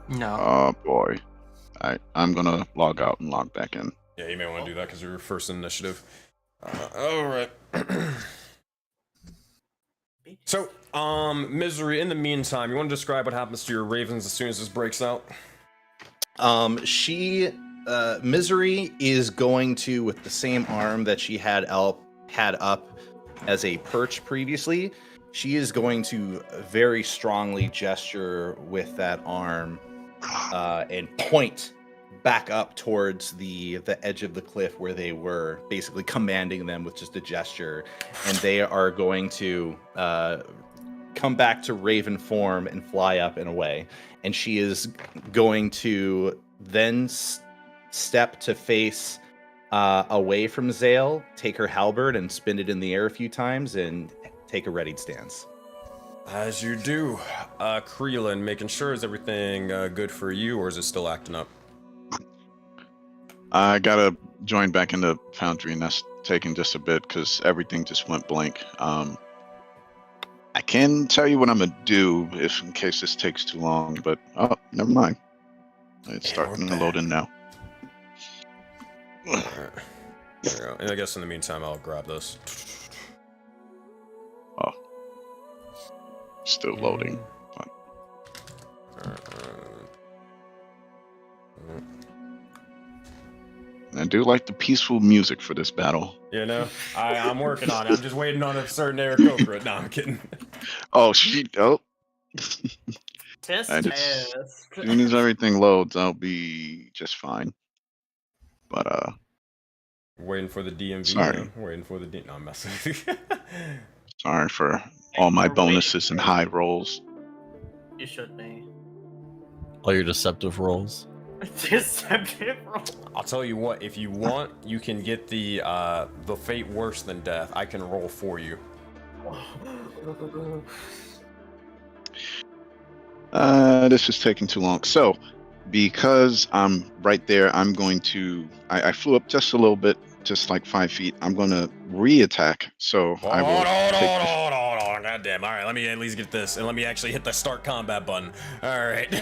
Speaker 5: No.
Speaker 2: Oh boy. I'm gonna log out and log back in.
Speaker 1: Yeah, you may want to do that because you're first in initiative. Alright. So, Misery, in the meantime, you want to describe what happens to your ravens as soon as this breaks out?
Speaker 7: Misery is going to, with the same arm that she had up as a perch previously, she is going to very strongly gesture with that arm and point back up towards the edge of the cliff where they were, basically commanding them with just a gesture, and they are going to come back to raven form and fly up and away. And she is going to then step to face away from Zale, take her halberd and spin it in the air a few times, and take a readied stance.
Speaker 1: As you do, Creelan, making sure is everything good for you, or is it still acting up?
Speaker 2: I gotta join back into Foundry, and that's taking just a bit because everything just went blank. I can tell you what I'm gonna do if in case this takes too long, but oh, never mind. It's starting to load in now.
Speaker 1: Alright. There we go. And I guess in the meantime, I'll grab this.
Speaker 2: Oh, still loading. I do like the peaceful music for this battle.
Speaker 1: You know, I'm working on it. I'm just waiting on a certain Eric Okra. No, I'm kidding.
Speaker 2: Oh,
Speaker 4: Tisk
Speaker 2: And
Speaker 4: tisk.
Speaker 2: as soon as everything loads, I'll be just fine. But
Speaker 1: Waiting for the DMV.
Speaker 2: Sorry.
Speaker 1: Man. Waiting for the No, I'm messing.
Speaker 2: sorry for all my bonuses and high rolls.
Speaker 4: You should be.
Speaker 3: All your deceptive rolls.
Speaker 4: Deceptive roll.
Speaker 1: I'll tell you what. If you want, you can get the fate worse than death. I can roll for you.
Speaker 2: This is taking too long. So, because I'm right there, I'm going to. I flew up just a little bit, just like 5 feet. I'm going to re-attack. So I will.
Speaker 1: Hold on. God damn. All right, let me at least get this, and let me actually hit the start combat button. All right.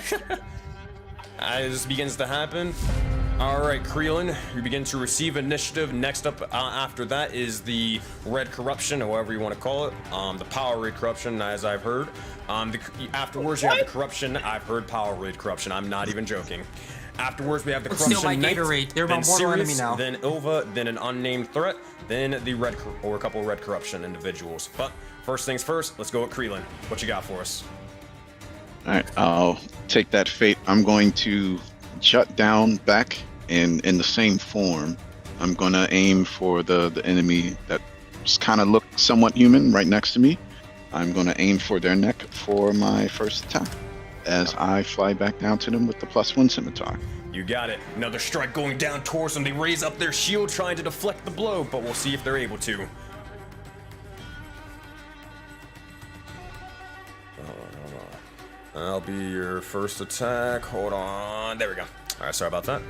Speaker 1: As this begins to happen. All right, Creelin, you begin to receive initiative. Next up after that is the red corruption, however you want to call it. The power red corruption, as I've heard. Afterwards, you have the corruption. I've heard power red corruption. I'm not even joking. Afterwards, we have the corruption.
Speaker 5: Steal my
Speaker 1: Knight,
Speaker 5: Gatorade. They're my
Speaker 1: then
Speaker 5: mortal enemy
Speaker 1: Sirius,
Speaker 5: now.
Speaker 1: then Ilva, then an unnamed threat, then the red or a couple red corruption individuals. But first things first, let's go with Creelin. What you got for us?
Speaker 2: All right, I'll take that fate. I'm going to shut down back in the same form. I'm going to aim for the enemy that kind of look somewhat human right next to me. I'm going to aim for their neck for my first attack as I fly back down to them with the +1 scimitar.
Speaker 1: You got it. Another strike going down towards them. They raise up their shield trying to deflect the blow, but we'll see if they're able to. That'll be your first attack. Hold on. There we go. All right, sorry about that.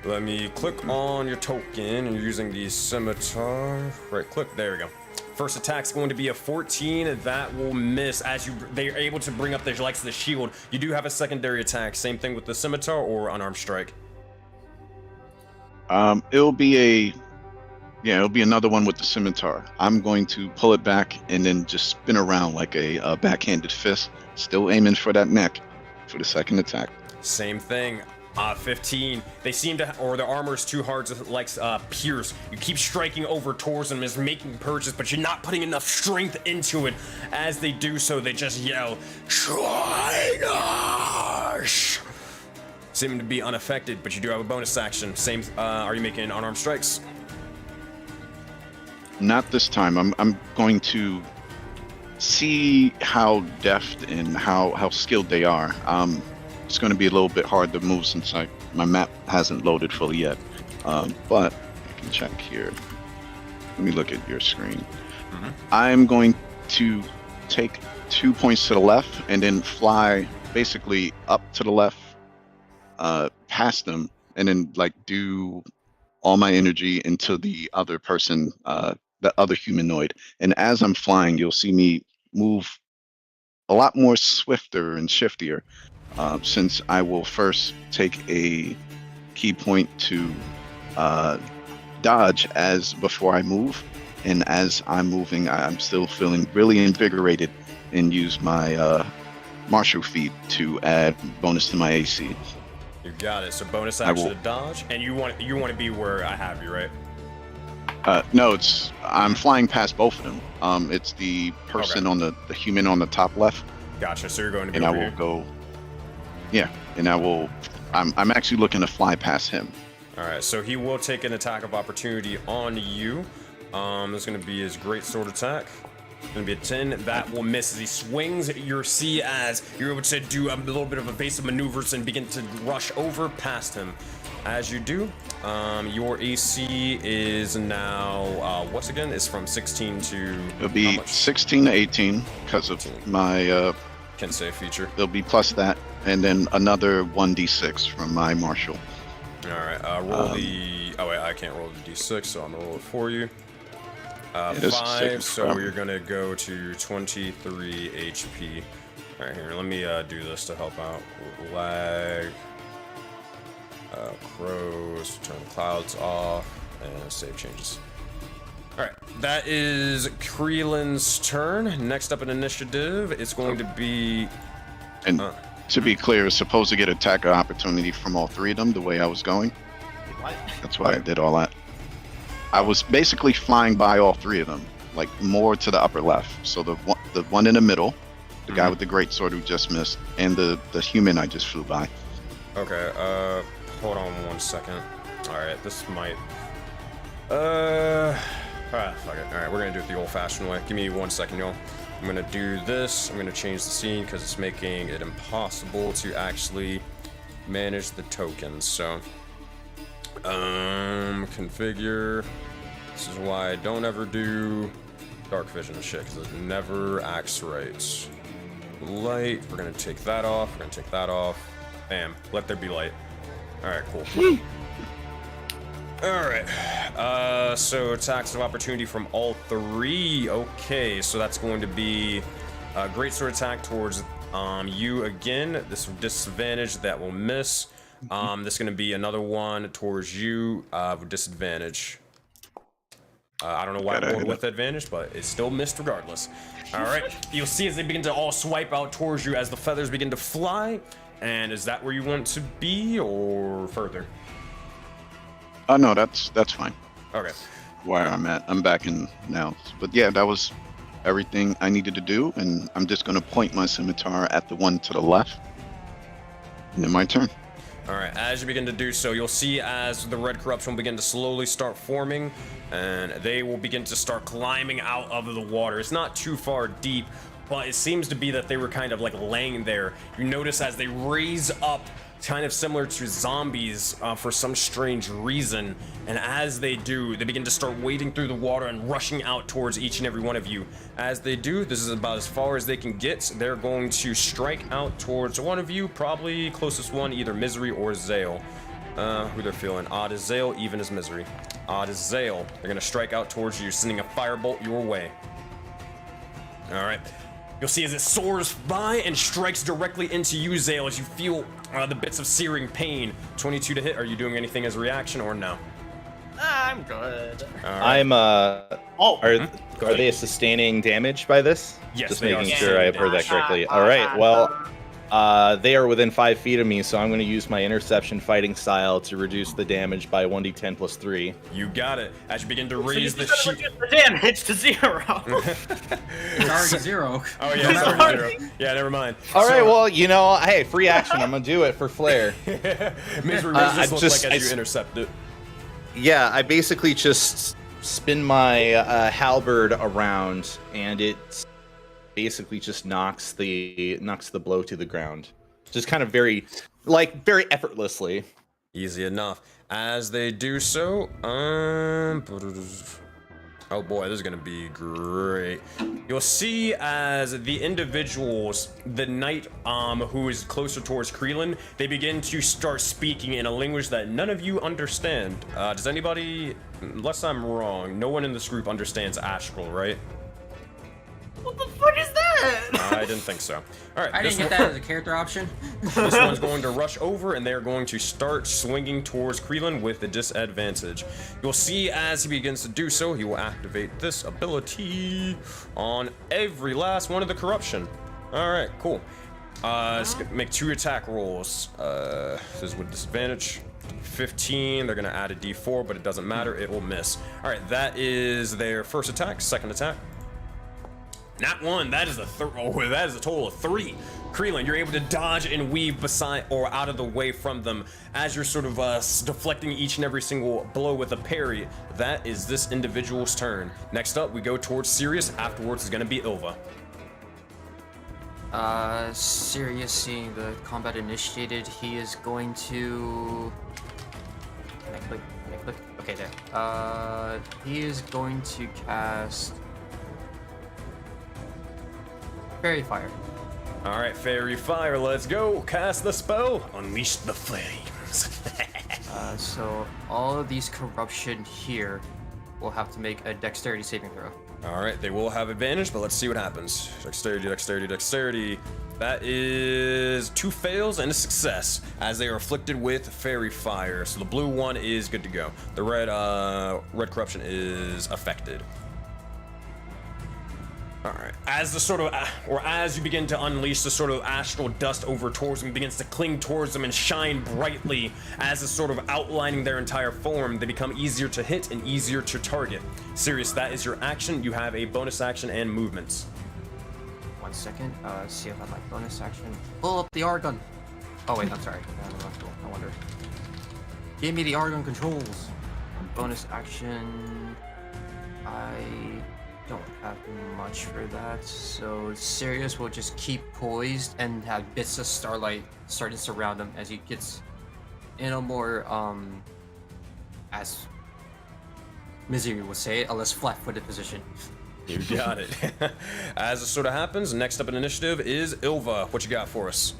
Speaker 1: Let me click on your token, and you're using the scimitar. Right click. There we go. First attack's going to be a 14. That will miss as they're able to bring up their likes of the shield. You do have a secondary attack. Same thing with the scimitar or unarmed strike.
Speaker 2: It'll be another one with the scimitar. I'm going to pull it back and then just spin around like a backhanded fist, still aiming for that neck for the second attack.
Speaker 1: Same thing. 15. They seem to, or their armor is too hard to pierce. You keep striking over towards them as making purges, but you're not putting enough strength into it. As they do so, they just yell, "Traitors!" Seem to be unaffected, but you do have a bonus action. Same. Are you making unarmed strikes?
Speaker 2: Not this time. I'm going to see how deft and how skilled they are. It's going to be a little bit hard to move since my map hasn't loaded fully yet. But I can check here. Let me look at your screen.
Speaker 1: Mm-hmm.
Speaker 2: I'm going to take 2 points to the left and then fly basically up to the left, past them, and then do all my energy into the other person, the other humanoid. And as I'm flying, you'll see me move a lot more swifter and shiftier. Since I will first take a key point to dodge before I move, and as I'm moving, I'm still feeling really invigorated, and use my martial feat to add bonus to my AC.
Speaker 1: You got it. So bonus action to dodge, and you want to be where I have you, right?
Speaker 2: No, I'm flying past both of them. It's the person on the human on the top left.
Speaker 1: Gotcha. So you're going to be
Speaker 2: and
Speaker 1: over
Speaker 2: I will
Speaker 1: here.
Speaker 2: go. Yeah, and I'm actually looking to fly past him.
Speaker 1: All right, so he will take an attack of opportunity on you. It's going to be his great sword attack. It's going to be a 10. That will miss as he swings. You'll see as you're able to do a little bit of evasive maneuvers and begin to rush over past him. As you do, your AC is now, what's again? It's from 16 to...
Speaker 2: It'll be 16 to 18 because of my...
Speaker 1: Can save feature.
Speaker 2: There'll be plus that, and then another 1d6 from my martial.
Speaker 1: All right, roll the... Oh, wait, I can't roll the d6, so I'm going to roll it for you. 5, so you're going to go to 23 HP. All right, here, let me do this to help out. Lag. Crows, turn clouds off, and save changes. Alright, that is Creelin's turn. Next up in initiative, it's going to be...
Speaker 2: And to be clear, it's supposed to get attack opportunity from all three of them, the way I was going.
Speaker 4: what?
Speaker 2: That's why I did all that. I was basically flying by all three of them, like more to the upper left. So the one in the middle, the guy with the great sword who just missed, and the human I just flew by.
Speaker 1: Okay, hold on 1 second. Alright, this might... fuck it. Alright, we're gonna do it the old-fashioned way. Give me 1 second, y'all. I'm gonna do this. I'm gonna change the scene because it's making it impossible to actually manage the tokens. So, configure. This is why I don't ever do dark vision and shit, because it never acts right. Light, we're gonna take that off. We're gonna take that off. Bam. Let there be light. Alright, cool. Alright. So attacks of opportunity from all three. Okay, so that's going to be a great sword attack towards you again. This disadvantage, that will miss. This is going to be another one towards you with disadvantage. I don't know why I rolled with advantage, but it still missed regardless. Alright, you'll see as they begin to all swipe out towards you as the feathers begin to fly. And is that where you want to be, or further?
Speaker 2: No, that's fine.
Speaker 1: Okay.
Speaker 2: Where I'm at, I'm back in now. But yeah, that was everything I needed to do, and I'm just gonna point my scimitar at the one to the left. And then my turn.
Speaker 1: Alright, as you begin to do so, you'll see as the red corruption will begin to slowly start forming, and they will begin to start climbing out of the water. It's not too far deep, but it seems to be that they were kind of like laying there. You notice as they raise up, kind of similar to zombies for some strange reason, and as they do, they begin to start wading through the water and rushing out towards each and every one of you. As they do, this is about as far as they can get. They're going to strike out towards one of you, probably closest one, either Misery or Zale. Who they're feeling. Odd is Zale, even is Misery. Odd is Zale. They're gonna strike out towards you, sending a firebolt your way. Alright. You'll see as it soars by and strikes directly into you, Zale, as you feel the bits of searing pain. 22 to hit. Are you doing anything as a reaction or no?
Speaker 4: I'm good.
Speaker 1: Right.
Speaker 7: I'm are they sustaining damage by this?
Speaker 1: Yes,
Speaker 7: Just
Speaker 1: they are
Speaker 7: making sure I've heard that
Speaker 1: sustaining
Speaker 7: correctly. All right, well, they are within 5 feet of me, so I'm going to use my interception fighting style to reduce the damage by 1d10 plus 3.
Speaker 1: You got it. As you begin to
Speaker 4: So
Speaker 1: raise
Speaker 4: you
Speaker 1: the
Speaker 4: just
Speaker 1: sheet.
Speaker 4: reduce the damage to 0.
Speaker 5: It's already 0.
Speaker 1: Oh yeah, it's already 0. Yeah, never mind.
Speaker 7: All right, well, you know, hey, free action. I'm going to do it for flair.
Speaker 1: Misery, what does this look
Speaker 7: just-
Speaker 1: like as you intercept it?
Speaker 7: Yeah, I basically just spin my halberd around, and it basically just knocks the blow to the ground. Just kind of very effortlessly.
Speaker 1: Easy enough. As they do so, oh boy, this is gonna be great. You'll see as the individuals, the knight who is closer towards Kreelan, they begin to start speaking in a language that none of you understand. Does anybody, unless I'm wrong, no one in this group understands Astral, right?
Speaker 4: What the fuck is that?
Speaker 1: I didn't think so. All right,
Speaker 5: I didn't get that as a character option.
Speaker 1: This one's going to rush over, and they're going to start swinging towards Kreelan with the disadvantage. You'll see as he begins to do so, he will activate this ability on every last one of the corruption. All right, cool. Let's make 2 attack rolls. This is with disadvantage. 15. They're going to add a d4, but it doesn't matter. It will miss. All right, that is their first attack. Second attack. Not 1, that is a that is a total of 3. Kreelan, you're able to dodge and weave beside or out of the way from them as you're sort of deflecting each and every single blow with a parry. That is this individual's turn. Next up, we go towards Sirius. Afterwards is going to be Ilva.
Speaker 5: Sirius, seeing the combat initiated, he is going to... Can I click? Okay, there. He is going to cast... Fairy Fire.
Speaker 1: All right, Fairy Fire, let's go. Cast the spell. Unleash the flames.
Speaker 5: So all of these corruption here will have to make a dexterity saving throw.
Speaker 1: All right, they will have advantage, but let's see what happens. Dexterity, dexterity, dexterity. That is 2 fails and a success as they are afflicted with Fairy Fire. So the blue one is good to go. The red corruption is affected. All right. As the sort of, or as you begin to unleash the sort of astral dust over towards them, begins to cling towards them and shine brightly. As it's sort of outlining their entire form, they become easier to hit and easier to target. Sirius, that is your action. You have a bonus action and movements.
Speaker 5: 1 second. See if I like bonus action. Pull up the Argon. Oh wait, I'm sorry. I wonder. Give me the Argon controls. Bonus action. I don't have much for that, so Sirius will just keep poised and have bits of starlight start to surround him as he gets in a more as Misery would say, a less flat-footed position.
Speaker 1: You got it. As it sort of happens, next up in initiative is Ilva. What you got for us?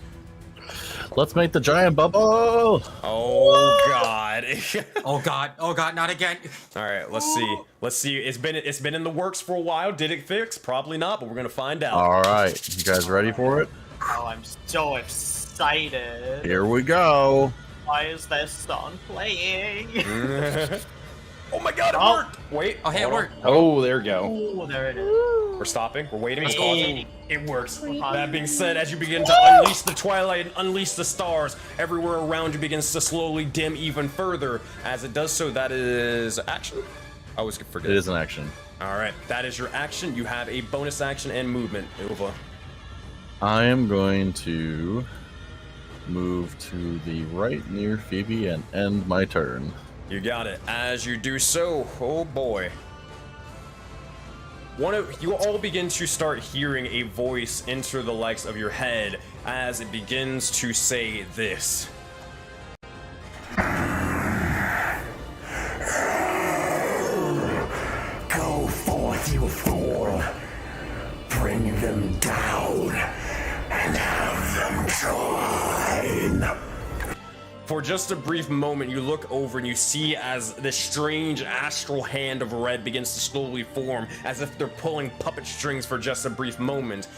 Speaker 3: Let's make the giant bubble.
Speaker 1: Oh God.
Speaker 5: Oh God, not again.
Speaker 1: All right, let's see. Let's see. It's been in the works for a while. Did it fix? Probably not, but we're gonna find out.
Speaker 3: All right, you guys ready for it?
Speaker 4: Oh, I'm so excited.
Speaker 3: Here we go.
Speaker 4: Why is this song playing?
Speaker 1: Oh my God, it worked! Wait.
Speaker 5: Oh, hey, it
Speaker 1: hold on.
Speaker 5: worked.
Speaker 7: Oh, there we go.
Speaker 4: Oh, there it is.
Speaker 1: We're stopping. We're waiting.
Speaker 4: Let's
Speaker 1: We're
Speaker 4: go.
Speaker 1: pausing. It works. That being said, as you begin to unleash the twilight and unleash the stars, everywhere around you begins to slowly dim even further. As it does so, that is action. I always forget.
Speaker 3: It is an action.
Speaker 1: All right, that is your action. You have a bonus action and movement, Ilva.
Speaker 3: I am going to move to the right near Phoebe and end my turn.
Speaker 1: You got it. As you do so, oh boy. You all begin to start hearing a voice enter the likes of your head as it begins to say this.
Speaker 8: Go forth, you fool. Bring them down and have them join.
Speaker 1: For just a brief moment, you look over and you see as this strange astral hand of red begins to slowly form, as if they're pulling puppet strings for just a brief moment.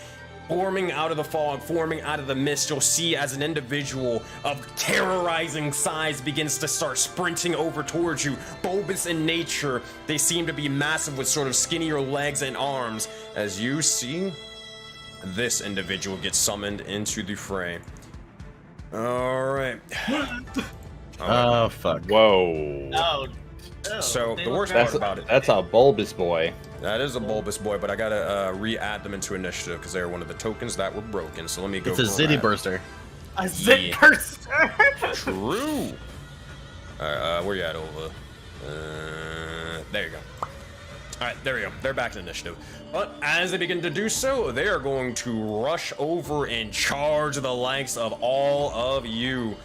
Speaker 1: Forming out of the fog, forming out of the mist, you'll see as an individual of terrorizing size begins to start sprinting over towards you. Bulbous in nature, they seem to be massive with sort of skinnier legs and arms. As you see, this individual gets summoned into the fray. Alright.
Speaker 3: Oh, fuck.
Speaker 7: Whoa.
Speaker 4: Oh.
Speaker 1: So,
Speaker 4: they
Speaker 1: the
Speaker 4: look
Speaker 1: worst
Speaker 4: very-
Speaker 1: part about it,
Speaker 7: That's a bulbous boy.
Speaker 1: that is a bulbous boy, but I gotta re-add them into initiative because they're one of the tokens that were broken. So let me go.
Speaker 3: It's a
Speaker 1: grab-
Speaker 3: Zitty Burster.
Speaker 4: A zit
Speaker 1: Yeah.
Speaker 4: burster.
Speaker 1: True. Alright, where you at, Ova? There you go. Alright, there we go. They're back to initiative. But as they begin to do so, they are going to rush over and charge the likes of all of you.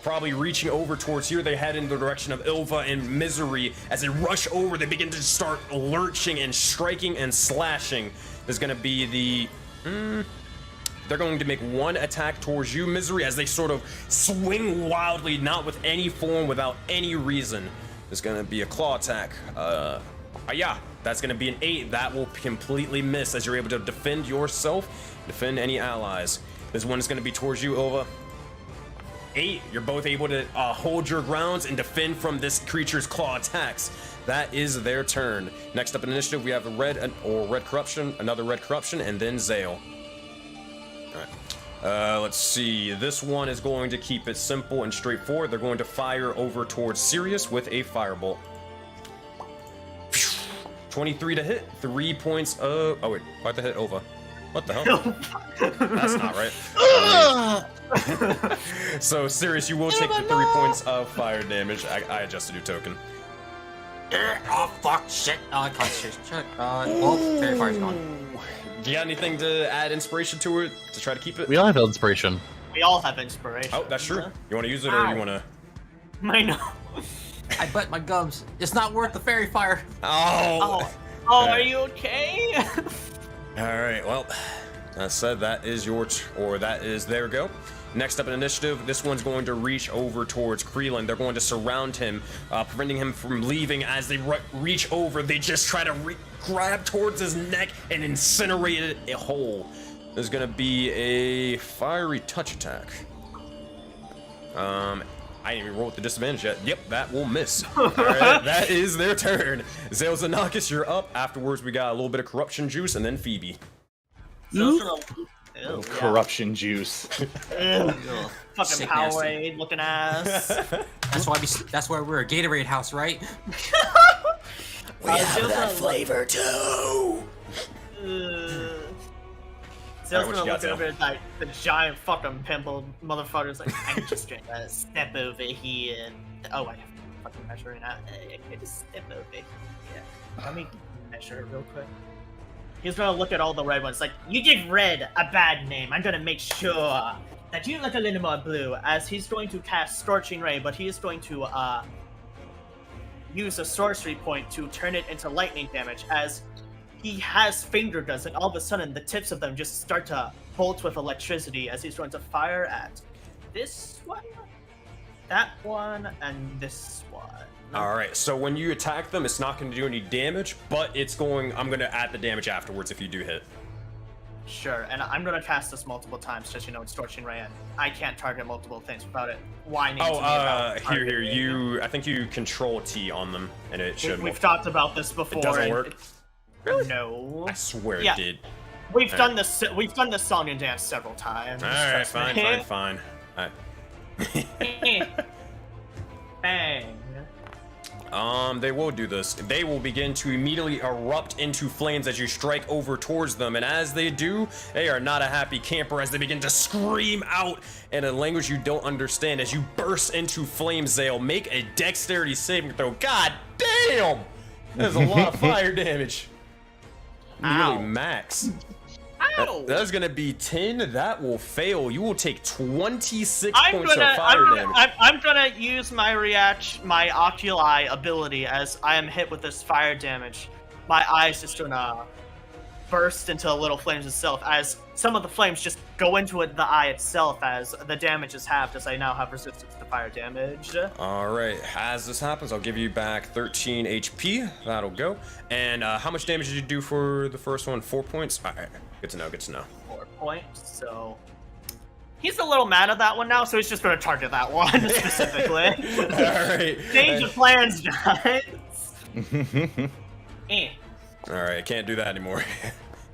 Speaker 1: Probably reaching over towards here, they head in the direction of Ilva and Misery. As they rush over, they begin to start lurching and striking and slashing. There's going to be the... They're going to make one attack towards you, Misery, as they sort of swing wildly, not with any form, without any reason. There's going to be a claw attack. Yeah, that's going to be an 8. That will completely miss as you're able to defend yourself, defend any allies. This one is going to be towards you, Ilva. 8. You're both able to hold your grounds and defend from this creature's claw attacks. That is their turn. Next up in initiative, we have a red corruption, another red corruption, and then Zale. Alright. Let's see. This one is going to keep it simple and straightforward. They're going to fire over towards Sirius with a firebolt. 23 to hit. 3 points of... Oh, wait. Why'd the hit Ova? What the hell? That's not right. So, Sirius, you will take the 3 points of fire damage. I adjusted your token.
Speaker 5: Oh fuck, shit. Concentration check. Well, Fairy Fire's gone.
Speaker 1: Do you got anything to add inspiration to it to try to keep it?
Speaker 3: We all have inspiration.
Speaker 4: We all have inspiration.
Speaker 1: Oh, that's true. You want to use it or you want to...
Speaker 4: I know.
Speaker 5: I bet my gums. It's not worth the Fairy Fire.
Speaker 1: Oh!
Speaker 4: Are you okay?
Speaker 1: Alright, well, that said, that is their go. Next up in initiative, this one's going to reach over towards Creelan. They're going to surround him, preventing him from leaving. As they reach over, they just try to grab towards his neck and incinerate it a hole. There's going to be a fiery touch attack. I didn't even roll with the disadvantage yet. Yep, that will miss. All right, that is their turn. Zale Zanakis, you're up. Afterwards, we got a little bit of corruption juice, and then Phoebe.
Speaker 4: Ew, yeah.
Speaker 7: Corruption juice.
Speaker 4: Ew. Fucking
Speaker 5: Sick nasty.
Speaker 4: Powerade looking ass.
Speaker 5: That's why we're a Gatorade house, right?
Speaker 8: We have that flavor too.
Speaker 4: Zill's
Speaker 1: what
Speaker 4: gonna
Speaker 1: you got,
Speaker 4: look
Speaker 1: Zill?
Speaker 4: over at like the giant fucking pimple motherfucker's like, I'm just gonna step over here. Oh, I have to fucking measure it out. I can just step over here. Let me measure it real quick. He's gonna look at all the red ones like, you give red a bad name. I'm gonna make sure that you look a little more blue, as he's going to cast Scorching Ray, but he is going to use a sorcery point to turn it into lightning damage, as he has finger guns, and all of a sudden the tips of them just start to bolt with electricity as he's going to fire at this one, that one, and this one.
Speaker 1: Alright, so when you attack them, it's not going to do any damage, but I'm going to add the damage afterwards if you do hit.
Speaker 4: Sure, and I'm going to cast this multiple times, just, it's Scorching Ray, and I can't target multiple things without it whining to me about
Speaker 1: here,
Speaker 4: targeting.
Speaker 1: I think you control T on them, and it should.
Speaker 4: We've talked about this before.
Speaker 1: It doesn't
Speaker 4: and
Speaker 1: work?
Speaker 4: Really? No.
Speaker 1: I swear
Speaker 4: Yeah.
Speaker 1: it did.
Speaker 4: We've done this song and dance several times.
Speaker 1: Alright,
Speaker 4: trust me.
Speaker 1: fine.
Speaker 4: Bang.
Speaker 1: They will do this. They will begin to immediately erupt into flames as you strike over towards them, and as they do, they are not a happy camper as they begin to scream out in a language you don't understand as you burst into flames. Zale, make a dexterity saving throw. God damn! There's a lot of fire damage. Nearly
Speaker 4: Ow.
Speaker 1: max.
Speaker 4: Ow!
Speaker 1: That's gonna be 10. That will fail. You will take 26
Speaker 4: I'm
Speaker 1: points of
Speaker 4: gonna,
Speaker 1: fire damage.
Speaker 4: I'm gonna use my oculi ability as I am hit with this fire damage. My eyes just gonna burst into little flames itself, as some of the flames just go into the eye itself, as the damage is halved, as I now have resistance to fire damage.
Speaker 1: Alright, as this happens, I'll give you back 13 HP. That'll go. And how much damage did you do for the first one? 4 points? Alright, good to know.
Speaker 4: 4 points, so... He's a little mad at that one now, so he's just gonna target that one specifically.
Speaker 1: Alright.
Speaker 4: Change of plans, guys.
Speaker 1: Alright, I can't do that anymore.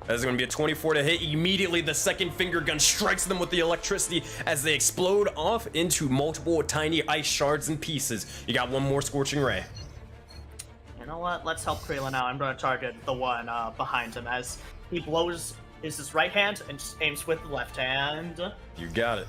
Speaker 1: That's going to be a 24 to hit. Immediately, the second finger gun strikes them with the electricity as they explode off into multiple tiny ice shards and pieces. You got one more Scorching Ray.
Speaker 4: You know what? Let's help Krayla now. I'm going to target the one behind him as he blows his right hand and just aims with the left hand.
Speaker 1: You got it.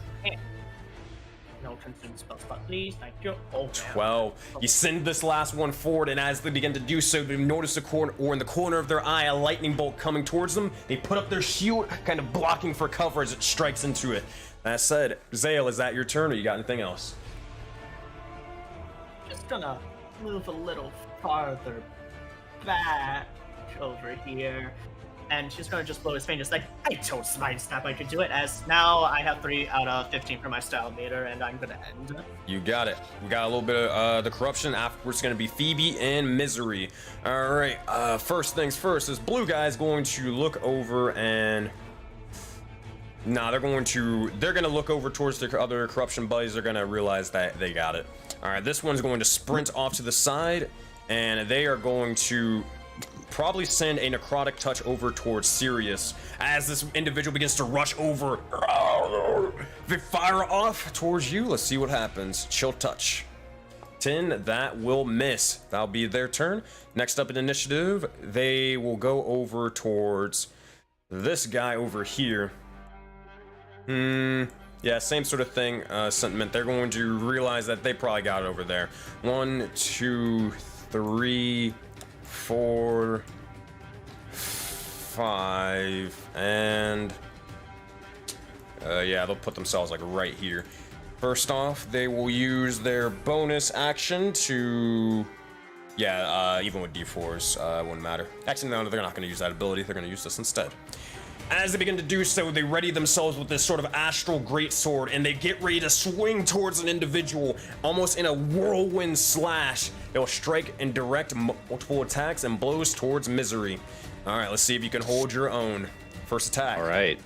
Speaker 4: No consume spell slot, please. Thank you. Oh,
Speaker 1: 12. You send this last one forward, and as they begin to do so, they notice in the corner of their eye, a lightning bolt coming towards them. They put up their shield, kind of blocking for cover as it strikes into it. That said, Zale, is that your turn, or you got anything else?
Speaker 4: Just gonna move a little farther back over here. And she's gonna just blow his fingers like, I told Spine Snap I could do it, as now I have 3 out of 15 for my style meter, and I'm gonna end.
Speaker 1: You got it. We got a little bit of the corruption. Afterwards, gonna be Phoebe and Misery. All right. First things first. This blue guy's going to look over and. Nah, they're gonna look over towards their other corruption buddies. They're gonna realize that they got it. All right. This one's going to sprint off to the side, and they are going to probably send a necrotic touch over towards Sirius as this individual begins to rush over. They fire off towards you. Let's see what happens. Chill touch. 10. That will miss. That'll be their turn. Next up in initiative, they will go over towards this guy over here. Yeah, same sort of thing. Sentiment. They're going to realize that they probably got it over there. 1, 2, 3, 4, 5, and yeah, they'll put themselves like right here. First off, they will use their bonus action to, even with D4s, it wouldn't matter. Actually, no, they're not going to use that ability. They're going to use this instead. As they begin to do so, they ready themselves with this sort of astral greatsword, and they get ready to swing towards an individual, almost in a whirlwind slash. They'll strike and direct multiple attacks and blows towards Misery. All right, let's see if you can hold your own. First attack.
Speaker 7: All right.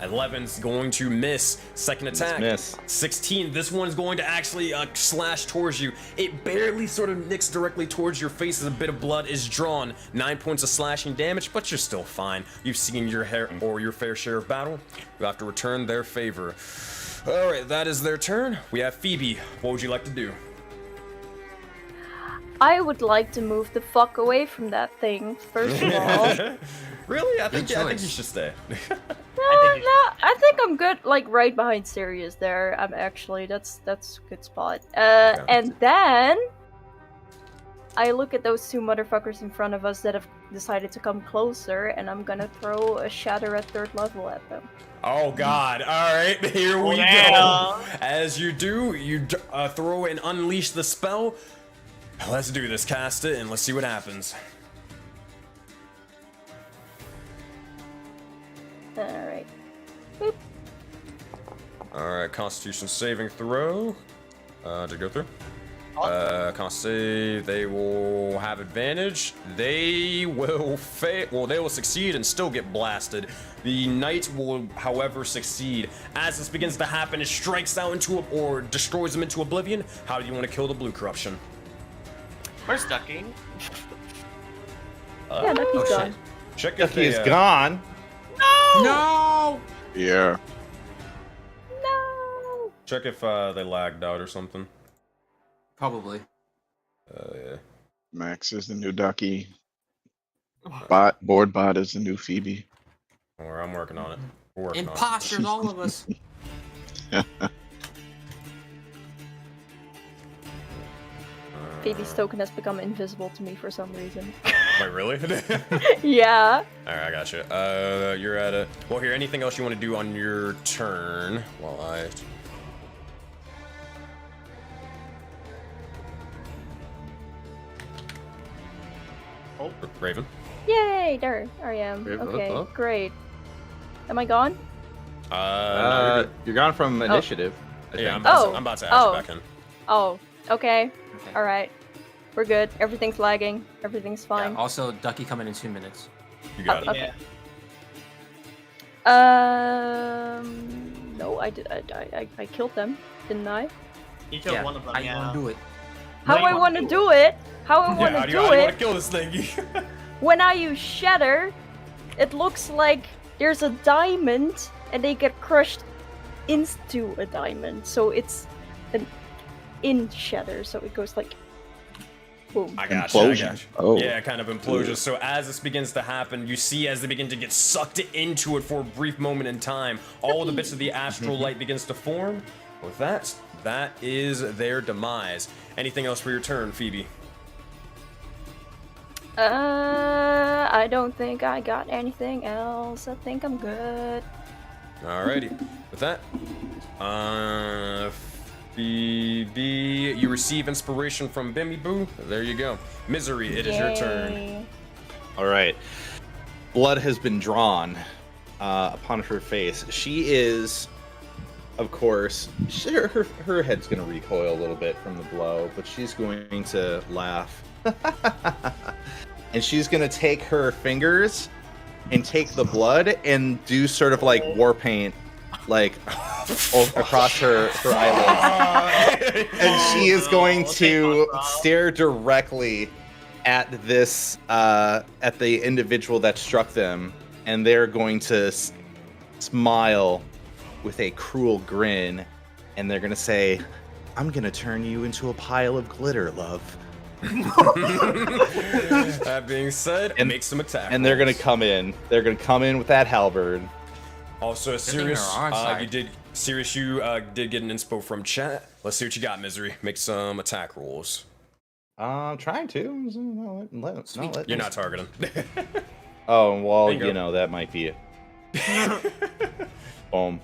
Speaker 1: 11's going to miss. Second attack.
Speaker 7: Miss.
Speaker 1: 16. This one's going to actually slash towards you. It barely sort of nicks directly towards your face as a bit of blood is drawn. 9 points of slashing damage, but you're still fine. You've seen your fair share of battle. You have to return their favor. All right, that is their turn. We have Phoebe. What would you like to do?
Speaker 6: I would like to move the fuck away from that thing, first of all.
Speaker 1: Really? I think
Speaker 5: choice.
Speaker 1: you should stay.
Speaker 6: I think I'm good, like right behind Sirius there. I'm actually that's a good spot. And then I look at those two motherfuckers in front of us that have decided to come closer, and I'm gonna throw a shatter at 3rd level at them.
Speaker 1: Oh God! All right, here we go. As you do, you throw and unleash the spell. Let's do this. Cast it, and let's see what happens.
Speaker 6: Alright. Boop.
Speaker 1: Alright, Constitution saving throw. To go through. Con save, they will have advantage. They will fail. Well, they will succeed and still get blasted. The knight will, however, succeed. As this begins to happen, it strikes out into or destroys them into oblivion. How do you want to kill the blue corruption?
Speaker 4: Where's Ducky?
Speaker 6: Yeah, Ducky's gone.
Speaker 1: Check if
Speaker 7: Ducky
Speaker 1: they,
Speaker 7: is gone.
Speaker 5: No!
Speaker 2: Yeah.
Speaker 6: No!
Speaker 1: Check if they lagged out or something.
Speaker 5: Probably.
Speaker 1: Yeah.
Speaker 2: Max is the new Ducky. Board bot is the new Phoebe.
Speaker 1: Or I'm working on it. We're working
Speaker 5: Imposters, all of us.
Speaker 6: Phoebe's token has become invisible to me for some reason.
Speaker 1: Wait, really?
Speaker 6: Yeah.
Speaker 1: Alright, I got you. You're at a... Well, here, anything else you want to do on your turn? While I... Oh, Raven.
Speaker 6: Yay! There I am.
Speaker 7: Raven,
Speaker 6: Okay,
Speaker 7: up.
Speaker 6: great. Am I gone?
Speaker 1: No, you're
Speaker 7: You're gone from initiative. I
Speaker 1: yeah, I'm
Speaker 7: think.
Speaker 1: about to add you back in.
Speaker 6: Oh, okay.
Speaker 5: Okay.
Speaker 6: Alright. We're good. Everything's lagging. Everything's
Speaker 5: Yeah,
Speaker 6: fine.
Speaker 5: also, Ducky coming in 2 minutes.
Speaker 1: You got it.
Speaker 6: Okay. No, I did. I killed them, didn't I?
Speaker 4: You killed
Speaker 5: Yeah,
Speaker 4: one of them,
Speaker 5: I
Speaker 4: yeah.
Speaker 5: want to do it.
Speaker 6: How I want to do it? How I want
Speaker 1: Yeah,
Speaker 6: to
Speaker 1: how
Speaker 6: do
Speaker 1: you want
Speaker 6: it?
Speaker 1: to kill this thing?
Speaker 6: When I use Shatter, it looks like there's a diamond, and they get crushed into a diamond. So it's an in Shatter. So it goes like, boom.
Speaker 1: I got you.
Speaker 2: Implosion. Oh.
Speaker 1: Yeah, kind of implosion. So as this begins to happen, you see as they begin to get sucked into it for a brief moment in time, all the bits of the astral light begins to form. With that is their demise. Anything else for your turn, Phoebe?
Speaker 6: I don't think I got anything else. I think I'm good.
Speaker 1: Alrighty. With that, Phoebe, you receive inspiration from Bimmy Boo. There you go. Misery, it is your turn.
Speaker 6: Yay.
Speaker 7: All right. Blood has been drawn upon her face. She is, of course, her head's going to recoil a little bit from the blow, but she's going to laugh. And she's going to take her fingers and take the blood and do sort of like war paint, like across her eyelids. And she is going to stare directly at this, at the individual that struck them, and they're going to smile with a cruel grin, and they're going to say, "I'm going to turn you into a pile of glitter, love."
Speaker 1: That being said, make some attack.
Speaker 7: And they're going to
Speaker 1: rolls.
Speaker 7: come in. They're going to come in with that halberd.
Speaker 1: Also, Sirius,
Speaker 5: they're on our side.
Speaker 1: you did get an inspo from chat. Let's see what you got, Misery. Make some attack rolls.
Speaker 7: I'm trying to.
Speaker 1: You're not targeting.
Speaker 7: Oh, well,
Speaker 1: There you go.
Speaker 7: you know, that might be it. Boom.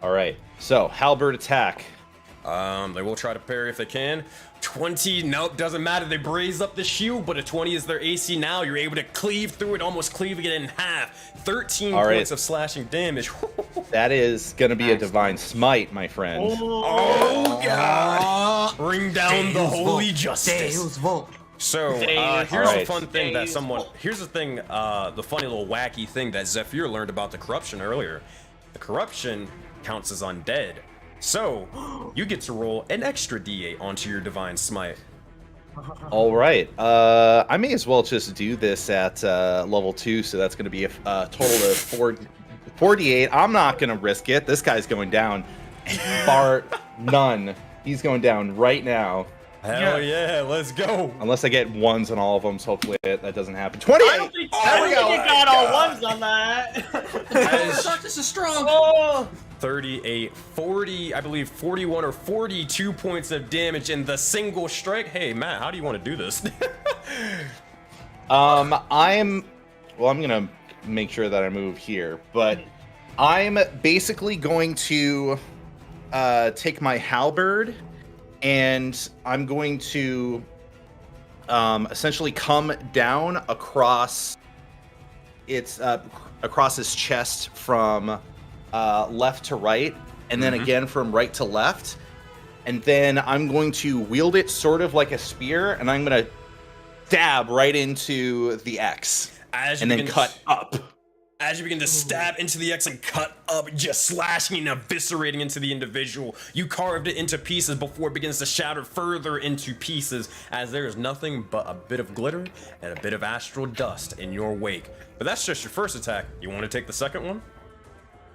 Speaker 7: All right. So, halberd attack.
Speaker 1: They will try to parry if they can. 20, nope, doesn't matter. They braze up the shield, but a 20 is their AC now. You're able to cleave through it, almost cleaving it in half. 13
Speaker 7: All right.
Speaker 1: points of slashing damage.
Speaker 7: That is going to be a divine smite, my friend.
Speaker 1: Oh, God. Bring down the holy justice.
Speaker 5: Deus Volt.
Speaker 1: So here's the fun thing that someone. Here's the thing. The funny little wacky thing that Zephyr learned about the corruption earlier. The corruption counts as undead, so you get to roll an extra D8 onto your divine smite.
Speaker 7: All right. I may as well just do this at level 2, so that's going to be a total of 4d8. I'm not going to risk it. This guy's going down. Bar none. He's going down right now.
Speaker 1: Hell yeah, let's go.
Speaker 7: Unless I get ones on all of them, so hopefully that doesn't happen. 28!
Speaker 4: I don't think you got all ones on that.
Speaker 5: This is strong.
Speaker 4: Oh.
Speaker 1: 38, 40, I believe 41 or 42 points of damage in the single strike. Hey, Matt, how do you want to do this?
Speaker 7: I'm gonna make sure that I move here, but I'm basically going to take my halberd and I'm going to essentially come down across his chest from left to right, and then again from right to left, and then I'm going to wield it sort of like a spear, and I'm gonna stab right into the X, and then cut up.
Speaker 1: As you begin to stab into the X and cut up, just slashing and eviscerating into the individual, you carved it into pieces before it begins to shatter further into pieces, as there is nothing but a bit of glitter and a bit of astral dust in your wake. But that's just your first attack. You want to take the second one?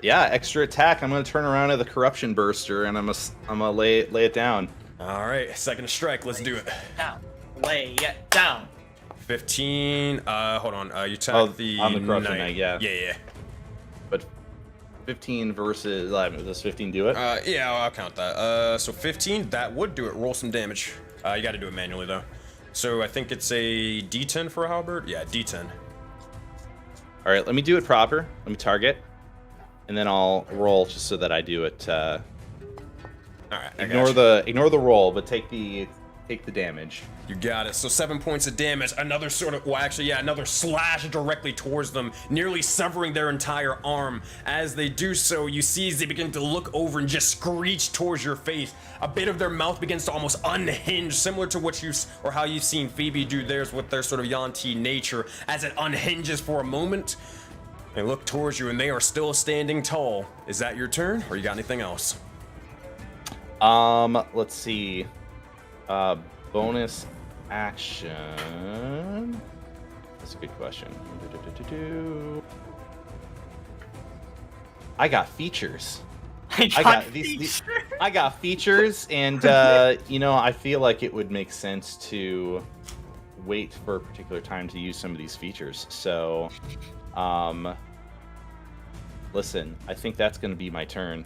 Speaker 7: Yeah, extra attack. I'm gonna turn around to the corruption burster and I'm gonna lay it down.
Speaker 1: All right, second strike. Let's do it.
Speaker 4: Down. Lay it down.
Speaker 1: 15. Hold on. You attack the.
Speaker 7: On the corruption knight, yeah.
Speaker 1: Yeah.
Speaker 7: But 15 versus 11. Does 15 do it?
Speaker 1: Yeah, I'll count that. So 15. That would do it. Roll some damage. You got to do it manually though. So I think it's a D10 for a halberd. Yeah, D10.
Speaker 7: All right, let me do it proper. Let me target, and then I'll roll just so that I do it. All
Speaker 1: right.
Speaker 7: Ignore the roll, but take the damage.
Speaker 1: You got it. So 7 points of damage. Another sort of, another slash directly towards them, nearly severing their entire arm. As they do so, you see as they begin to look over and just screech towards your face. A bit of their mouth begins to almost unhinge, similar to what how you've seen Phoebe do theirs with their sort of Yanti nature, as it unhinges for a moment. They look towards you and they are still standing tall. Is that your turn, or you got anything else?
Speaker 7: Let's see. Bonus action. That's a good question. I got features. I got features, and I feel like it would make sense to wait for a particular time to use some of these features. So, listen, I think that's going to be my turn.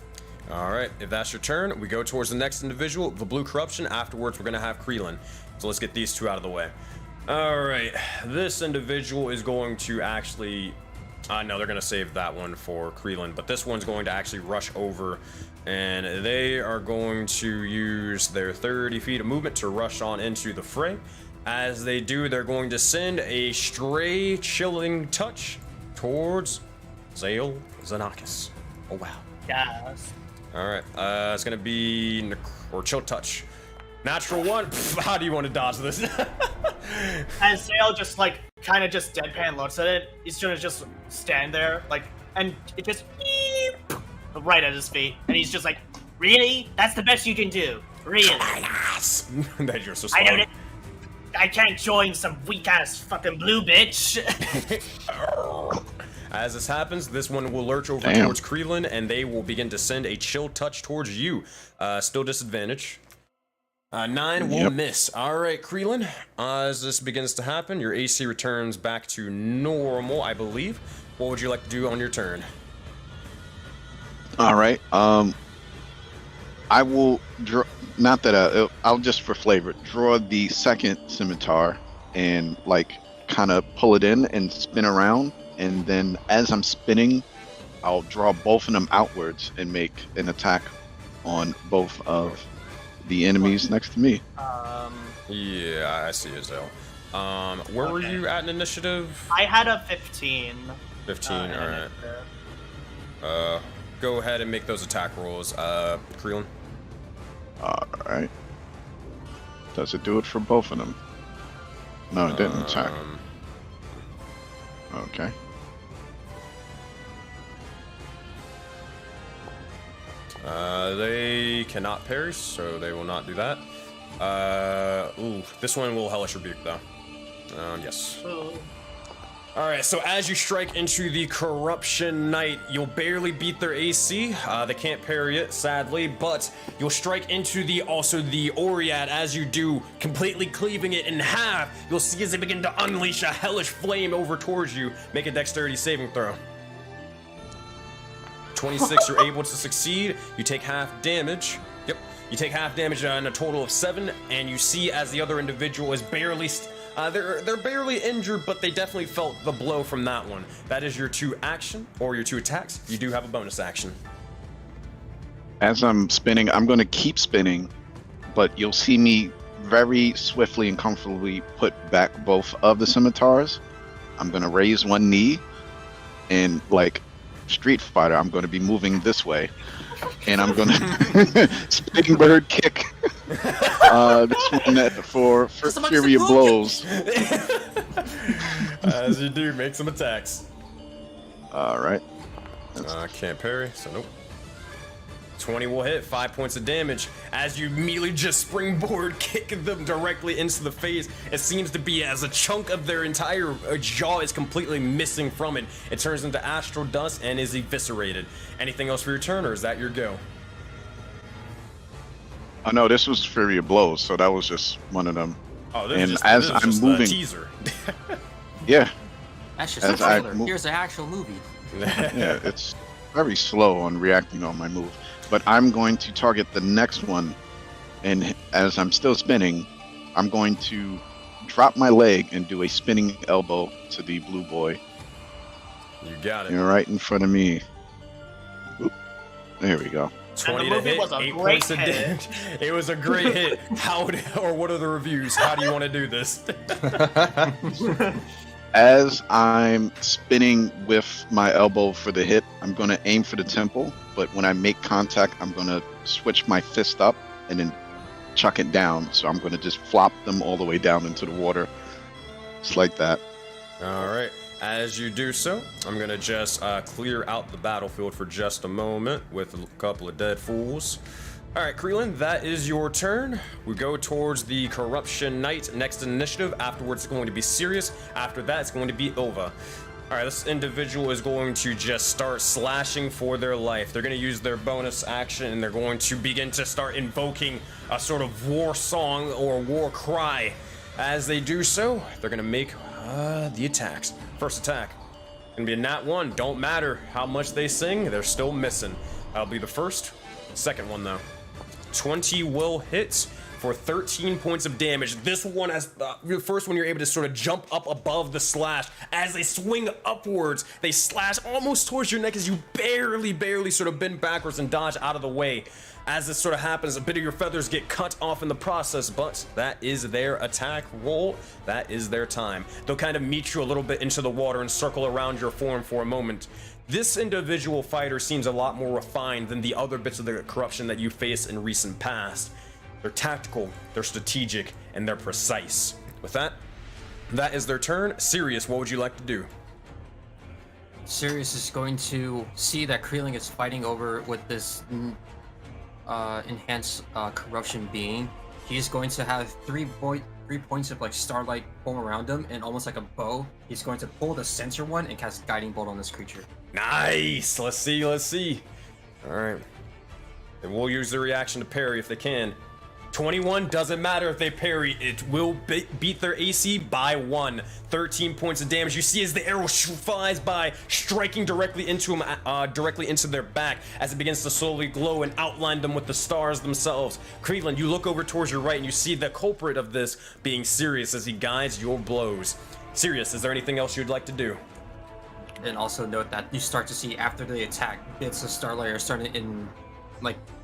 Speaker 1: All right, if that's your turn, we go towards the next individual, the Blue Corruption. Afterwards, we're going to have Kreelin. So let's get these two out of the way. All right, this individual is going to actually... no, they're going to save that one for Kreelin, but this one's going to actually rush over, and they are going to use their 30 feet of movement to rush on into the fray. As they do, they're going to send a stray chilling touch towards Zale Xenakis. Oh, wow.
Speaker 4: Yes.
Speaker 1: All right, it's gonna be chill touch. Natural one. How do you want to dodge this?
Speaker 4: And Zale just kind of just deadpan looks at it. He's gonna just stand there, and it just right at his feet, and he's just like, "Really? That's the best you can do? Really?"
Speaker 1: That you're so
Speaker 4: I
Speaker 1: slow.
Speaker 4: don't. I can't join some weak ass fucking blue bitch.
Speaker 1: As this happens, this one will lurch over towards Kreelin, and they will begin to send a chill touch towards you. Still disadvantage. 9 will miss. All right, Kreelin. As this begins to happen, your AC returns back to normal, I believe. What would you like to do on your turn?
Speaker 2: All right. I will draw. Not that I'll just for flavor draw the second scimitar and kind of pull it in and spin around. And then as I'm spinning, I'll draw both of them outwards and make an attack on both of the enemies next to me.
Speaker 1: Yeah, I see it, Zale. Where were you at in initiative?
Speaker 4: I had a 15.
Speaker 1: 15, alright. Go ahead and make those attack rolls, Kreelin.
Speaker 2: Alright. Does it do it for both of them? No, it didn't attack. Okay.
Speaker 1: They cannot parry, so they will not do that. This one will Hellish Rebuke, though. Yes. Alright, so as you strike into the Corruption Knight, you'll barely beat their AC. They can't parry it, sadly, but you'll strike into the Oriad. As you do, completely cleaving it in half, you'll see as they begin to unleash a hellish flame over towards you. Make a dexterity saving throw. 26, you're able to succeed. You take half damage. Yep, you take half damage on a total of 7, and you see as the other individual is barely... they're barely injured, but they definitely felt the blow from that one. That is your 2 action, or your 2 attacks. You do have a bonus action.
Speaker 2: As I'm spinning, I'm going to keep spinning, but you'll see me very swiftly and comfortably put back both of the scimitars. I'm going to raise one knee, and like Street Fighter, I'm going to be moving this way, and I'm going to spinning bird kick. This one for Fury of Blows.
Speaker 1: As you do, make some attacks.
Speaker 2: Alright.
Speaker 1: Can't parry, so nope. 20 will hit, 5 points of damage. As you immediately just springboard, kick them directly into the face. It seems to be as a chunk of their entire jaw is completely missing from it. It turns into astral dust and is eviscerated. Anything else for your turn, or is that your go?
Speaker 2: Oh no, this was Fury of Blows, so that was just one of them.
Speaker 1: Oh, this
Speaker 2: and
Speaker 1: is just,
Speaker 2: as
Speaker 1: this is
Speaker 2: I'm
Speaker 1: just
Speaker 2: moving,
Speaker 1: a teaser.
Speaker 2: Yeah.
Speaker 5: That's just a trailer. Here's the actual movie.
Speaker 2: Yeah, it's very slow on reacting on my move. But I'm going to target the next one, and as I'm still spinning, I'm going to drop my leg and do a spinning elbow to the blue boy.
Speaker 1: You got it.
Speaker 2: You're right in front of me. Oop. There we go.
Speaker 1: 20 to hit, 8 points of damage. It was a great hit. What are the reviews? How do you want to do this?
Speaker 2: As I'm spinning with my elbow for the hit, I'm going to aim for the temple, but when I make contact, I'm going to switch my fist up and then chuck it down. So I'm going to just flop them all the way down into the water. Just like that.
Speaker 1: All right. As you do so, I'm going to just clear out the battlefield for just a moment with a couple of dead fools. All right, Creelan, that is your turn. We go towards the Corruption Knight next initiative. Afterwards, it's going to be Sirius. After that, it's going to be Ilva. All right, this individual is going to just start slashing for their life. They're going to use their bonus action, and they're going to begin to start invoking a sort of war song or war cry. As they do so, they're going to make the attacks. First attack, going to be a nat 1. Don't matter how much they sing, they're still missing. That'll be the first. Second one, though. 20 will hit for 13 points of damage. This one has the first one, you're able to sort of jump up above the slash. As they swing upwards, they slash almost towards your neck as you barely sort of bend backwards and dodge out of the way. As this sort of happens, a bit of your feathers get cut off in the process, but that is their attack roll. That is their time. They'll kind of meet you a little bit into the water and circle around your form for a moment. This individual fighter seems a lot more refined than the other bits of the corruption that you faced in recent past. They're tactical, they're strategic, and they're precise. With that, that is their turn. Sirius, what would you like to do?
Speaker 5: Sirius is going to see that Creeling is fighting over with this enhanced corruption being. He's going to have 3 points of like starlight form around him, and almost like a bow, he's going to pull the center one and cast Guiding Bolt on this creature.
Speaker 1: Nice! Let's see. Alright. And we'll use the reaction to parry if they can. 21, doesn't matter if they parry, it will beat their AC by 1. 13 points of damage. You see as the arrow flies by, striking directly into them, directly into their back as it begins to slowly glow and outline them with the stars themselves. Creedland, you look over towards your right and you see the culprit of this being Sirius as he guides your blows. Sirius, is there anything else you'd like to do?
Speaker 5: And also note that you start to see after the attack, bits of starlight are starting to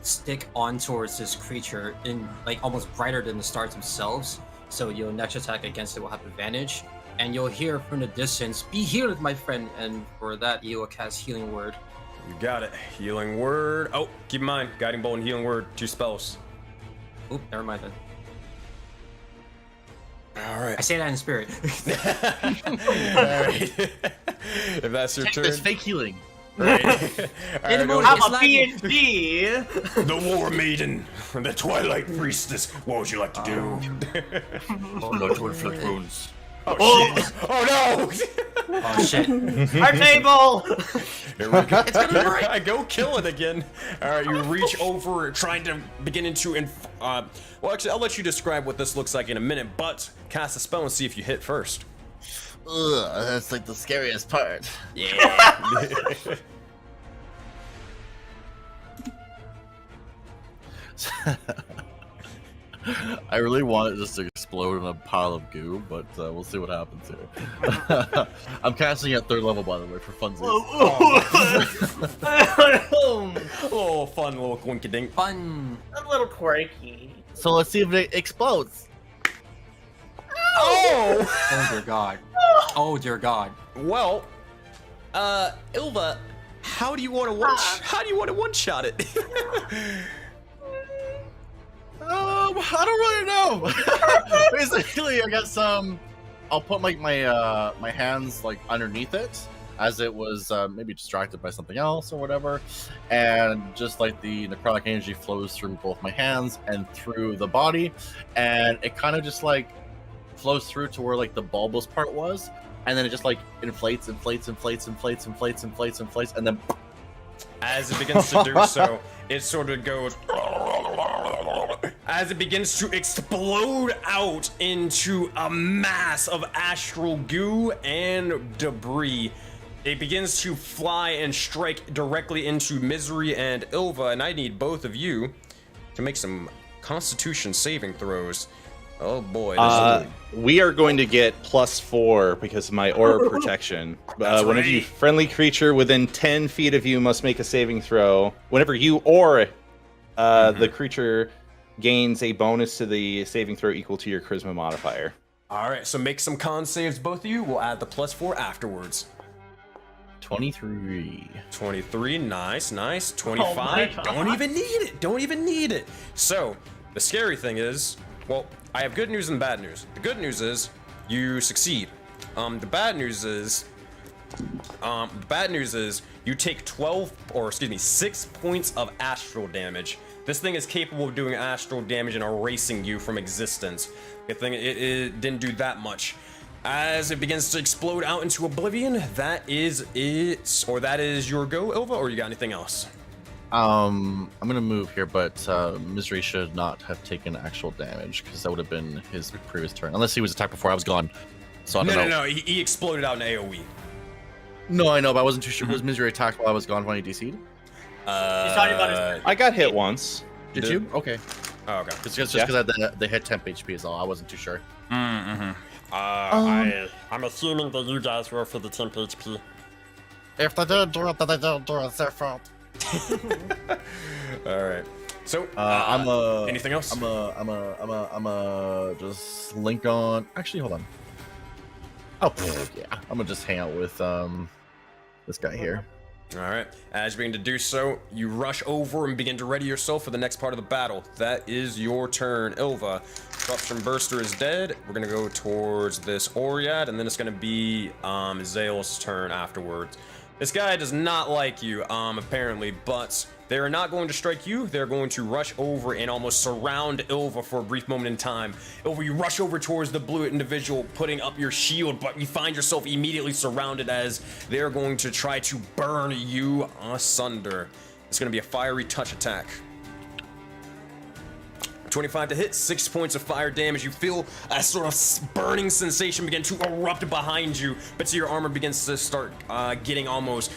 Speaker 5: stick on towards this creature in like almost brighter than the stars themselves. So your next attack against it will have advantage, and you'll hear from the distance, "Be healed, my friend," and for that you will cast Healing Word.
Speaker 1: You got it. Healing Word. Oh, keep in mind, Guiding Bolt and Healing Word, 2 spells.
Speaker 5: Oop, never mind then.
Speaker 1: All right.
Speaker 5: I say that in spirit.
Speaker 1: All right. If that's your turn.
Speaker 3: There's fake healing.
Speaker 1: Right. All right,
Speaker 5: moon,
Speaker 1: Nova.
Speaker 5: it's
Speaker 4: I'm a B&B.
Speaker 1: The War Maiden, the Twilight Priestess. What would you like to do?
Speaker 3: Oh no, to inflict wounds.
Speaker 1: Oh shit! Oh no!
Speaker 5: Oh shit.
Speaker 4: Our table.
Speaker 1: Here we go. Here I go, kill it again. All right, you reach over, trying to begin into. Well, actually, I'll let you describe what this looks like in a minute. But cast a spell and see if you hit first.
Speaker 3: Ugh, that's like the scariest part.
Speaker 1: Yeah.
Speaker 3: I really want it just to explode in a pile of goo, but we'll see what happens here. I'm casting at 3rd level, by the way, for funsies.
Speaker 1: Oh, fun little quinky-dink.
Speaker 5: Fun.
Speaker 4: A little quirky.
Speaker 3: So let's see if it explodes.
Speaker 1: Oh!
Speaker 5: Oh dear god. Oh dear god.
Speaker 1: Well, Ilva, how do you want to one-shot it?
Speaker 3: I don't really know. Basically, I guess I'll put my hands like underneath it, as it was maybe distracted by something else or whatever, and just like the necrotic energy flows through both my hands and through the body, and it kind of just like flows through to where like the bulbous part was, and then it just like inflates, and then
Speaker 1: As it begins to do so, it sort of goes. As it begins to explode out into a mass of astral goo and debris. It begins to fly and strike directly into Misery and Ilva, and I need both of you to make some Constitution saving throws. Oh boy.
Speaker 7: We are going to get +4 because of my aura protection. One of you friendly creature within 10 feet of you must make a saving throw. Whenever you or the creature gains a bonus to the saving throw equal to your charisma modifier.
Speaker 1: All right, so make some con saves, both of you. We'll add the +4 afterwards.
Speaker 3: 23.
Speaker 1: 23, nice. 25,
Speaker 4: God.
Speaker 1: don't even need it. So, the scary thing is, well, I have good news and bad news. The good news is, you succeed. The bad news is, you take 6 points of astral damage. This thing is capable of doing astral damage and erasing you from existence. Good thing it didn't do that much. As it begins to explode out into oblivion, that is it. Or that is your go, Ilva, or you got anything else?
Speaker 3: I'm gonna move here, but Misery should not have taken actual damage, because that would have been his previous turn. Unless he was attacked before I was gone. So I don't know.
Speaker 1: No, he exploded out in AoE.
Speaker 3: No, I know, but I wasn't too sure. Was Misery attacked while I was gone when he DC'd?
Speaker 4: He's talking about his...
Speaker 7: I got hit once.
Speaker 3: Did you? Okay.
Speaker 1: Oh, okay.
Speaker 3: It's just because they hit temp HP is all. I wasn't too sure.
Speaker 1: I'm assuming that you guys were for the temp HP.
Speaker 3: If they did do it, then they didn't do it. It's their fault.
Speaker 1: All right. So, anything else?
Speaker 3: I'm a just link on. Actually, hold on. Oh, yeah. I'm gonna just hang out with this guy here.
Speaker 1: All right. As you begin to do so, you rush over and begin to ready yourself for the next part of the battle. That is your turn, Ilva. Corruption Burster is dead. We're gonna go towards this Oriad, and then it's gonna be Zale's turn afterwards. This guy does not like you, apparently, but they are not going to strike you. They're going to rush over and almost surround Ilva for a brief moment in time. Ilva, you rush over towards the blue individual, putting up your shield, but you find yourself immediately surrounded as they're going to try to burn you asunder. It's going to be a fiery touch attack. 25 to hit, 6 points of fire damage. You feel a sort of burning sensation begin to erupt behind you, but your armor begins to start getting almost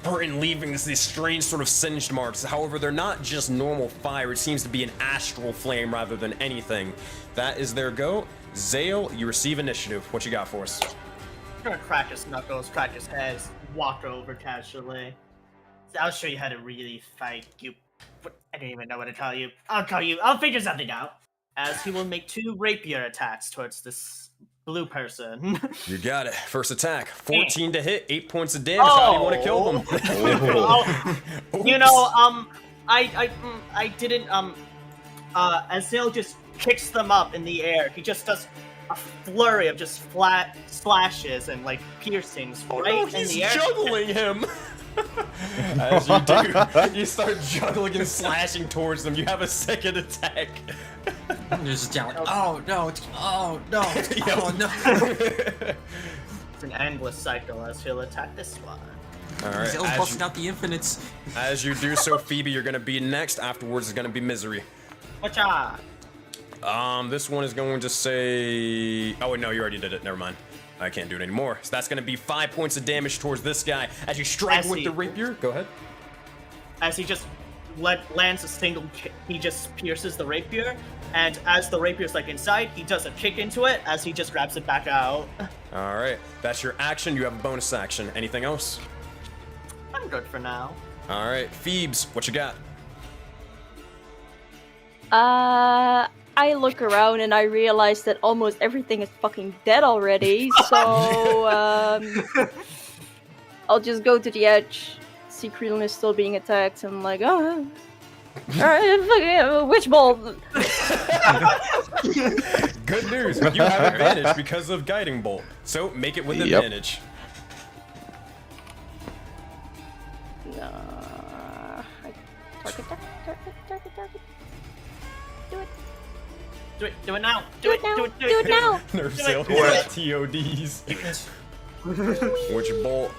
Speaker 1: burnt, leaving these strange sort of singed marks. However, they're not just normal fire. It seems to be an astral flame rather than anything. That is their go. Zale, you receive initiative. What you got for us?
Speaker 4: I'm gonna crack his knuckles, crack his head, walk over casually. I'll show you how to really fight, you... I don't even know what to tell you. I'll figure something out. As he will make 2 rapier attacks towards this blue person.
Speaker 1: You got it. First attack, 14 to hit, 8 points of damage. How do you want to kill them?
Speaker 4: You know, I didn't, Azil just kicks them up in the air. He just does a flurry of just flat slashes and like piercings right in the air.
Speaker 1: Juggling him. As you do, you start juggling and slashing towards them. You have a second attack.
Speaker 5: You're just down like, oh no, oh no, oh no.
Speaker 4: It's an endless cycle as he'll attack this one.
Speaker 1: All right.
Speaker 5: He's busting out the infinites.
Speaker 1: As you do so, Phoebe, you're gonna be next. Afterwards is gonna be Misery.
Speaker 4: Whatcha?
Speaker 1: This one is going to say. Oh wait, no, you already did it. Never mind. I can't do it anymore. So that's gonna be 5 points of damage towards this guy as you strike with the rapier. Go ahead.
Speaker 4: As he just lands a single kick, he just pierces the rapier, and as the rapier's like inside, he does a kick into it as he just grabs it back out.
Speaker 1: All right, that's your action. You have a bonus action. Anything else?
Speaker 4: I'm good for now.
Speaker 1: All right, Phoebes, what you got?
Speaker 6: I look around and I realize that almost everything is fucking dead already, so I'll just go to the edge. See Krillin is still being attacked, and I'm like, oh, alright, witch bolt.
Speaker 1: Good news, you have advantage because of guiding bolt, so make it with advantage.
Speaker 6: Target. Do it.
Speaker 4: Do it now.
Speaker 6: Do it now.
Speaker 1: Nerf sale TODs. Which bolt?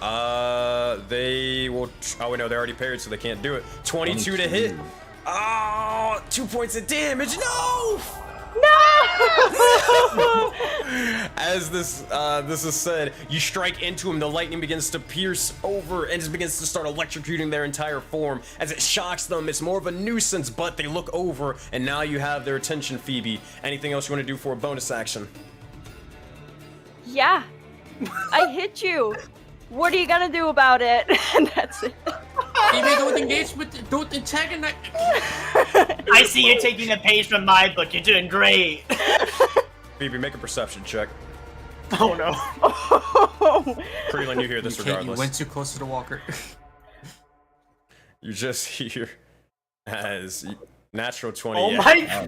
Speaker 1: They will. Oh wait, no, they're already parried, so they can't do it. 22 to hit. Oh, 2 points of damage. No. As this is said, you strike into him. The lightning begins to pierce over and just begins to start electrocuting their entire form. As it shocks them, it's more of a nuisance, but they look over, and now you have their attention, Phoebe. Anything else you want to do for a bonus action?
Speaker 6: Yeah, I hit you. What are you gonna do about it? And that's it.
Speaker 5: Maybe don't engage with, don't antagonize.
Speaker 4: I see you taking a page from my book. You're doing great.
Speaker 1: Phoebe, make a perception check.
Speaker 4: Oh no.
Speaker 1: Krillin, you hear this regardless.
Speaker 5: You went too close to the walker.
Speaker 1: You just hear as natural 20.
Speaker 4: Oh my!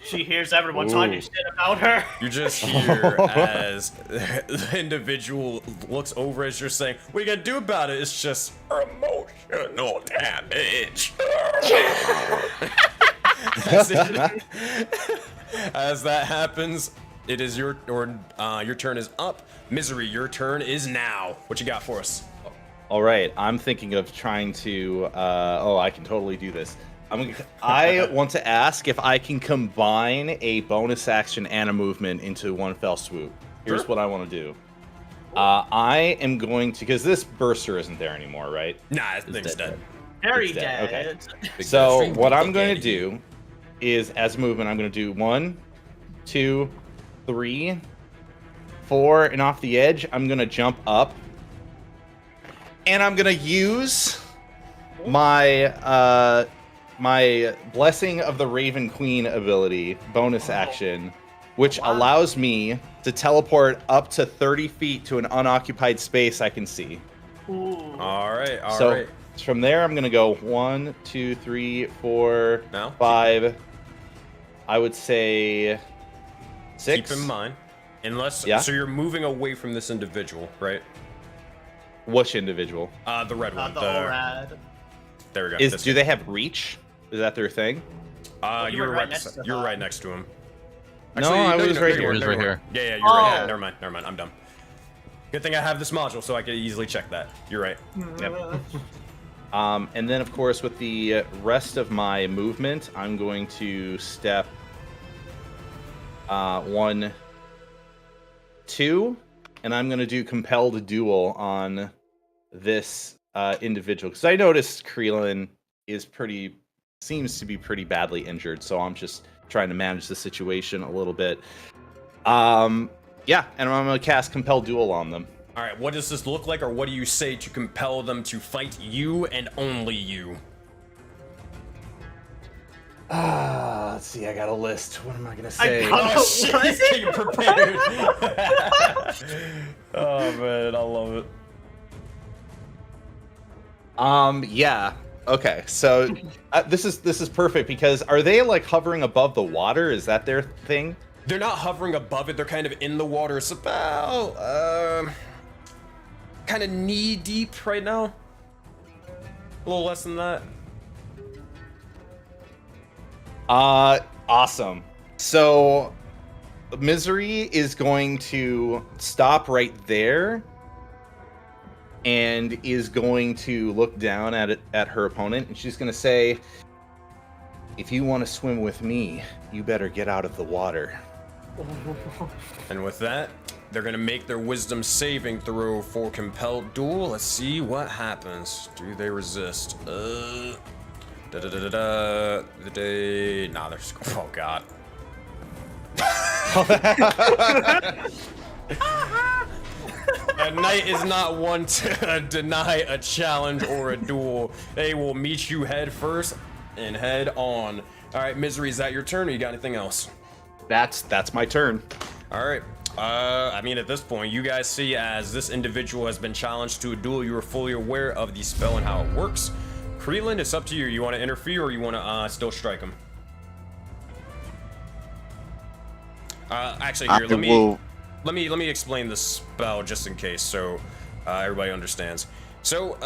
Speaker 4: She hears everyone talking shit about her.
Speaker 1: You just hear as the individual looks over as you're saying, "What are you gonna do about it?" It's just emotional damage. As that happens, it is your turn is up. Misery, your turn is now. What you got for us?
Speaker 7: All right, I'm thinking of trying to. I can totally do this. I want to ask if I can combine a bonus action and a movement into one fell swoop. Here's what I want to do. I am going to, because this burster isn't there anymore, right?
Speaker 1: Nah, that thing's dead.
Speaker 4: Very
Speaker 7: It's dead,
Speaker 4: dead.
Speaker 7: okay. So what I'm going to do is, as a movement, I'm going to do 1, 2, 3, 4, and off the edge, I'm going to jump up. And I'm going to use my my Blessing of the Raven Queen ability, bonus action, which allows me to teleport up to 30 feet to an unoccupied space I can see.
Speaker 4: Ooh.
Speaker 1: All right.
Speaker 7: So from there, I'm going to go 1, 2, 3, 4, 5. I would say 6.
Speaker 1: Keep in mind, unless so you're moving away from this individual, right?
Speaker 7: Which individual?
Speaker 1: The red one.
Speaker 4: The Orad.
Speaker 1: There we go.
Speaker 7: Do they have reach? Is that their thing?
Speaker 1: You're right next to him.
Speaker 7: Actually, no, I was right here.
Speaker 3: He was right here.
Speaker 1: Yeah, you're right. Yeah, never mind. I'm dumb. Good thing I have this module, so I can easily check that. You're right.
Speaker 7: Yep. And then, of course, with the rest of my movement, I'm going to step 1, 2, and I'm going to do Compelled Duel on this individual. Because I noticed Krillin seems to be pretty badly injured, so I'm just trying to manage the situation a little bit. Yeah, and I'm going to cast Compelled Duel on them.
Speaker 1: All right, what does this look like, or what do you say to compel them to fight you and only you?
Speaker 7: Let's see, I got a list. What am I going to say?
Speaker 1: Oh, shit, you prepared. Oh, man, I love it.
Speaker 7: Yeah. Okay, so this is perfect because are they like hovering above the water? Is that their thing?
Speaker 1: they're not hovering above it. They're kind of in the water. It's about kind of knee deep right now. A little less than that.
Speaker 7: Awesome. So Misery is going to stop right there and is going to look down at her opponent, and she's going to say, if you want to swim with me, you better get out of the water.
Speaker 1: And with that, they're going to make their wisdom saving throw for compelled duel. Let's see what happens. Do they resist? Nah, they're just... Oh, God. A knight is not one to deny a challenge or a duel. They will meet you head first and head on. All right, Misery, is that your turn, or you got anything else?
Speaker 7: That's my turn.
Speaker 1: All right. I mean, at this point, you guys see as this individual has been challenged to a duel, you are fully aware of the spell and how it works. Creelan, it's up to you. You want to interfere, or you want to still strike him? Actually, here, let me explain the spell just in case, so everybody understands. So,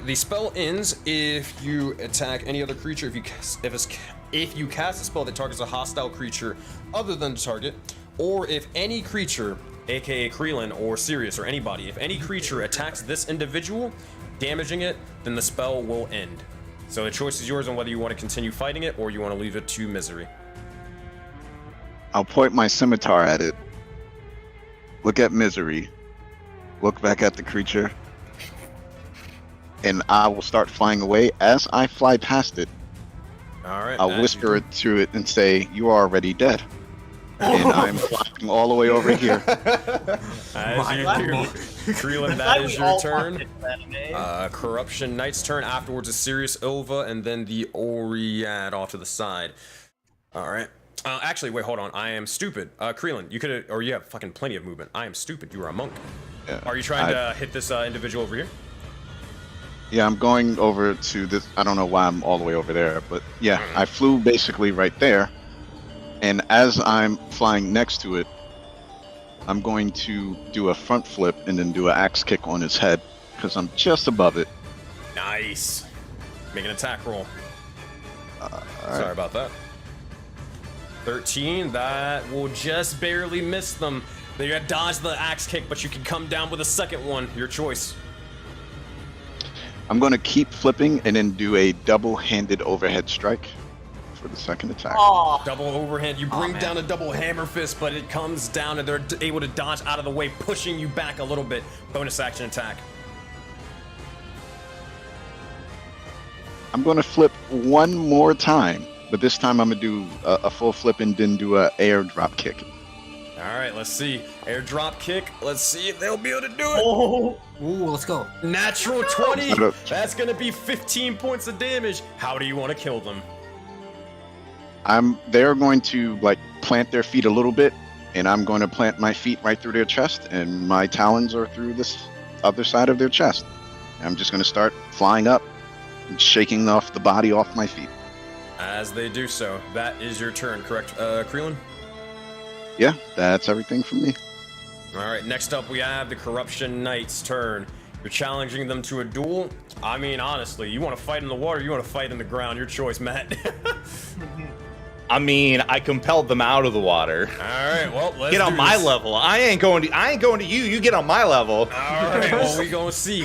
Speaker 1: the spell ends if you attack any other creature. If you cast a spell that targets a hostile creature other than the target, or if any creature, aka Creelan or Sirius or anybody, if any creature attacks this individual, damaging it, then the spell will end. So the choice is yours on whether you want to continue fighting it or you want to leave it to Misery.
Speaker 2: I'll point my scimitar at it. Look at Misery. Look back at the creature. And I will start flying away. As I fly past it,
Speaker 1: All right.
Speaker 2: I'll whisper it to it and say, "You are already dead." And I'm flying all the way over here.
Speaker 1: Creelan, that is your turn. Corruption Knight's turn. Afterwards is Sirius Ilva, and then the Oread off to the side. All right. Actually, wait, hold on. I am stupid. Creelan, you could, or you have fucking plenty of movement. I am stupid. You are a monk.
Speaker 2: Yeah,
Speaker 1: are you trying to hit this individual over here?
Speaker 2: Yeah, I'm going over to this. I don't know why I'm all the way over there, but yeah, I flew basically right there. And as I'm flying next to it, I'm going to do a front flip and then do an axe kick on his head because I'm just above it.
Speaker 1: Nice. Make an attack roll. Sorry about that. 13. That will just barely miss them. They got to dodge the axe kick, but you can come down with a second one. Your choice.
Speaker 2: I'm going to keep flipping and then do a double-handed overhead strike for the second attack.
Speaker 4: Oh.
Speaker 1: Double overhand. You bring down a double hammer fist, but it comes down and they're able to dodge out of the way, pushing you back a little bit. Bonus action attack.
Speaker 2: I'm going to flip one more time, but this time I'm going to do a full flip and then do a air drop kick.
Speaker 1: All right, let's see. Air drop kick. Let's see if they'll be able to do it.
Speaker 5: Oh, ooh, let's go.
Speaker 1: Natural 20. That's going to be 15 points of damage. How do you want to kill them?
Speaker 2: They're going to like plant their feet a little bit, and I'm going to plant my feet right through their chest, and my talons are through this other side of their chest. I'm just going to start flying up and shaking off the body off my feet.
Speaker 1: As they do so, that is your turn, correct, Creelan?
Speaker 2: Yeah, that's everything from me.
Speaker 1: All right, next up we have the Corruption Knight's turn. You're challenging them to a duel. I mean, honestly, you want to fight in the water, you want to fight in the ground. Your choice, Matt.
Speaker 7: I mean, I compelled them out of the water.
Speaker 1: All right, well, let's
Speaker 7: get on my level. I ain't going to you. You get on my level.
Speaker 1: All right, well, we gonna see.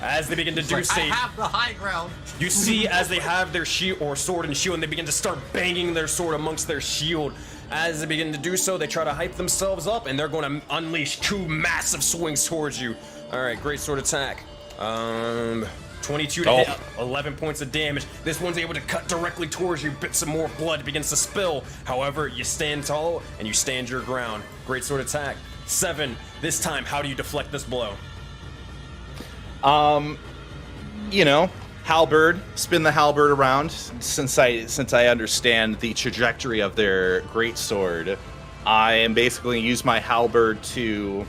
Speaker 1: As they begin to do so.
Speaker 5: I have the high ground.
Speaker 1: You see as they have their shield or sword and shield, and they begin to start banging their sword amongst their shield. As they begin to do so, they try to hype themselves up, and they're going to unleash 2 massive swings towards you. All right, great sword attack. 22 to hit, 11 points of damage. This one's able to cut directly towards you. Bits of more blood begins to spill. However, you stand tall and you stand your ground. Great sword attack. 7. This time, how do you deflect this blow?
Speaker 7: You know, halberd, spin the halberd around. Since I understand the trajectory of their great sword, I am basically going to use my halberd to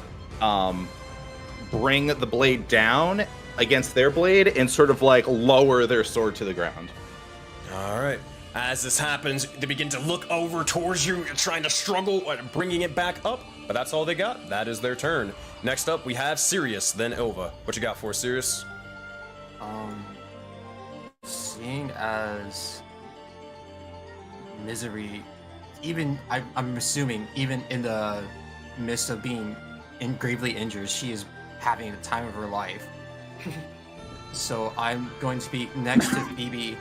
Speaker 7: bring the blade down against their blade and sort of like lower their sword to the ground.
Speaker 1: All right. As this happens, they begin to look over towards you, trying to struggle at bringing it back up, but that's all they got. That is their turn. Next up, we have Sirius, then Ilva. What you got for us, Sirius?
Speaker 5: Seeing as Misery, I'm assuming, even in the midst of being gravely injured, she is having the time of her life. So I'm going to be next to Phoebe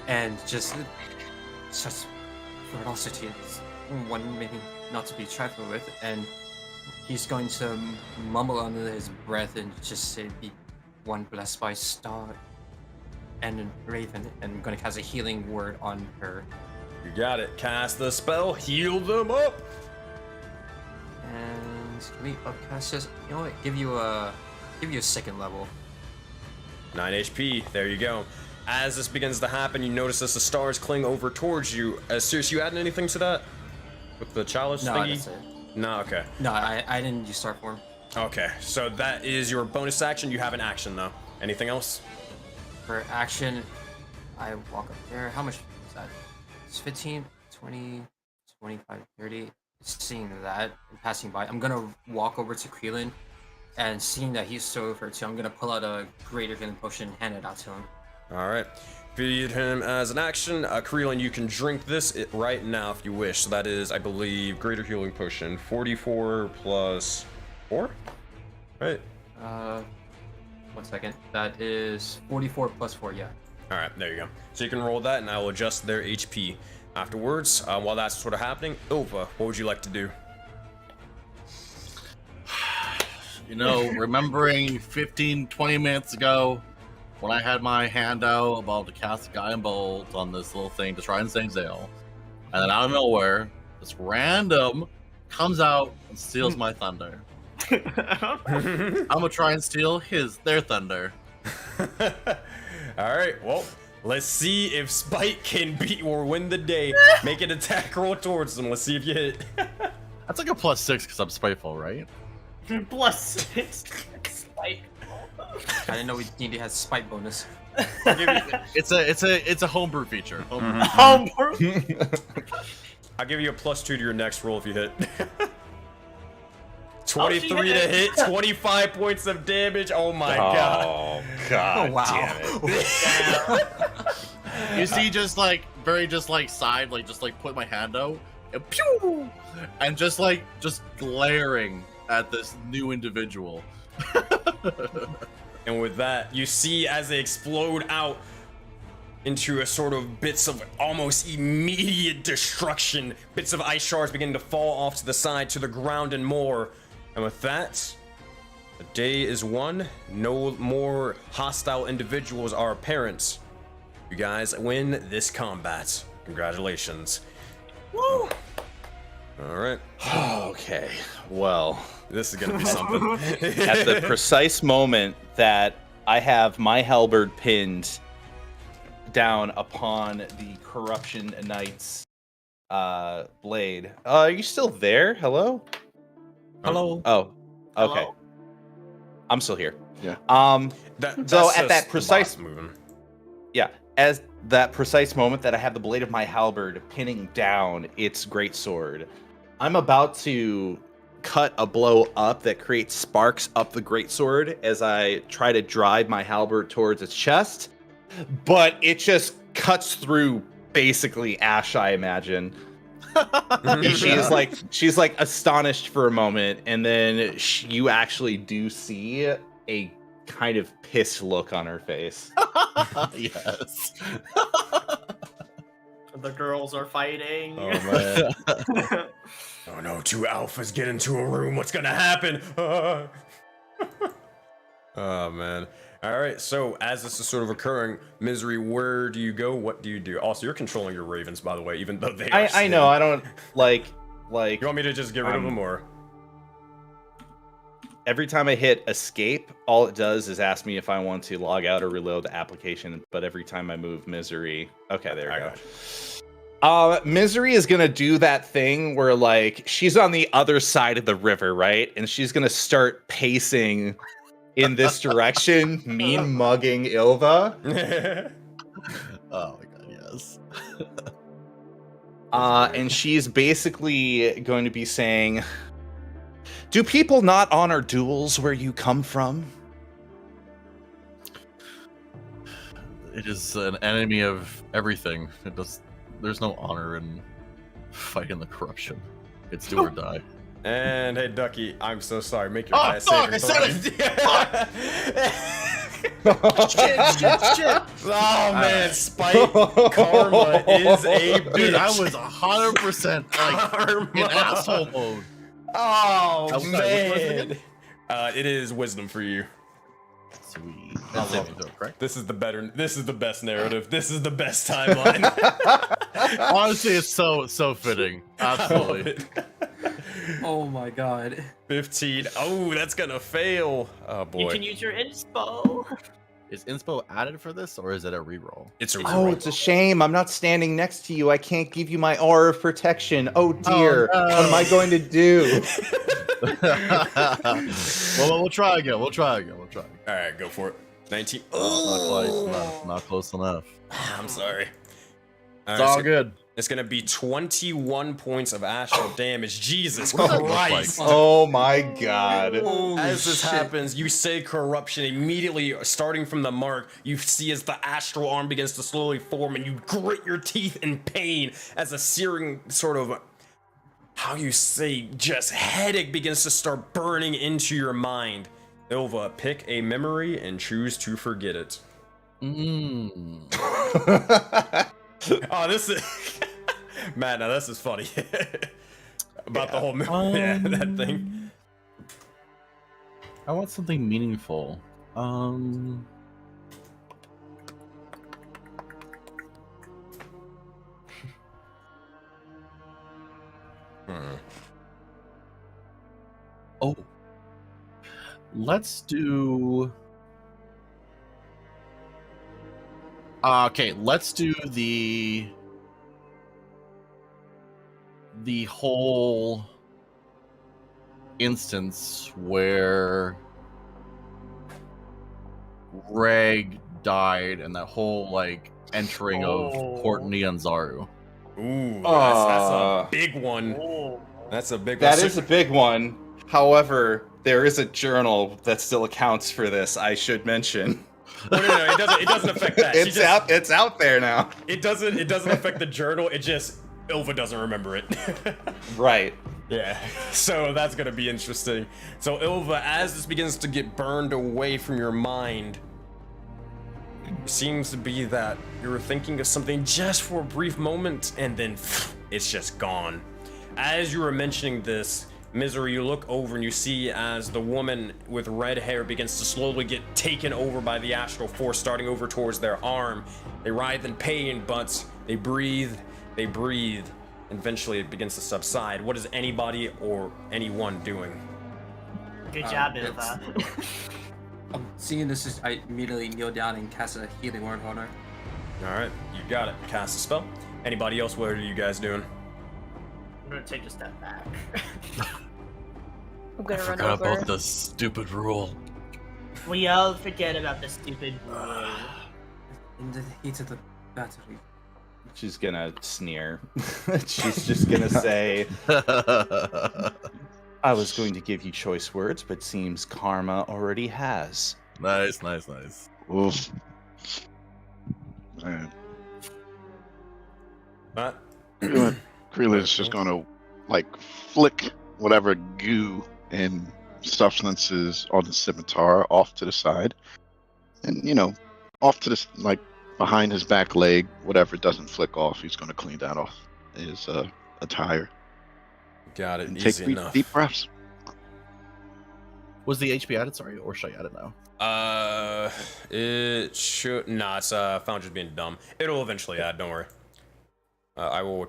Speaker 5: and just ferocity is one maybe not to be trifled with, and he's going to mumble under his breath and just say, "Be one blessed by star and Raven," and I'm going to cast a healing word on her.
Speaker 1: You got it. Cast the spell, heal them up.
Speaker 5: And can we upcast this? You know what? Give you a second level.
Speaker 1: 9 HP. There you go. As this begins to happen, you notice as the stars cling over towards you. Sirius, you adding anything to that? With the chalice
Speaker 5: No,
Speaker 1: thingy?
Speaker 5: that's it.
Speaker 1: No, okay.
Speaker 5: No, I didn't use star form.
Speaker 1: Okay, so that is your bonus action. You have an action, though. Anything else?
Speaker 5: For action, I walk up there. How much is that? It's 15, 20, 25, 30. Seeing that and passing by, I'm gonna walk over to Krillin, and seeing that he's so over too, I'm gonna pull out a greater healing potion and hand it out to him.
Speaker 1: All right. Feed him as an action. Krillin, you can drink this right now if you wish. So that is, I believe, greater healing potion. 44 plus 4? Right.
Speaker 5: 1 second. That is 44 plus 4, yeah.
Speaker 1: All right, there you go. So you can roll that, and I will adjust their HP afterwards. While that's sort of happening, Ilva, what would you like to do?
Speaker 3: You know, remembering 15, 20 minutes ago when I had my hand out about to cast a Guiding Bolt on this little thing to try and save Zale, and then out of nowhere, this random comes out and steals my thunder. I'm gonna try and steal their thunder.
Speaker 1: All right, well, let's see if Spite can beat or win the day. Make an attack roll towards them. Let's see if you hit.
Speaker 3: That's like a +6 because I'm spiteful, right?
Speaker 4: +6. Spite.
Speaker 5: I didn't know D&D has spite bonus.
Speaker 3: It's a homebrew feature.
Speaker 4: Homebrew.
Speaker 1: I'll give you a +2 to your next roll if you hit. 23 to hit, 25 points of damage. Oh my god.
Speaker 7: Oh god.
Speaker 5: Oh, wow.
Speaker 7: Damn it.
Speaker 3: You see, just side, just put my hand out and pew, and just glaring at this new individual.
Speaker 1: And with that, you see as they explode out into a sort of bits of almost immediate destruction. Bits of ice shards begin to fall off to the side, to the ground, and more. And with that, the day is won. No more hostile individuals are apparent. You guys win this combat. Congratulations.
Speaker 4: Woo!
Speaker 1: All right.
Speaker 7: Okay. Well,
Speaker 1: This is gonna be something.
Speaker 7: at the precise moment that I have my halberd pinned down upon the Corruption Knight's blade. Are you still there? Hello?
Speaker 3: Hello.
Speaker 7: Oh, okay.
Speaker 4: Hello?
Speaker 7: I'm still here.
Speaker 2: Yeah.
Speaker 1: That's
Speaker 7: So at
Speaker 1: just
Speaker 7: that
Speaker 1: the
Speaker 7: precise-
Speaker 1: boss moving.
Speaker 7: Yeah, as that precise moment that I have the blade of my halberd pinning down its greatsword, I'm about to cut a blow up that creates sparks up the greatsword as I try to drive my halberd towards its chest, but it just cuts through basically Ash, I imagine. she's like astonished for a moment, and then you actually do see a kind of pissed look on her face.
Speaker 3: Yes.
Speaker 4: The girls are fighting.
Speaker 1: Oh man. Oh no, 2 alphas get into a room. What's gonna happen? Oh man. All right. So as this is sort of occurring, Misery, where do you go? What do you do? Also, you're controlling your ravens, by the way, even though they.
Speaker 7: I know. I don't like.
Speaker 1: You want me to just get rid of them, or?
Speaker 7: Every time I hit escape, all it does is ask me if I want to log out or reload the application. But every time I move Misery, okay, there we go. Misery is gonna do that thing where like she's on the other side of the river, right? And she's gonna start pacing in this direction, mean mugging Ilva.
Speaker 3: Oh my god, says.
Speaker 7: And she's basically going to be saying, "Do people not honor duels where you come from?"
Speaker 3: It is an enemy of everything. There's no honor in fighting the corruption. It's do or die.
Speaker 1: And hey, Ducky, I'm so sorry. Make your
Speaker 3: Oh,
Speaker 1: highest
Speaker 3: fuck,
Speaker 1: saving
Speaker 3: I
Speaker 1: throw.
Speaker 3: Shit.
Speaker 1: Oh man, spite karma is a bitch.
Speaker 3: Dude, I was 100%
Speaker 1: Karma.
Speaker 3: in asshole mode.
Speaker 1: Oh
Speaker 3: I'm sorry, which
Speaker 1: man.
Speaker 3: was
Speaker 1: It is wisdom for you.
Speaker 3: Sweet.
Speaker 1: I love
Speaker 3: Saving throw, correct?
Speaker 1: This is the best narrative. This is the best timeline.
Speaker 3: Honestly, it's so fitting. Absolutely.
Speaker 5: Oh my god.
Speaker 1: 15. Oh, that's gonna fail. Oh
Speaker 4: You
Speaker 1: boy.
Speaker 4: can use your inspo.
Speaker 3: Is inspo added for this, or is it a reroll?
Speaker 1: It's a
Speaker 7: Oh,
Speaker 1: reroll.
Speaker 7: it's a shame. I'm not standing next to you. I can't give you my aura of protection. Oh dear.
Speaker 3: Oh, no.
Speaker 7: What am I going to do?
Speaker 3: Well, we'll try again. We'll try again.
Speaker 1: All right, go for it. 19.
Speaker 3: Not close enough.
Speaker 1: I'm sorry.
Speaker 3: It's all good.
Speaker 1: It's gonna be 21 points of astral damage. Jesus
Speaker 3: What does that look
Speaker 1: Christ!
Speaker 3: like?
Speaker 7: Oh my god.
Speaker 1: As this happens, you say corruption immediately, starting from the mark. You see as the astral arm begins to slowly form, and you grit your teeth in pain as a searing sort of, how you say, just headache begins to start burning into your mind. Ilva, pick a memory and choose to forget it. Oh, this is man. Now this is funny about the whole that thing.
Speaker 3: I want something meaningful. Oh, let's do. Okay, let's do the whole instance where Reg died and that whole like entering of Courtney and Zaru.
Speaker 1: Ooh, that's a big one. That's a big one.
Speaker 7: That is a big one. However, there is a journal that still accounts for this, I should mention.
Speaker 1: No, it doesn't affect that.
Speaker 7: It's out there now.
Speaker 1: It doesn't affect the journal. It just Ilva doesn't remember it.
Speaker 7: Right.
Speaker 1: Yeah. So that's gonna be interesting. So Ilva, as this begins to get burned away from your mind, it seems to be that you were thinking of something just for a brief moment, and then it's just gone. As you were mentioning this, Misery, you look over and you see as the woman with red hair begins to slowly get taken over by the astral force, starting over towards their arm. They writhe in pain, but they breathe, and eventually it begins to subside. What is anybody or anyone doing?
Speaker 4: Good job, Ilva.
Speaker 5: Seeing this, I immediately kneel down and cast a healing word on her.
Speaker 1: Alright, you got it. Cast a spell. Anybody else, what are you guys doing?
Speaker 4: I'm gonna take a step back.
Speaker 6: I'm gonna
Speaker 3: I
Speaker 6: run
Speaker 3: forgot
Speaker 6: over.
Speaker 3: about the stupid rule.
Speaker 4: We all forget about the stupid rule.
Speaker 5: In the heat of the battle.
Speaker 7: She's gonna sneer. She's just gonna say, I was going to give you choice words, but seems karma already has.
Speaker 3: Nice.
Speaker 2: Oof. Man.
Speaker 1: Matt?
Speaker 2: Krila is just gonna like flick whatever goo and substances on the scimitar off to the side, and off to this like behind his back leg, whatever doesn't flick off, he's gonna clean that off his attire.
Speaker 1: Got it.
Speaker 2: And
Speaker 1: Easy
Speaker 2: take
Speaker 1: enough.
Speaker 2: deep breaths.
Speaker 3: Was the HP added? Sorry, or should I add it now?
Speaker 1: It should. Nah, it's Founder's being dumb. It'll eventually add. Don't worry. I will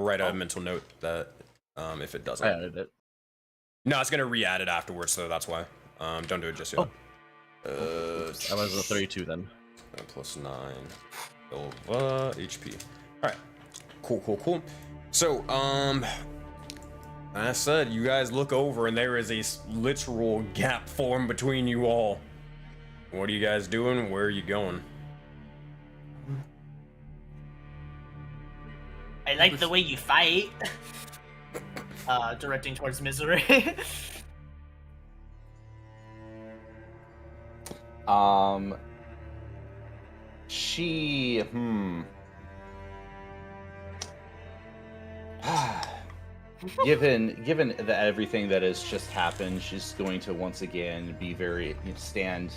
Speaker 1: write a mental note that if it doesn't.
Speaker 3: I added it.
Speaker 1: No, it's gonna re-add it afterwards, so that's why. Don't do it just yet.
Speaker 3: I was a 32 then.
Speaker 1: Plus 9. Ilva HP. Alright. Cool. So, I said, you guys look over and there is a literal gap formed between you all. What are you guys doing? Where are you going?
Speaker 4: I like the way you fight. Directing towards Misery.
Speaker 7: She, given that everything that has just happened, she's going to once again be very stand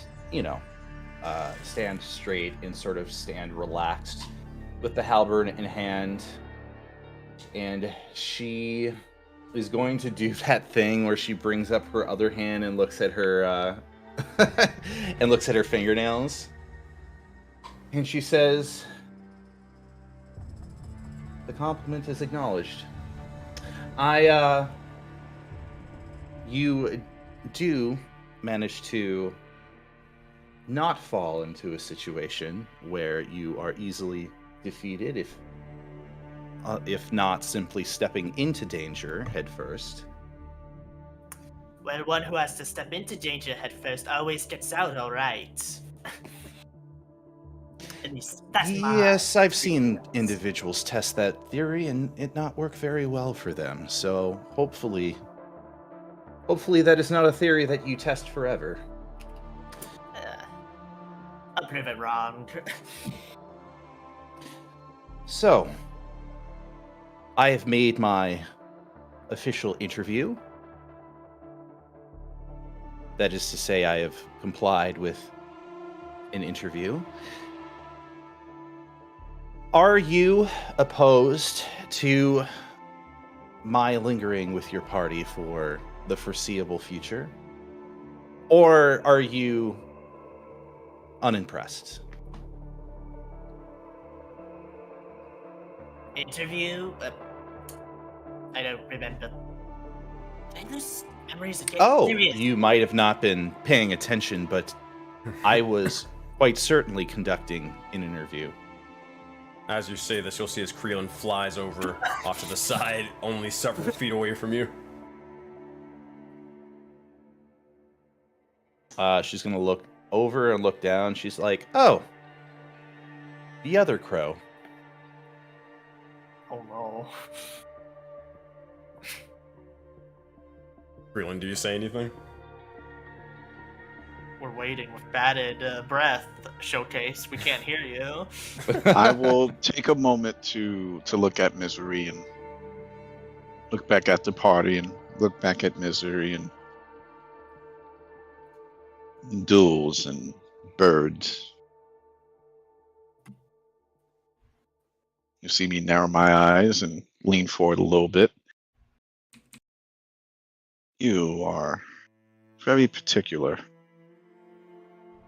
Speaker 7: straight and sort of stand relaxed with the halberd in hand, and she is going to do that thing where she brings up her other hand and looks at her and looks at her fingernails. And she says, "The compliment is acknowledged. You do manage to not fall into a situation where you are easily defeated, if not simply stepping into danger head first."
Speaker 4: Well, one who has to step into danger head first always gets out all right. At least that's my
Speaker 7: Yes, I've seen individuals test that theory and it not work very well for them. So hopefully that is not a theory that you test forever.
Speaker 4: I'll prove it wrong.
Speaker 7: So, I have made my official interview. That is to say, I have complied with an interview. Are you opposed to my lingering with your party for the foreseeable future? Or are you unimpressed?
Speaker 4: Interview? I don't remember. I lose memories again.
Speaker 7: Oh,
Speaker 4: Serious.
Speaker 7: you might have not been paying attention, but I was quite certainly conducting an interview.
Speaker 1: As you say this, you'll see as Creelin flies over off to the side, only several feet away from you.
Speaker 7: She's gonna look over and look down. She's like, "Oh, the other crow."
Speaker 4: Oh no.
Speaker 1: Creelin, do you say anything?
Speaker 4: We're waiting with bated breath, Showcase. We can't hear you.
Speaker 2: I will take a moment to look at Misery and look back at the party and look back at Misery and duels and birds. You see me narrow my eyes and lean forward a little bit. You are very particular.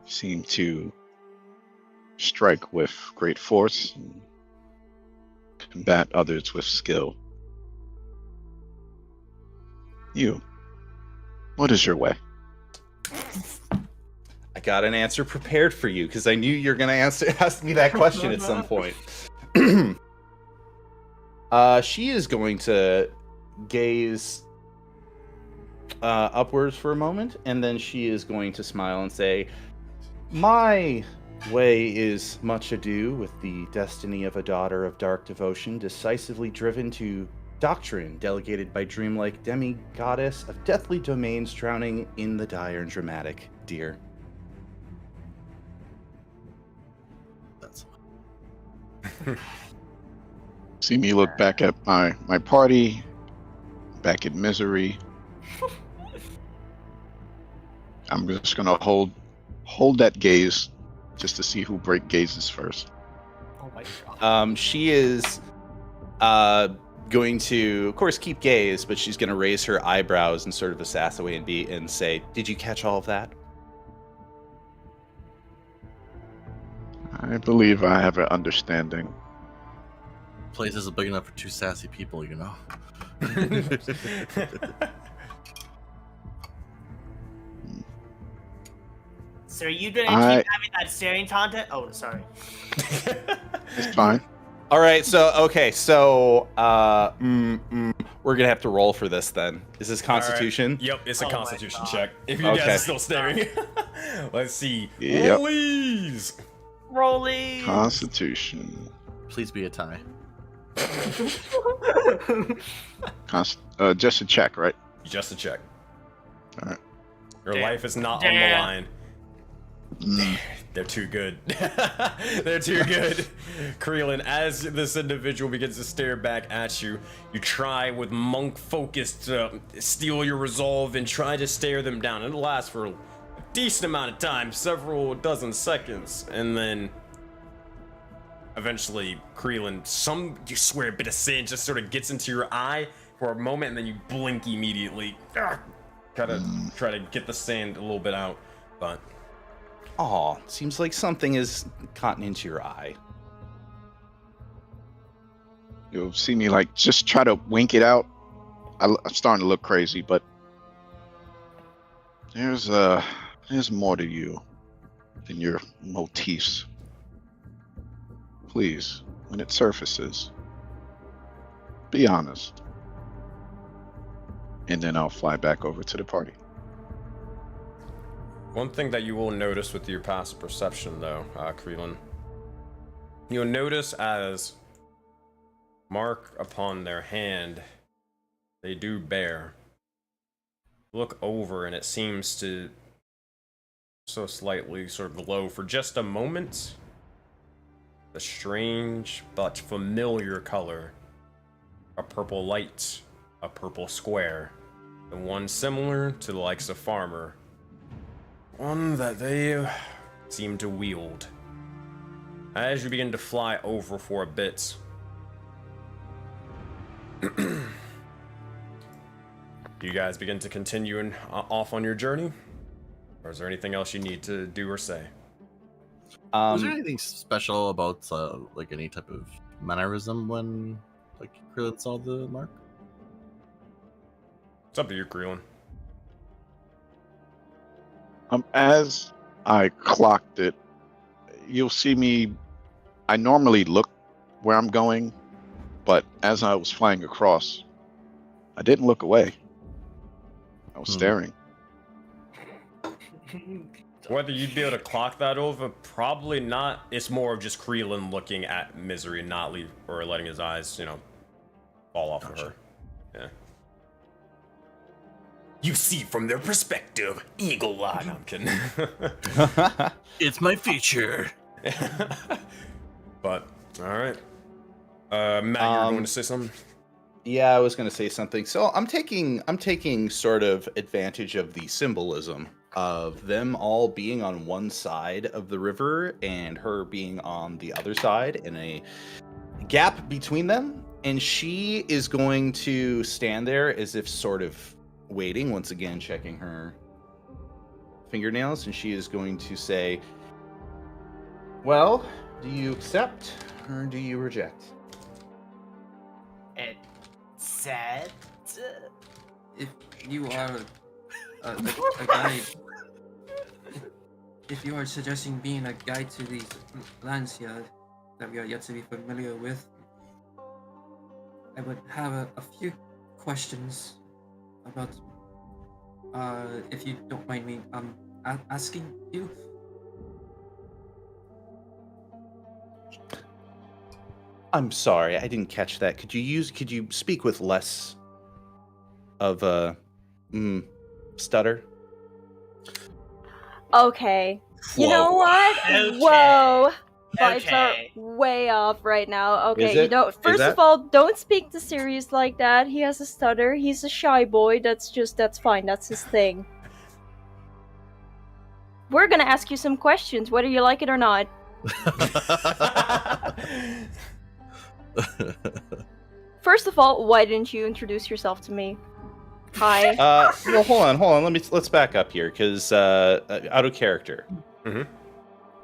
Speaker 2: You seem to strike with great force and combat others with skill. You, what is your way?
Speaker 7: I got an answer prepared for you because I knew you were gonna ask me that question at some point. She is going to gaze upwards for a moment, and then she is going to smile and say, "My way is much ado with the destiny of a daughter of dark devotion, decisively driven to doctrine delegated by dreamlike demi-goddess of deathly domains, drowning in the dire and dramatic, dear."
Speaker 3: That's
Speaker 2: See me look back at my party, back at Misery. I'm just gonna hold that gaze just to see who break gazes first.
Speaker 4: Oh my god.
Speaker 7: She is going to, of course, keep gaze, but she's going to raise her eyebrows and sort of sass away and say, "Did you catch all of that?"
Speaker 2: I believe I have an understanding.
Speaker 3: place isn't big enough for two sassy people, you know.
Speaker 4: So are you gonna keep having that staring taunt? Oh, sorry.
Speaker 2: It's fine.
Speaker 7: All right, so we're gonna have to roll for this then. Is this Constitution?
Speaker 1: Right. Yep, it's a
Speaker 4: Oh
Speaker 1: Constitution
Speaker 4: my God.
Speaker 1: check. If you
Speaker 7: Okay.
Speaker 1: guys are still staring. Let's see.
Speaker 2: Yep.
Speaker 1: Rollies!
Speaker 4: Rolling.
Speaker 2: Constitution.
Speaker 3: Please be a tie.
Speaker 2: Just a check, right?
Speaker 1: Just a check.
Speaker 2: All right.
Speaker 1: Your
Speaker 4: Damn.
Speaker 1: life is not on the
Speaker 4: Damn.
Speaker 1: line. They're too good. They're too good. Creelin, as this individual begins to stare back at you, you try with monk focus to steal your resolve and try to stare them down. It'll last for a decent amount of time, several dozen seconds, and then eventually, Creelin, you swear a bit of sand just sort of gets into your eye for a moment, and then you blink immediately. Gotta try to get the sand a little bit out, but...
Speaker 7: Aw, seems like something is gotten into your eye.
Speaker 2: You'll see me like just try to wink it out. I'm starting to look crazy, but there's more to you than your motifs. Please, when it surfaces, be honest. And then I'll fly back over to the party.
Speaker 1: One thing that you will notice with your passive perception, though, Creelin, you'll notice as mark upon their hand, they do bear. Look over, and it seems to so slightly sort of glow for just a moment. A strange but familiar color, a purple light, a purple square, and one similar to the likes of Farmer. One that they seem to wield. As you begin to fly over for a bit, you guys begin to continue off on your journey? Or is there anything else you need to do or say?
Speaker 3: Was there anything special about like any type of mannerism when like Creelin saw the mark?
Speaker 1: It's up to you, Creelin.
Speaker 2: As I clocked it, you'll see me. I normally look where I'm going, but as I was flying across, I didn't look away. I was staring.
Speaker 1: Whether you'd be able to clock that over, probably not. It's more of just Creelin looking at Misery, not letting his eyes, fall off of her. Yeah. You see from their perspective, eagle eye. No, I'm kidding.
Speaker 3: It's my feature.
Speaker 1: But all right, Matt, you were going to say something.
Speaker 7: Yeah, I was going to say something. So I'm taking sort of advantage of the symbolism of them all being on one side of the river and her being on the other side, and a gap between them. And she is going to stand there as if sort of waiting, once again checking her fingernails, and she is going to say, well, do you accept or do you reject?
Speaker 4: Accept.
Speaker 5: If you are a guide, if you are suggesting being a guide to these lands here that we are yet to be familiar with, I would have a few questions about, if you don't mind me asking you.
Speaker 7: I'm sorry, I didn't catch that. Could you speak with less of a stutter?
Speaker 6: Okay.
Speaker 1: Whoa.
Speaker 6: You know what?
Speaker 4: Okay.
Speaker 6: Whoa. Vibes
Speaker 4: Okay.
Speaker 6: are way off right now.
Speaker 7: Is
Speaker 6: Okay,
Speaker 7: it?
Speaker 6: first
Speaker 7: that-
Speaker 6: of all, don't speak to Sirius like that. He has a stutter. He's a shy boy. That's fine. That's his thing. We're gonna ask you some questions, whether you like it or not. First of all, why didn't you introduce yourself to me? Hi.
Speaker 7: Well, hold on. Let's back up here, because out of character.
Speaker 1: Mhm.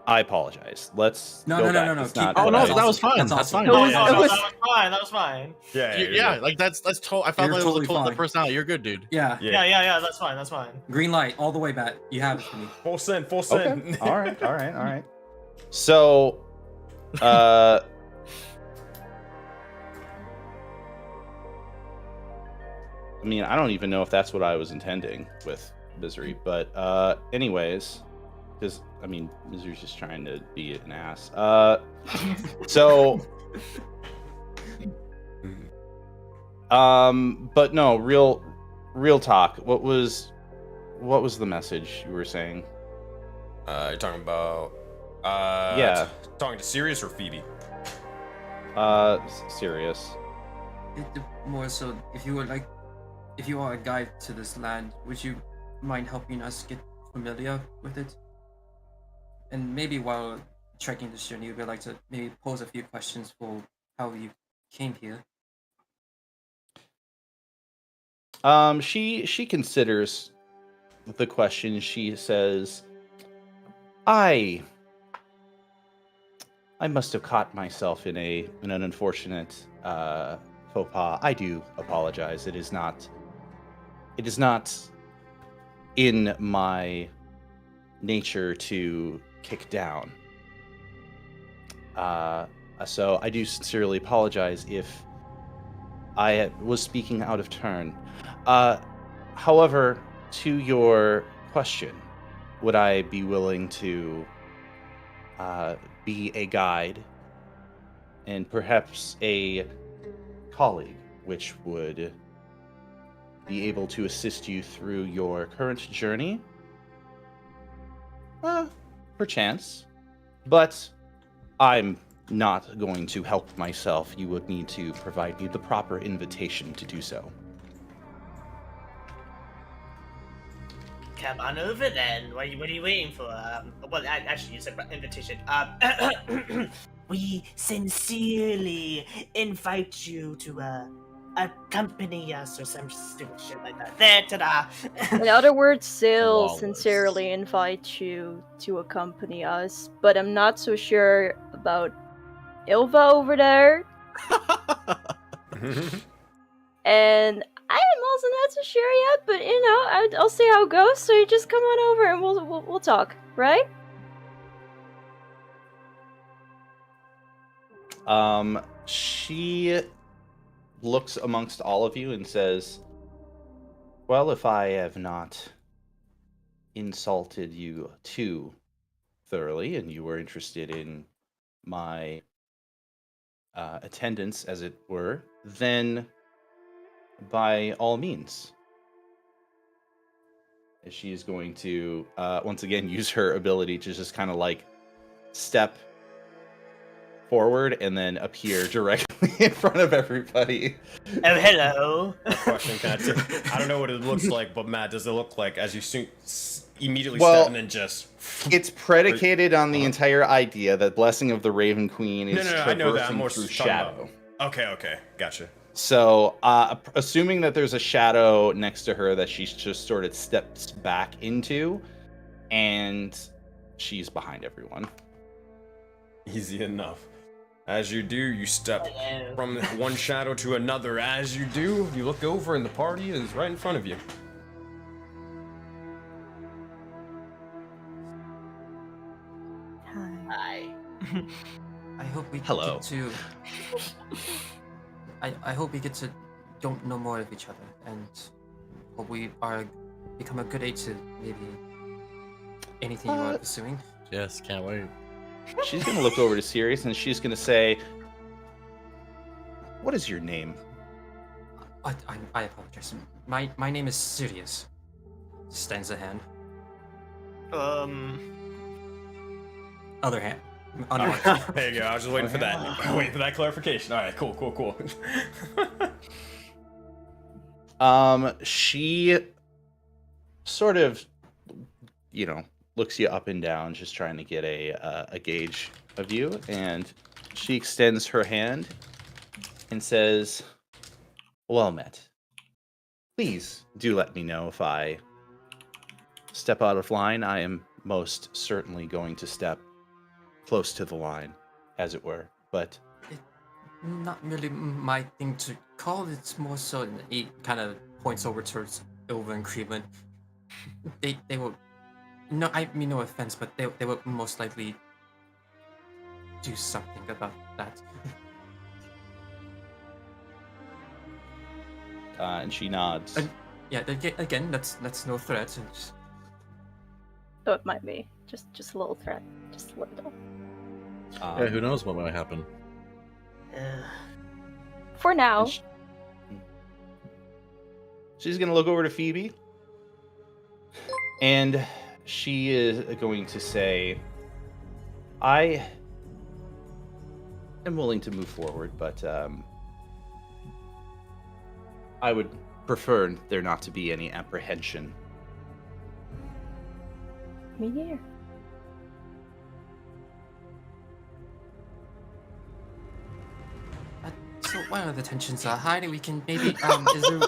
Speaker 7: I apologize. Let's
Speaker 5: No,
Speaker 7: go
Speaker 5: no,
Speaker 7: back.
Speaker 5: no, no,
Speaker 7: It's
Speaker 5: keep-
Speaker 7: not
Speaker 3: Oh
Speaker 7: what
Speaker 3: no,
Speaker 7: I-
Speaker 3: that was fine.
Speaker 5: That's
Speaker 3: That's
Speaker 5: awesome.
Speaker 3: fine.
Speaker 6: It was-
Speaker 4: that
Speaker 6: it was-
Speaker 4: was fine. That was fine.
Speaker 1: Yeah,
Speaker 3: Yeah, like that's total. I felt
Speaker 5: You're
Speaker 3: like it was a
Speaker 5: totally
Speaker 3: total
Speaker 5: fine.
Speaker 3: personality. You're good, dude.
Speaker 5: Yeah.
Speaker 4: Yeah. That's fine. That's fine.
Speaker 5: Green light all the way back. You have it for me.
Speaker 1: Full send.
Speaker 7: Okay. All right. So, I mean, I don't even know if that's what I was intending with Misery, but anyways, because I mean, Misery's just trying to be an ass. So But no, real talk. What was the message you were saying?
Speaker 1: You're talking about
Speaker 7: Yeah.
Speaker 1: talking to Sirius or Phoebe?
Speaker 7: Serious.
Speaker 5: More so, if you are a guide to this land, would you mind helping us get familiar with it? And maybe while trekking this journey, we'd like to maybe pose a few questions for how you came here.
Speaker 7: She considers the question. She says, I must have caught myself in an unfortunate faux pas. I do apologize. It is not in my nature to kick down. So I do sincerely apologize if I was speaking out of turn. However, to your question, would I be willing to be a guide and perhaps a colleague, which would be able to assist you through your current journey? Perchance. But I'm not going to help myself. You would need to provide me the proper invitation to do so.
Speaker 4: Come on over then. What are you waiting for? Well, actually, you said invitation. We sincerely invite you to accompany us or some stupid shit like that. There, ta-da!
Speaker 6: In other words, Sil
Speaker 3: Flawless.
Speaker 6: sincerely invite you to accompany us, but I'm not so sure about Ilva over there. And I am also not so sure yet, but you know, I'll see how it goes. So you just come on over and we'll talk, right?
Speaker 7: She looks amongst all of you and says, well, if I have not insulted you too thoroughly and you were interested in my attendance, as it were, then by all means. She is going to, once again, use her ability to just kind of like step forward and then appear directly in front of everybody.
Speaker 4: Oh, hello.
Speaker 1: Question, I don't know what it looks like, but Matt, does it look like as you immediately
Speaker 7: Well,
Speaker 1: step and then just...
Speaker 7: It's predicated on the entire idea that Blessing of the Raven Queen is
Speaker 1: No, I know that. I'm
Speaker 7: traversing
Speaker 1: more
Speaker 7: through
Speaker 1: talking about-
Speaker 7: shadow.
Speaker 1: Okay, gotcha.
Speaker 7: So, assuming that there's a shadow next to her that she's just sort of steps back into, and she's behind everyone.
Speaker 1: Easy enough. As you do, you step from one shadow to another. As you do, you look over and the party is right in front of you.
Speaker 4: Hi.
Speaker 5: I hope we
Speaker 7: Hello.
Speaker 5: get to. I hope we get to don't know more of each other, and hope we become a good aid to maybe anything you are pursuing.
Speaker 3: Yes, can't wait.
Speaker 7: She's gonna look over to Sirius and she's gonna say, "What is your name?"
Speaker 5: I apologize. My name is Sirius. Stands a hand. Other hand. Unmarked.
Speaker 1: There you go. I was just waiting for that. Waiting for that clarification. All right, cool.
Speaker 7: She sort of, looks you up and down, just trying to get a gauge of you, and she extends her hand and says, "Well met. Please do let me know if I step out of line. I am most certainly going to step close to the line, as it were, but..."
Speaker 5: Not really my thing to call. It's more so he kind of points over towards Ilva and Creedman. They will. No, I mean no offense, but they will most likely do something about that.
Speaker 7: And she nods.
Speaker 5: Yeah, again, that's no threat.
Speaker 6: So it might be just a little threat, just a little.
Speaker 3: Yeah, who knows what might happen.
Speaker 6: For now.
Speaker 7: She's gonna look over to Phoebe, and she is going to say, "I am willing to move forward, but I would prefer there not to be any apprehension."
Speaker 6: Me neither.
Speaker 5: So one of the tensions, Heidi, we can maybe is there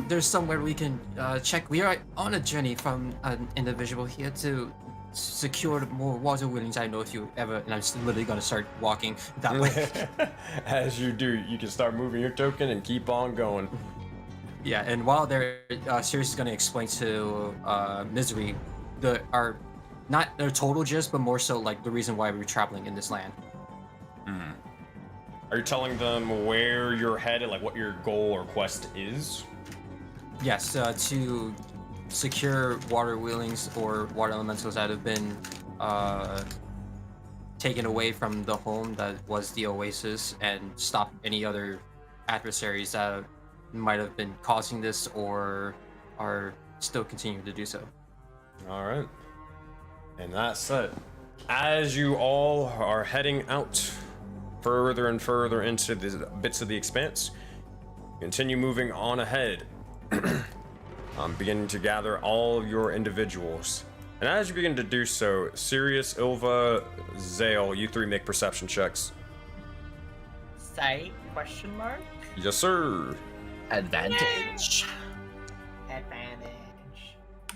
Speaker 5: there's somewhere we can check. We are on a journey from an individual here to secure more water wierdlings. I don't know if you ever, and I'm just literally gonna start walking that way.
Speaker 1: As you do, you can start moving your token and keep on going.
Speaker 5: Yeah, and while they're Sirius is gonna explain to Misery not their total gist, but more so like the reason why we're traveling in this land.
Speaker 1: Are you telling them where you're headed, like what your goal or quest is?
Speaker 5: Yes, to secure water wierdlings or water elementals that have been taken away from the home that was the Oasis, and stop any other adversaries that might have been causing this or are still continuing to do so.
Speaker 1: All right. And that's it. As you all are heading out further and further into the bits of the expanse, continue moving on ahead. Beginning to gather all of your individuals. And as you begin to do so, Sirius, Ilva, Zale, you three make perception checks.
Speaker 4: Sight? Question mark?
Speaker 1: Yes, sir.
Speaker 3: Advantage.
Speaker 4: Advantage.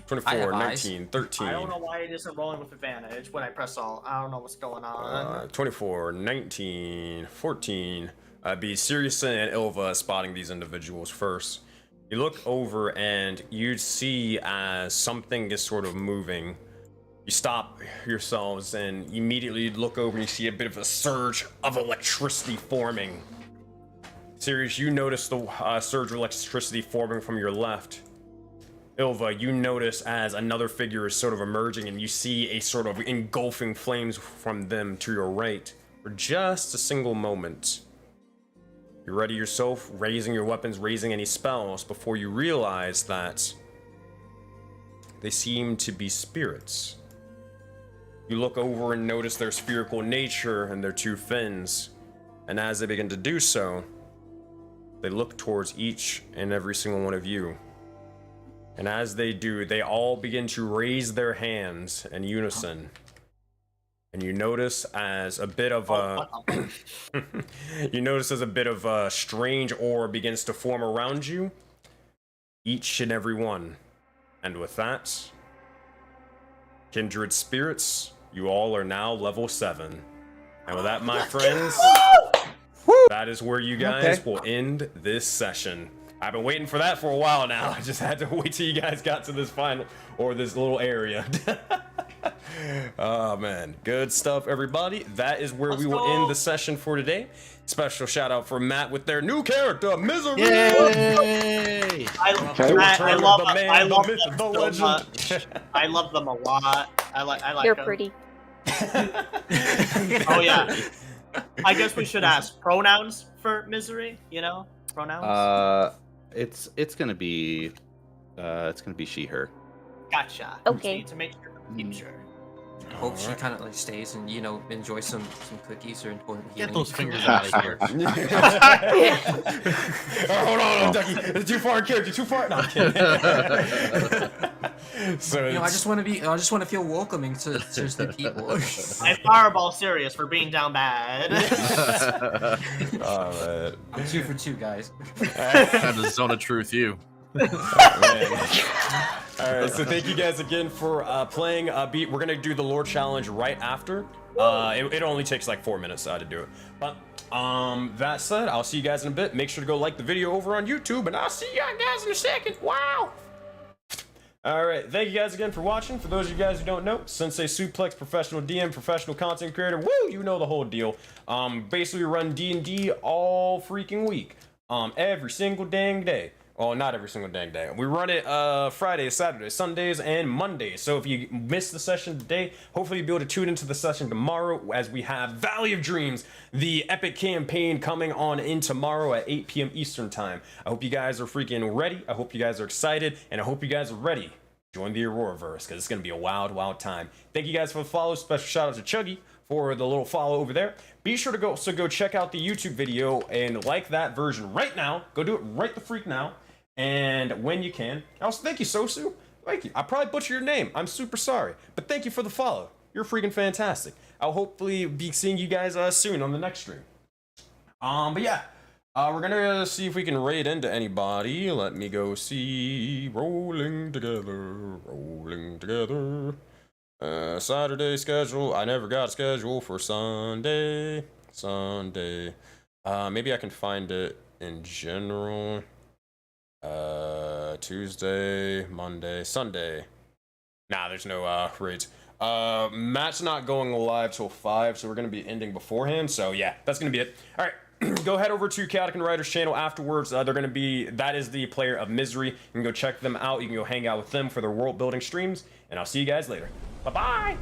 Speaker 1: 24, 19, 13.
Speaker 4: I don't know why it isn't rolling with advantage when I press alt. I don't know what's going on.
Speaker 1: 24, 19, 14. Be Sirius and Ilva spotting these individuals first. You look over and you see as something is sort of moving. You stop yourselves and immediately look over and you see a bit of a surge of electricity forming. Sirius, you notice the surge of electricity forming from your left. Ilva, you notice as another figure is sort of emerging and you see a sort of engulfing flames from them to your right for just a single moment. You ready yourself, raising your weapons, raising any spells, before you realize that they seem to be spirits. You look over and notice their spherical nature and their two fins, and as they begin to do so, they look towards each and every single one of you. And as they do, they all begin to raise their hands in unison. And you notice as a bit of a strange aura begins to form around you, each and every one. And with that, Kindred Spirits, you all are now level 7. And with that, my friends, that is where you guys will end this session. I've been waiting for that for a while now. I just had to wait till you guys got to this final, or this little area. Oh man, good stuff, everybody. That is where we will end the session for today. Special shout out for Matt with their new character, Misery.
Speaker 3: Yay!
Speaker 4: I love them so much. I love them a lot. I like
Speaker 6: You're
Speaker 4: them.
Speaker 6: pretty.
Speaker 4: Oh yeah. I guess we should ask pronouns for Misery. You know, pronouns.
Speaker 7: It's gonna be she, her.
Speaker 4: Gotcha.
Speaker 6: Okay.
Speaker 4: Need to make sure for future.
Speaker 5: I hope she kind of like stays and enjoys some cookies or important
Speaker 3: Get
Speaker 5: healing.
Speaker 3: those fingers out of here.
Speaker 1: Hold on, Ducky. It's too far in character. Too far. No, I'm kidding. So
Speaker 5: I just want to feel welcoming to the people.
Speaker 4: I fireball Sirius for being down bad.
Speaker 1: Oh, man.
Speaker 5: I'm 2 for 2, guys.
Speaker 3: Time to zone of truth, you.
Speaker 1: Alright, so thank you guys again for playing Beat. We're gonna do the lore challenge right after. It only takes like 4 minutes to do it. But that said, I'll see you guys in a bit. Make sure to go like the video over on YouTube, and I'll see you guys in a second. Wow! Alright, thank you guys again for watching. For those of you guys who don't know, SenseiSuplex, professional DM, professional content creator. Woo! You know the whole deal. Basically run D&D all freaking week. Every single dang day. Oh, not every single dang day. We run it Fridays, Saturdays, Sundays, and Mondays. So if you missed the session today, hopefully you'll be able to tune into the session tomorrow as we have Valley of Dreams, the epic campaign coming on in tomorrow at 8 p.m. Eastern time. I hope you guys are freaking ready. I hope you guys are excited, and I hope you guys are ready to join the Auroraverse, because it's going to be a wild, wild time. Thank you guys for the follow. Special shout out to Chuggy for the little follow over there. Be sure to go check out the YouTube video and like that version right now. Go do it right the freak now. And when you can. Also, thank you, Sosu. Thank you. I probably butchered your name. I'm super sorry. But thank you for the follow. You're freaking fantastic. I'll hopefully be seeing you guys soon on the next stream. But yeah. We're gonna see if we can raid into anybody. Let me go see. Rolling together. Saturday schedule. I never got a schedule for Sunday. Maybe I can find it in general. Tuesday, Monday, Sunday. Nah, there's no raids. Matt's not going live till 5, so we're gonna be ending beforehand. So yeah, that's gonna be it. All right, go head over to Chaotic and Writer's channel afterwards. They're gonna be, that is the player of Misery. You can go check them out. You can go hang out with them for their world building streams, and I'll see you guys later. Bye bye.